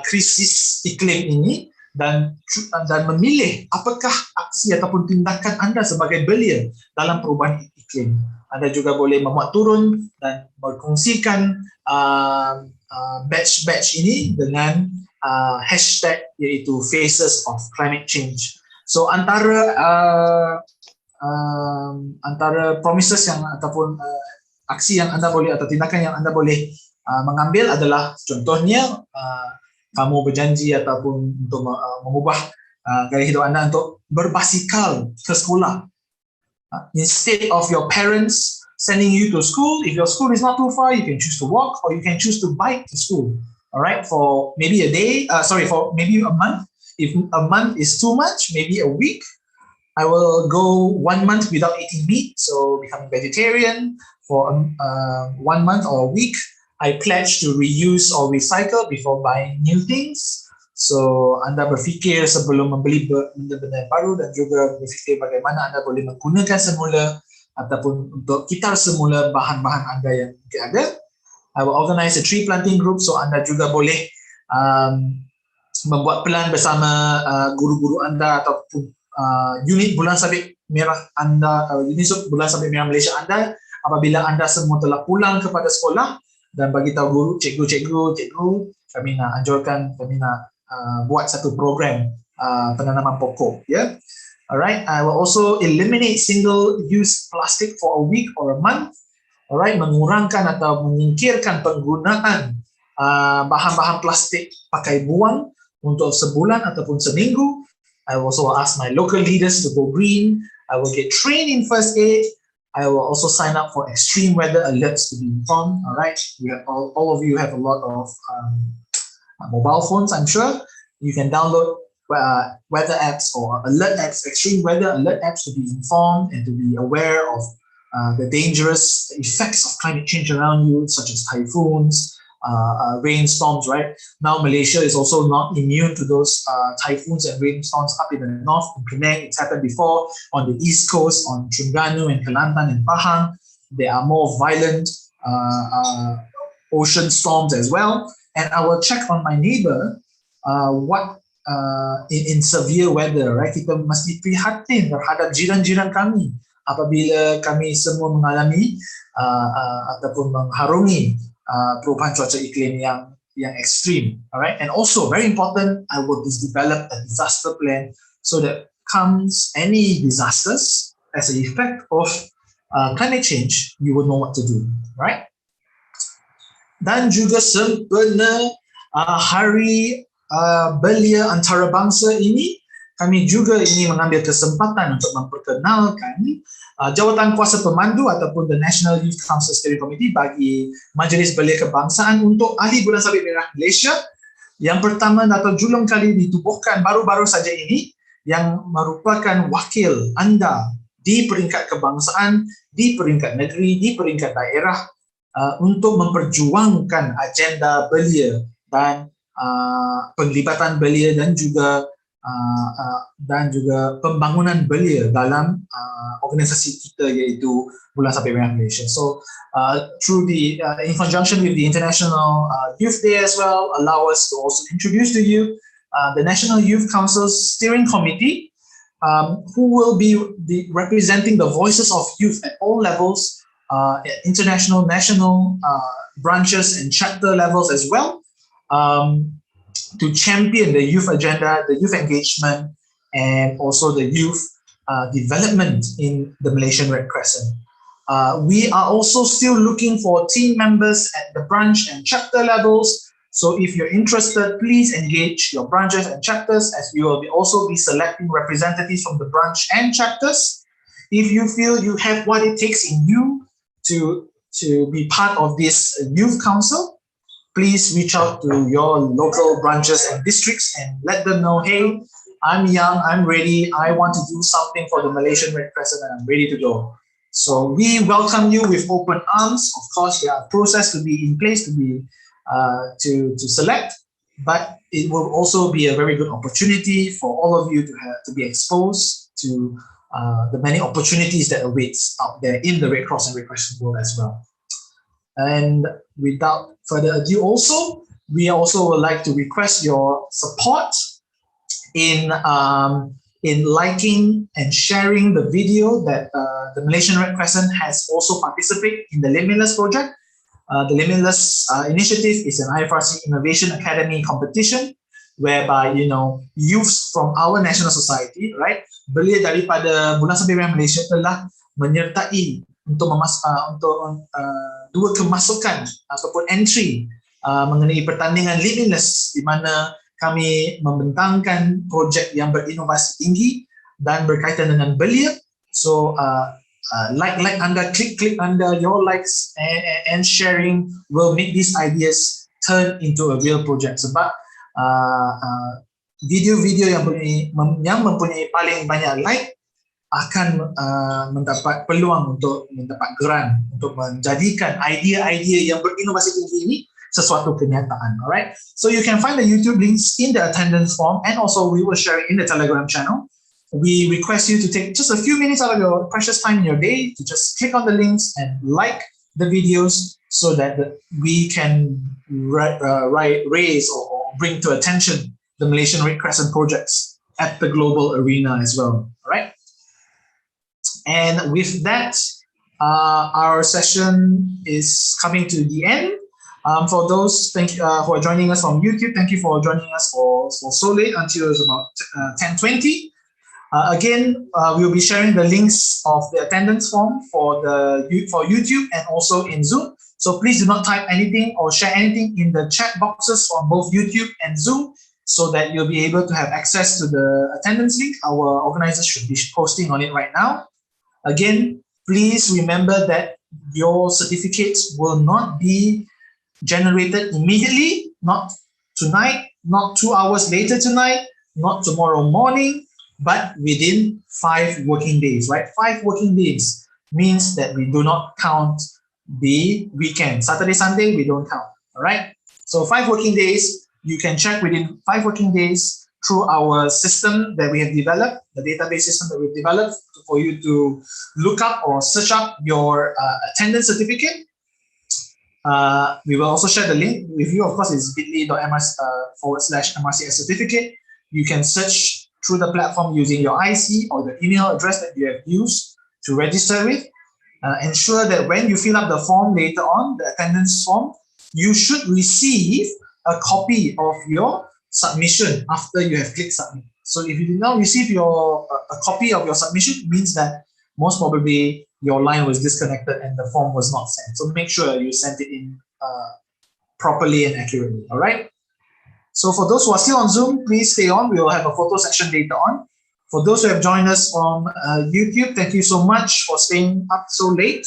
krisis iklim ini dan memilih apakah aksi ataupun tindakan anda sebagai belia dalam perubahan iklim. Anda juga boleh memuat turun dan berkongsikan batch ini dengan hashtag iaitu Faces of Climate Change. So antara promises yang ataupun aksi yang anda boleh atau tindakan yang anda boleh mengambil adalah contohnya kamu berjanji ataupun untuk mengubah gaya hidup anda untuk berbasikal ke sekolah. Instead of your parents sending you to school. If your school is not too far, you can choose to walk or you can choose to bike to school. All right, for maybe a day, for maybe a month. If a month is too much, maybe a week, I will go 1 month without eating meat, so becoming vegetarian for 1 month or a week. I pledge to reuse or recycle before buying new things. So anda berfikir sebelum membeli benda-benda baru dan juga berfikir bagaimana anda boleh menggunakan semula ataupun untuk kitar semula bahan-bahan anda yang mungkin ada. I will organize a tree planting group, so anda juga boleh membuat plan bersama guru-guru anda ataupun unit bulan sabit merah anda, unit bulan sabit merah Malaysia anda apabila anda semua telah pulang kepada sekolah dan bagi tahu guru, cikgu, kami nak anjurkan, kami nak buat satu program penanaman pokok. Yeah. Alright, I will also eliminate single-use plastic for a week or a month. Alright, mengurangkan atau menyingkirkan penggunaan bahan-bahan plastik pakai buang untuk sebulan ataupun seminggu. I will also ask my local leaders to go green. I will get trained in first aid. I will also sign up for extreme weather alerts to be informed. All right, you have all of you have a lot of mobile phones, I'm sure. You can download weather apps or alert apps, extreme weather alert apps to be informed and to be aware of the dangerous effects of climate change around you, such as typhoons, rainstorms, right? Now Malaysia is also not immune to those typhoons and rainstorms up in the north. In Penang, it's happened before. On the east coast, on Terengganu and Kelantan and Pahang, there are more violent ocean storms as well. And I will check on my neighbor what in severe weather, right? Kita mesti prihatin terhadap jiran-jiran kami apabila kami semua mengalami ataupun mengharungi perubahan cuaca iklim yang ekstrim. Alright, and also very important, I will develop a disaster plan so that comes any disasters as an effect of climate change, you will know what to do. Right? Dan juga sempena Hari Belia Antarabangsa ini, kami juga ingin mengambil kesempatan untuk memperkenalkan jawatan kuasa pemandu ataupun the National Youth Council Steering Committee bagi Majlis Belia Kebangsaan untuk Ahli Bulan Sabit Merah Malaysia yang pertama atau julung kali ditubuhkan baru-baru saja ini, yang merupakan wakil anda di peringkat kebangsaan, di peringkat negeri, di peringkat daerah untuk memperjuangkan agenda belia dan penglibatan belia dan juga pembangunan belia dalam organisasi kita iaitu Bulan Sabit Merah Malaysia. So through the in conjunction with the International Youth Day as well, allow us to also introduce to you the National Youth Council's Steering Committee, who will be representing the voices of youth at all levels, international, national branches and chapter levels as well, to champion the youth agenda, the youth engagement, and also the youth development in the Malaysian Red Crescent. We are also still looking for team members at the branch and chapter levels. So if you're interested, please engage your branches and chapters, as we will also be selecting representatives from the branch and chapters. If you feel you have what it takes in you to be part of this youth council, please reach out to your local branches and districts and let them know, hey, I'm young, I'm ready, I want to do something for the Malaysian Red Crescent and I'm ready to go. So we welcome you with open arms. Of course, there are processes to be in place to be to select, but it will also be a very good opportunity for all of you to be exposed to the many opportunities that awaits out there in the Red Cross and Red Crescent world as well. And without further ado, we also would like to request your support in liking and sharing the video that the Malaysian Red Crescent has also participated in the Limitless project. The Limitless initiative is an IFRC Innovation Academy competition whereby, you know, youths from our national society, right, belia daripada Bulan Sabit Merah Malaysia telah menyertai untuk dua kemasukan ataupun entry mengenai pertandingan Limitless, di mana kami membentangkan projek yang berinovasi tinggi dan berkaitan dengan belia. So like under, click under. Your likes and sharing will make these ideas turn into a real project. Sebab video-video yang mempunyai paling banyak like akan mendapat peluang untuk mendapat grant untuk menjadikan idea-idea yang berinovasi tinggi ini sesuatu kenyataan. Alright, so you can find the YouTube links in the attendance form, and also we will share it in the Telegram channel. We request you to take just a few minutes out of your precious time in your day to just click on the links and like the videos so that we can raise or bring to attention the Malaysian Red Crescent projects at the global arena as well. All right. And with that, our session is coming to the end. For those who are joining us on YouTube, thank you for joining us for so late until it's about 10:20. Again, we'll be sharing the links of the attendance form for YouTube and also in Zoom. So please do not type anything or share anything in the chat boxes on both YouTube and Zoom, so that you'll be able to have access to the attendance link. Our organizers should be posting on it right now. Again, please remember that your certificates will not be generated immediately, not tonight, not 2 hours later tonight, not tomorrow morning, but within 5 working days, right? 5 working days means that we do not count the weekend. Saturday, Sunday, we don't count, all right? So 5 working days, you can check within 5 working days through our system that we have developed, the database system that we've developed for you to look up or search up your attendance certificate. We will also share the link with you. Of course, it's bit.ly/MRCS certificate. You can search through the platform using your IC or the email address that you have used to register with. Ensure that when you fill up the form later on, the attendance form, you should receive a copy of your submission after you have clicked submit. So if you did not receive a copy of your submission, it means that most probably your line was disconnected and the form was not sent. So make sure you sent it in properly and accurately, all right? So for those who are still on Zoom, please stay on. We will have a photo section later on. For those who have joined us on YouTube, thank you so much for staying up so late,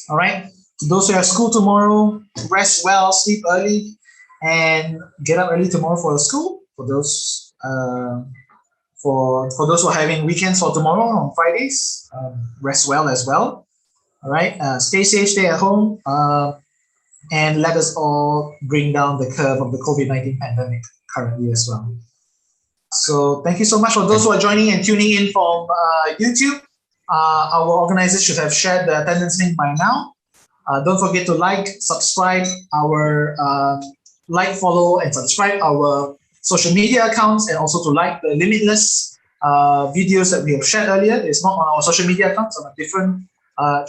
all right? To those who have school tomorrow, rest well, sleep early, and get up early tomorrow for school. For those for those who are having weekends for tomorrow on Fridays, rest well as well. All right, stay safe, stay at home, and let us all bring down the curve of the COVID-19 pandemic currently as well. So thank you so much for those who are joining and tuning in from YouTube. Our organizers should have shared the attendance link by now. Don't forget to like, subscribe our follow and subscribe our social media accounts, and also to like the Limitless videos that we have shared earlier. It's not on our social media accounts, on a different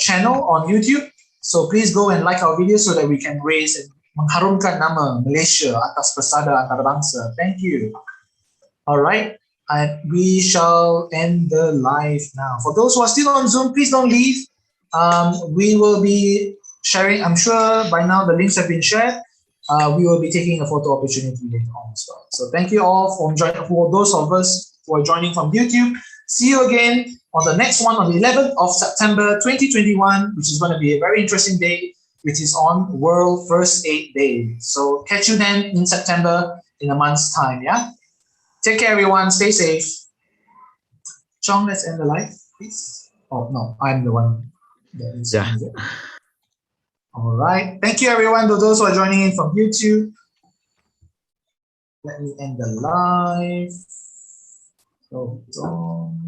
channel on YouTube. So please go and like our videos so that we can raise and mengharumkan nama Malaysia atas persada antarabangsa. Thank you. All right, and we shall end the live now. For those who are still on Zoom, please don't leave. We will be sharing, I'm sure by now the links have been shared. We will be taking a photo opportunity later on as well. So thank you all for those of us who are joining from YouTube. See you again on the next one on the 11th of September 2021, which is going to be a very interesting day, which is on World First Aid Day. So catch you then in September in a month's time, yeah? Take care, everyone. Stay safe. Chong, let's end the live, please. Oh, no, I'm the one that is. Yeah. All right. Thank you, everyone. To those who are joining in from YouTube. Let me end the live. Hold on.